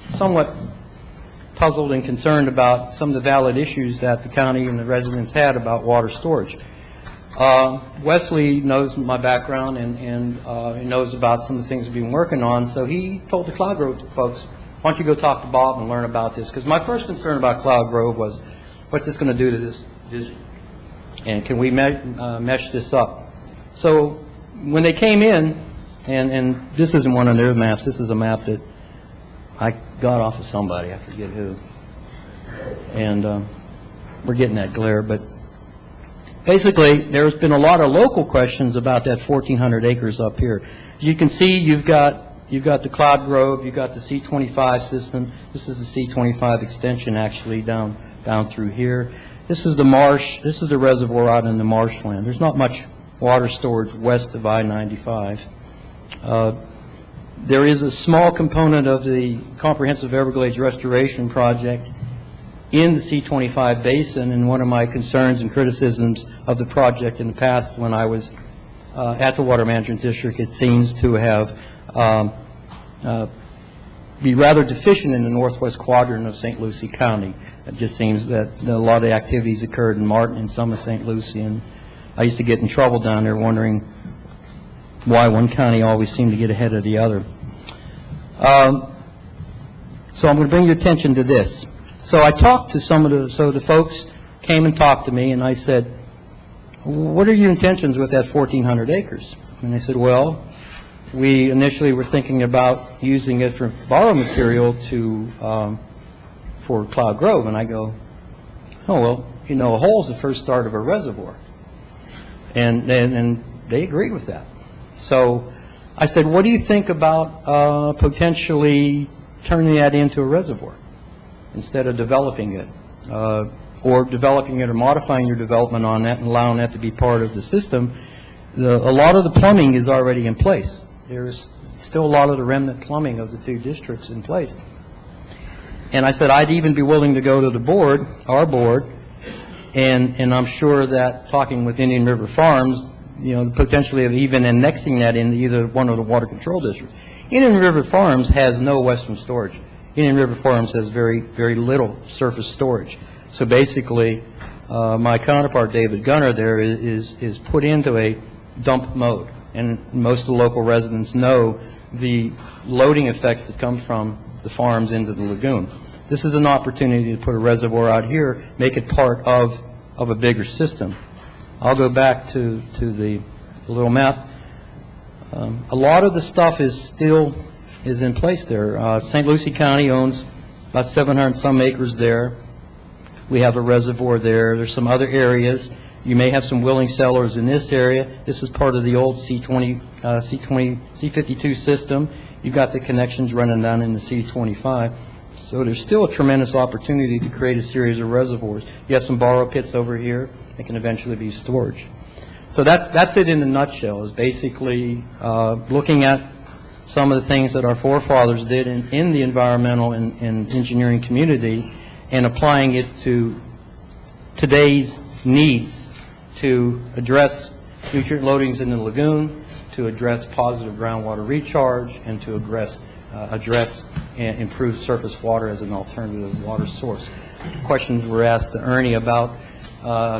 Speaker 22: somewhat puzzled and concerned about some of the valid issues that the county and the residents had about water storage. Wesley knows my background and he knows about some of the things we've been working on, so he told the Cloud Grove folks, why don't you go talk to Bob and learn about this? Because my first concern about Cloud Grove was, what's this going to do to this vision? And can we mesh this up? So when they came in, and this isn't one of their maps, this is a map that I got off of somebody, I forget who. And we're getting that glare, but basically there's been a lot of local questions about that 1,400 acres up here. As you can see, you've got the Cloud Grove, you've got the C25 system. This is the C25 extension actually down through here. This is the marsh, this is the reservoir out in the marshland. There's not much water storage west of I-95. There is a small component of the Comprehensive Everglades Restoration Project in the C25 basin, and one of my concerns and criticisms of the project in the past when I was at the Water Management District, it seems to have be rather deficient in the northwest quadrant of St. Lucie County. It just seems that a lot of the activities occurred in Martin and some of St. Lucie, and I used to get in trouble down there wondering why one county always seemed to get ahead of the other. So I'm going to bring your attention to this. So I talked to the folks came and talked to me, and I said, what are your intentions with that 1,400 acres? And they said, well, we initially were thinking about using it for borrow material for Cloud Grove. And I go, oh, well, a hole is the first start of a reservoir. And they agreed with that. So I said, what do you think about potentially turning that into a reservoir instead of developing it? Or developing it or modifying your development on that and allowing that to be part of the system. A lot of the plumbing is already in place. There's still a lot of the remnant plumbing of the two districts in place. And I said I'd even be willing to go to the board, our board, and I'm sure that talking with Indian River Farms, potentially of even annexing that into either one of the water control districts. Indian River Farms has no western storage. Indian River Farms has very, very little surface storage. So basically, my counterpart, David Gunner, there is put into a dump mode. And most of the local residents know the loading effects that come from the farms into the lagoon. This is an opportunity to put a reservoir out here, make it part of a bigger system. I'll go back to the little map. A lot of the stuff is in place there. St. Lucie County owns about 700 some acres there. We have a reservoir there. There's some other areas. You may have some willing sellers in this area. This is part of the old C52 system. You've got the connections running down in the C25. So there's still a tremendous opportunity to create a series of reservoirs. You have some borrow pits over here that can eventually be storage. So that's it in a nutshell, is basically looking at some of the things that our forefathers did in the environmental and engineering community and applying it to today's needs to address nutrient loadings in the lagoon, to address positive groundwater recharge, and to address and improve surface water as an alternative water source. Questions were asked to Ernie about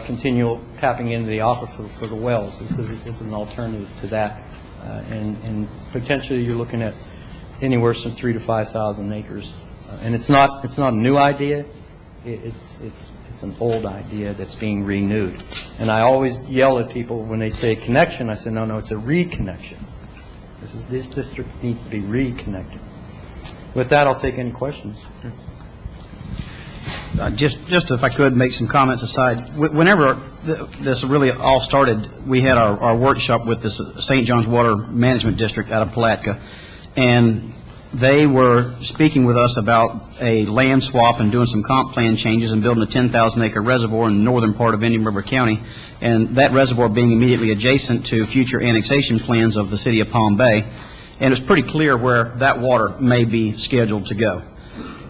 Speaker 22: continual tapping into the aquifer for the wells. This is an alternative to that, and potentially you're looking at anywhere from 3,000 to 5,000 acres. And it's not a new idea. It's an old idea that's being renewed. And I always yell at people when they say connection. I say, no, it's a reconnection. This district needs to be reconnected. With that, I'll take any questions.
Speaker 14: Just if I could make some comments aside. Whenever this really all started, we had our workshop with this St. John's Water Management District out of Palatka, and they were speaking with us about a land swap and doing some comp plan changes and building a 10,000-acre reservoir in the northern part of Indian River County, and that reservoir being immediately adjacent to future annexation plans of the city of Palm Bay. And it's pretty clear where that water may be scheduled to go.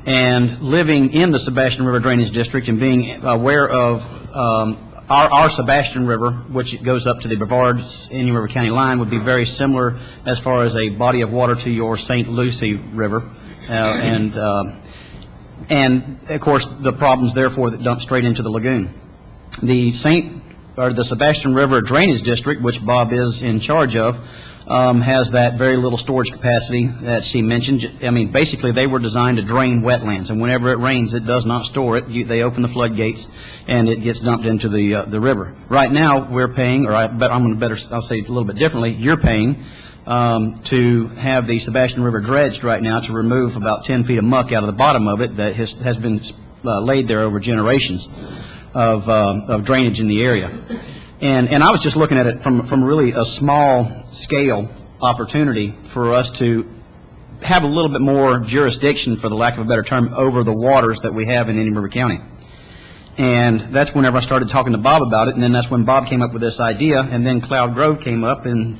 Speaker 14: And living in the Sebastian River Drainage District and being aware of our Sebastian River, which goes up to the Brevard Indian River County line, would be very similar as far as a body of water to your St. Lucie River, and of course the problems therefore that dump straight into the lagoon. The Sebastian River Drainage District, which Bob is in charge of, has that very little storage capacity that she mentioned. I mean, basically they were designed to drain wetlands, and whenever it rains, it does not store it. They open the floodgates, and it gets dumped into the river. Right now, we're paying, I'll say it a little bit differently. You're paying to have the Sebastian River dredged right now to remove about 10 feet of muck out of the bottom of it that has been laid there over generations of drainage in the area. And I was just looking at it from really a small scale opportunity for us to have a little bit more jurisdiction, for the lack of a better term, over the waters that we have in Indian River County. And that's whenever I started talking to Bob about it, and then that's when Bob came up with this idea, and then Cloud Grove came up, and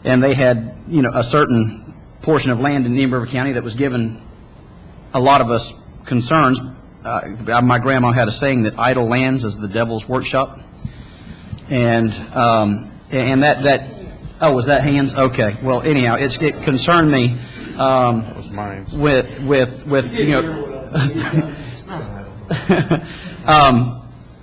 Speaker 14: they had, a certain portion of land in Indian River County that was given a lot of us concerns. My grandma had a saying that idle lands is the devil's workshop. And that was that hands? Okay. Well, anyhow, it concerned me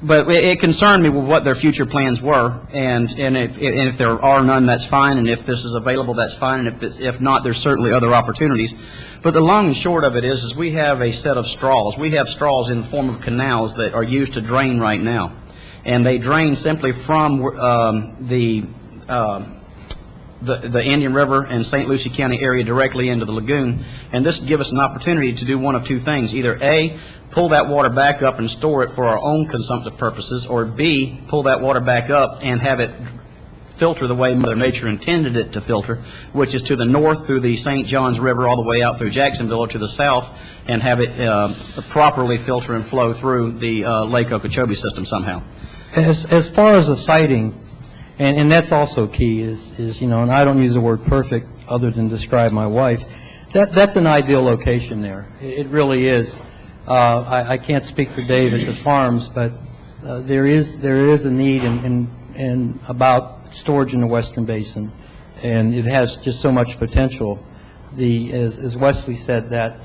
Speaker 14: but it concerned me with what their future plans were, and if there are none, that's fine, and if this is available, that's fine, and if not, there's certainly other opportunities. But the long and short of it is we have a set of straws. We have straws in the form of canals that are used to drain right now. And they drain simply from the Indian River and St. Lucie County area directly into the lagoon. And this would give us an opportunity to do one of two things. Either A, pull that water back up and store it for our own consumptive purposes, or B, pull that water back up and have it filter the way Mother Nature intended it to filter, which is to the north through the St. Johns River all the way out through Jacksonville, or to the south, and have it properly filter and flow through the Lake Okeechobee system somehow.
Speaker 22: As far as the siting, and that's also key, is you know, and I don't use the word perfect other than describe my wife, that's an ideal location there. It really is. I can't speak for Dave at the farms, but there is a need in about storage in the Western Basin, and it has just so much potential. As Wesley said, that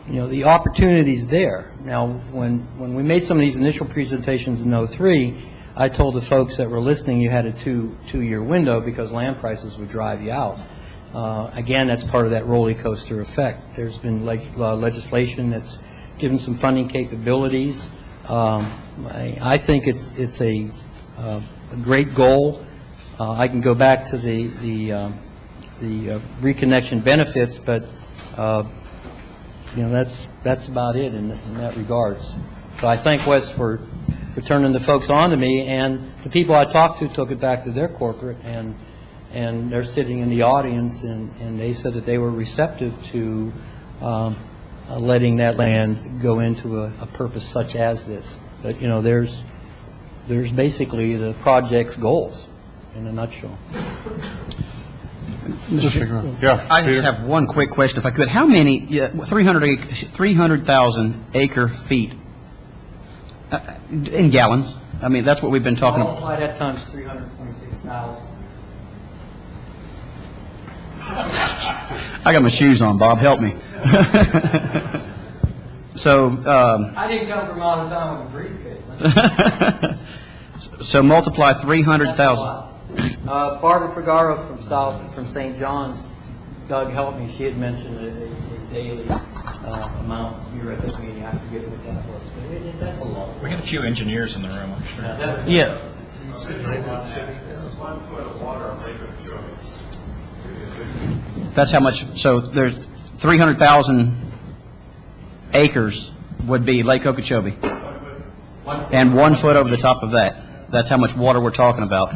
Speaker 22: you know, the opportunity's there. Now, when we made some of these initial presentations in '03, I told the folks that were listening you had a two-year window because land prices would drive you out. Again, that's part of that roller coaster effect. There's been legislation that's given some funding capabilities. I think it's a great goal. I can go back to the reconnection benefits, but you know, that's about it in that regards. So I thank Wes for turning the folks on to me, and the people I talked to took it back to their corporate, and they're sitting in the audience, and they said that they were receptive to letting that land go into a purpose such as this. But you know, there's basically the project's goals in a nutshell.
Speaker 1: Yeah,
Speaker 14: I just have one quick question, if I could. How many 300,000 acre feet in gallons? I mean, that's what we've been talking about.
Speaker 22: Multiply that times 326,000.
Speaker 14: I got my shoes on, Bob. Help me. So
Speaker 22: I didn't come from out of town with a briefcase.
Speaker 14: so multiply 300,000.
Speaker 22: Barbara Figaro from St. John's, Doug helped me. She had mentioned a daily amount. You were at this meeting. I forget what that was, but that's a lot.
Speaker 4: We got a few engineers in the room, I'm sure.
Speaker 22: Yeah.
Speaker 14: That's how much. So there's 300,000 acres would be Lake Okeechobee, and 1 foot over the top of that. That's how much water we're talking about.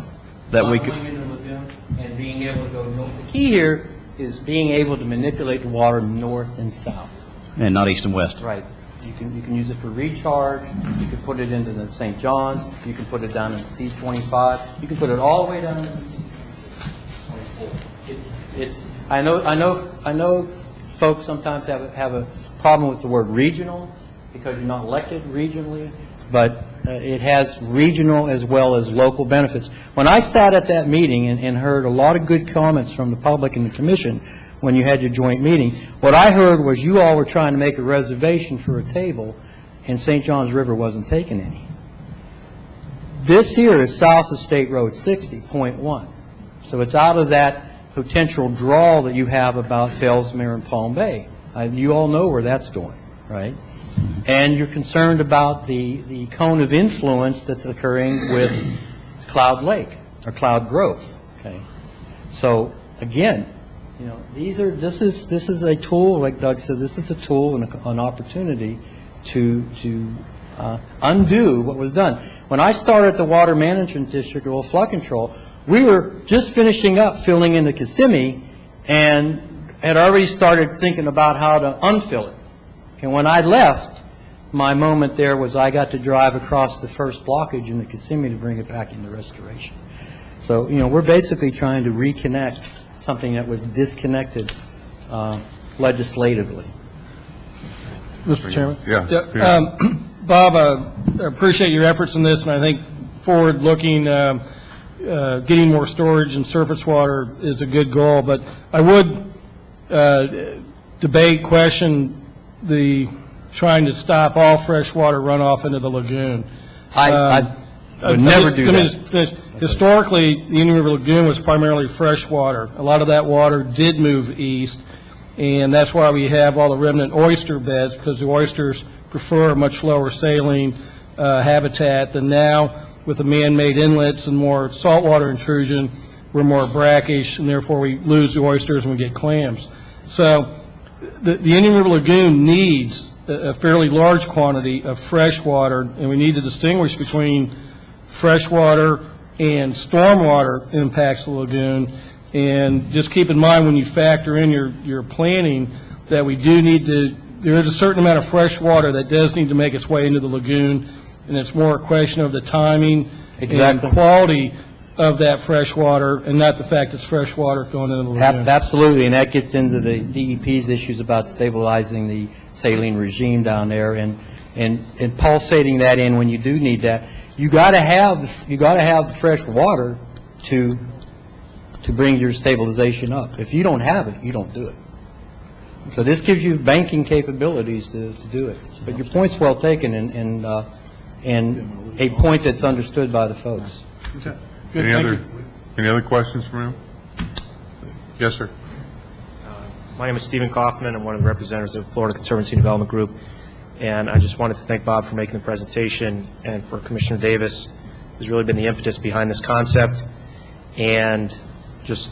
Speaker 14: That we could.
Speaker 22: And being able to go north. The key here is being able to manipulate the water north and south.
Speaker 14: And not east and west.
Speaker 22: Right. You can use it for recharge. You can put it into the St. John's. You can put it down in C25. You can put it all the way down in C24. I know folks sometimes have a problem with the word regional because you're not elected regionally, but it has regional as well as local benefits. When I sat at that meeting and heard a lot of good comments from the public and the commission when you had your joint meeting, what I heard was you all were trying to make a reservation for a table, and St. John's River wasn't taking any. This here is south of State Road 60.1. So it's out of that potential draw that you have about Fellsmere and Palm Bay. You all know where that's going, right? And you're concerned about the cone of influence that's occurring with Cloud Lake or Cloud Grove. Okay, so again, you know, this is a tool, like Doug said, this is a tool and an opportunity to undo what was done. When I started the Water Management District or flood control, we were just finishing up filling in the Kissimmee and had already started thinking about how to unfill it. And when I left, my moment there was I got to drive across the first blockage in the Kissimmee to bring it back into restoration. So, you know, we're basically trying to reconnect something that was disconnected legislatively.
Speaker 10: Mr. Chairman?
Speaker 1: Yeah.
Speaker 10: Bob, I appreciate your efforts in this, and I think forward-looking, getting more storage and surface water is a good goal. But I would question the trying to stop all freshwater runoff into the lagoon.
Speaker 22: I would never do that.
Speaker 10: Historically, the Indian River Lagoon was primarily freshwater. A lot of that water did move east, and that's why we have all the remnant oyster beds, because the oysters prefer a much lower saline habitat than now with the man-made inlets and more saltwater intrusion. we're more brackish, and therefore we lose the oysters and we get clams. So the Indian River Lagoon needs a fairly large quantity of fresh water, and we need to distinguish between freshwater and stormwater impacts of the lagoon. And just keep in mind when you factor in your planning that we do need to, there is a certain amount of fresh water that does need to make its way into the lagoon, and it's more a question of the timing and quality of that fresh water, and not the fact it's fresh water going into the lagoon.
Speaker 22: Absolutely, and that gets into the DEP's issues about stabilizing the saline regime down there, and pulsating that in when you do need that. You got to have the fresh water to bring your stabilization up. If you don't have it, you don't do it. So this gives you banking capabilities to do it. But your point's well taken, and a point that's understood by the folks.
Speaker 1: Okay. Any other questions from him? Yes, sir.
Speaker 2: My name is Stephen Kaufman. I'm one of the representatives of Florida Conservancy and Development Group, and I just wanted to thank Bob for making the presentation, and for Commissioner Davis, who's really been the impetus behind this concept. And just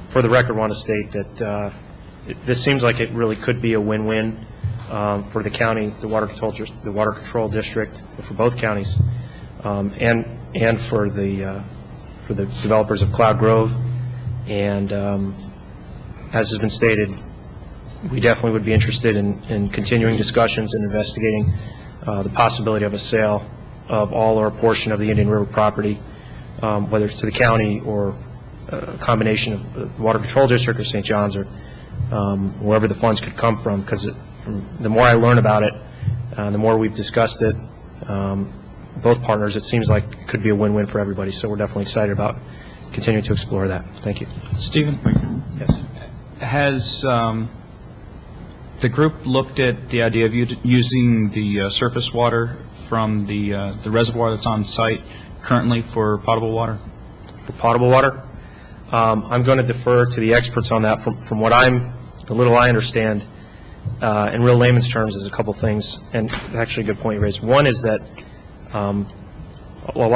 Speaker 2: for the record, want to state that this seems like it really could be a win-win for the county, the water control district, for both counties, and for the developers of Cloud Grove. And as has been stated, we definitely would be interested in continuing discussions and investigating the possibility of a sale of all or a portion of the Indian River property, whether it's to the county or a combination of the Water Control District or St. John's, or wherever the funds could come from. Because the more I learn about it, the more we've discussed it, both partners, it seems like it could be a win-win for everybody. So we're definitely excited about continuing to explore that. Thank you.
Speaker 4: Stephen?
Speaker 2: Yes.
Speaker 4: Has the group looked at the idea of using the surface water from the reservoir that's on site currently for potable water?
Speaker 2: For potable water? I'm going to defer to the experts on that. From what the little I understand, in real layman's terms, is a couple things, and actually a good point you raised. One is that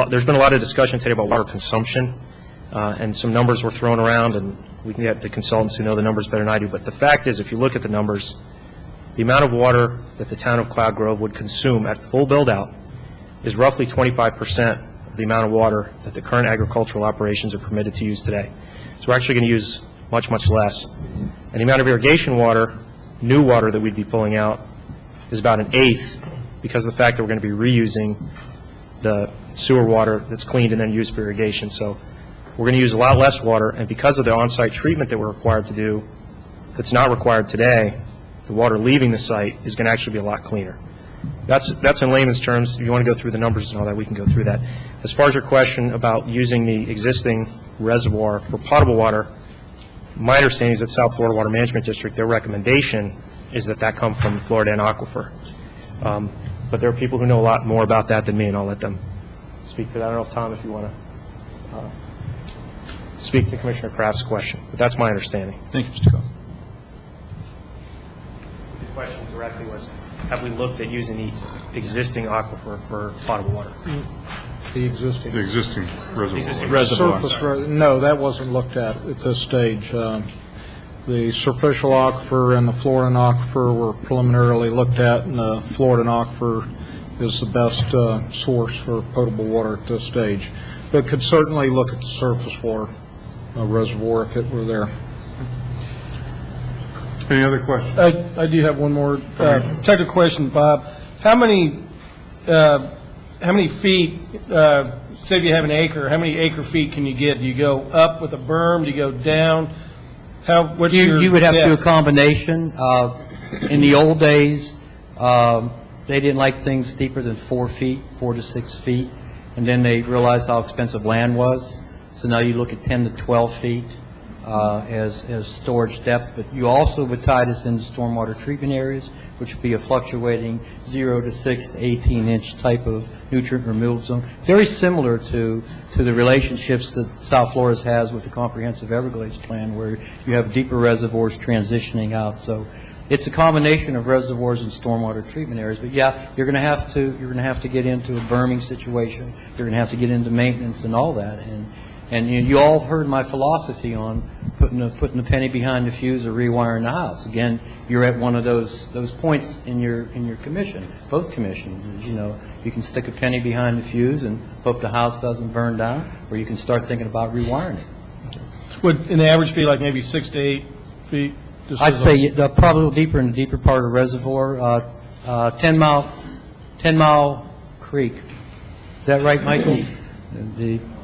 Speaker 2: there's been a lot of discussion today about water consumption, and some numbers were thrown around, and we can get the consultants who know the numbers better than I do. But the fact is, if you look at the numbers, the amount of water that the town of Cloud Grove would consume at full build-out is roughly 25% of the amount of water that the current agricultural operations are permitted to use today. So we're actually going to use much, much less. And the amount of irrigation water, new water that we'd be pulling out, is about 1/8, because of the fact that we're going to be reusing the sewer water that's cleaned and then used for irrigation. So we're going to use a lot less water, and because of the on-site treatment that we're required to do that's not required today, the water leaving the site is going to actually be a lot cleaner. That's in layman's terms. If you want to go through the numbers and all that, we can go through that. As far as your question about using the existing reservoir for potable water, my understanding is that South Florida Water Management District, their recommendation is that come from the Florida Aquifer. But there are people who know a lot more about that than me, and I'll let them speak to that. I don't know, Tom, if you want to speak to Commissioner Kraft's question, but that's my understanding.
Speaker 4: Thank you, Mr. Coe.
Speaker 2: The question directly was, have we looked at using the existing aquifer for potable water?
Speaker 13: The existing
Speaker 1: reservoir.
Speaker 2: The existing reservoir.
Speaker 13: No, that wasn't looked at this stage. The superficial aquifer and the Floridan aquifer were preliminarily looked at, and the Floridan aquifer is the best source for potable water at this stage. But could certainly look at the surface water reservoir if it were there.
Speaker 1: Any other questions?
Speaker 10: I do have one more technical question, Bob. How many feet, say if you have an acre, how many acre feet can you get? Do you go up with a berm? Do you go down?
Speaker 22: You would have to do a combination. In the old days, they didn't like things deeper than 4 feet, 4 to 6 feet, and then they realized how expensive land was. So now you look at 10 to 12 feet as storage depth, but you also would tie this into stormwater treatment areas, which would be a fluctuating 0 to 6 to 18-inch type of nutrient removal zone. Very similar to the relationships that South Florida has with the Comprehensive Everglades Plan, where you have deeper reservoirs transitioning out. So it's a combination of reservoirs and stormwater treatment areas. But yeah, you're going to have to get into a berming situation. You're going to have to get into maintenance and all that. And you all heard my philosophy on putting the penny behind the fuse or rewiring the house. Again, you're at one of those points in your commission, both commissions. You know, you can stick a penny behind the fuse and hope the house doesn't burn down, or you can start thinking about rewiring it.
Speaker 10: Would an average be like maybe 6 to 8 feet? Just
Speaker 22: I'd
Speaker 10: as a-
Speaker 22: say probably a little deeper in the deeper part of the reservoir, 10 Mile Creek. Is that right, Michael?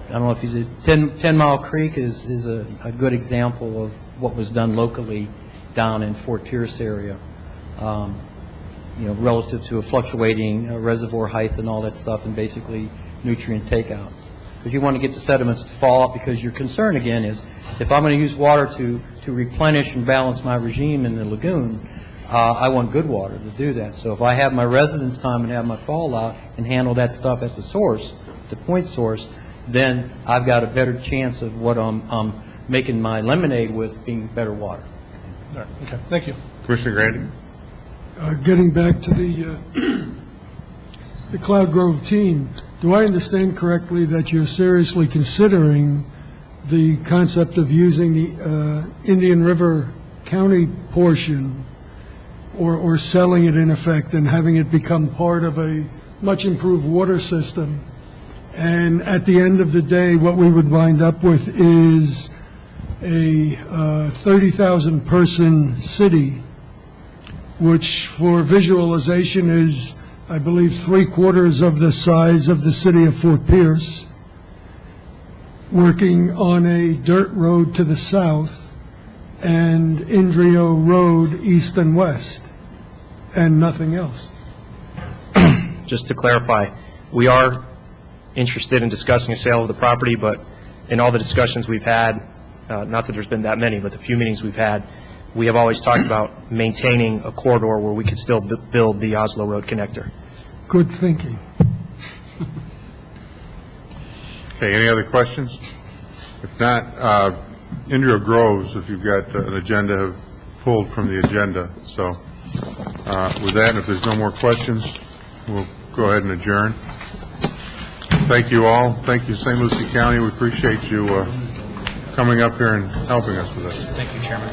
Speaker 22: I don't know if you said 10 Mile Creek is a good example of what was done locally down in Fort Pierce area, you know, relative to a fluctuating reservoir height and all that stuff, and basically nutrient takeout. Because you want to get the sediments to fall out, because your concern again is if I'm going to use water to replenish and balance my regime in the lagoon, I want good water to do that. So if I have my residence time and have my fallout and handle that stuff at the source, the point source, then I've got a better chance of what I'm making my lemonade with being better water.
Speaker 10: All right, okay, thank you.
Speaker 1: Commissioner Grady?
Speaker 21: Getting back to the Cloud Grove team, do I understand correctly that you're seriously considering the concept of using the Indian River County portion, or selling it in effect and having it become part of a much improved water system? And at the end of the day, what we would wind up with is a 30,000 person city, which for visualization is, I believe, 3/4 of the size of the city of Fort Pierce, working on a dirt road to the south and Indrio Road east and west, and nothing else.
Speaker 2: Just to clarify, we are interested in discussing a sale of the property, but in all the discussions we've had, not that there's been that many, but the few meetings we've had, we have always talked about maintaining a corridor where we could still build the Oslo Road connector.
Speaker 21: Good thinking.
Speaker 1: Okay, any other questions? If not, Indrio Groves, if you've got an agenda, have pulled from the agenda. So with that, and if there's no more questions, we'll go ahead and adjourn. Thank you all. Thank you, St. Lucie County. We appreciate you coming up here and helping us with this.
Speaker 4: Thank you, Chairman.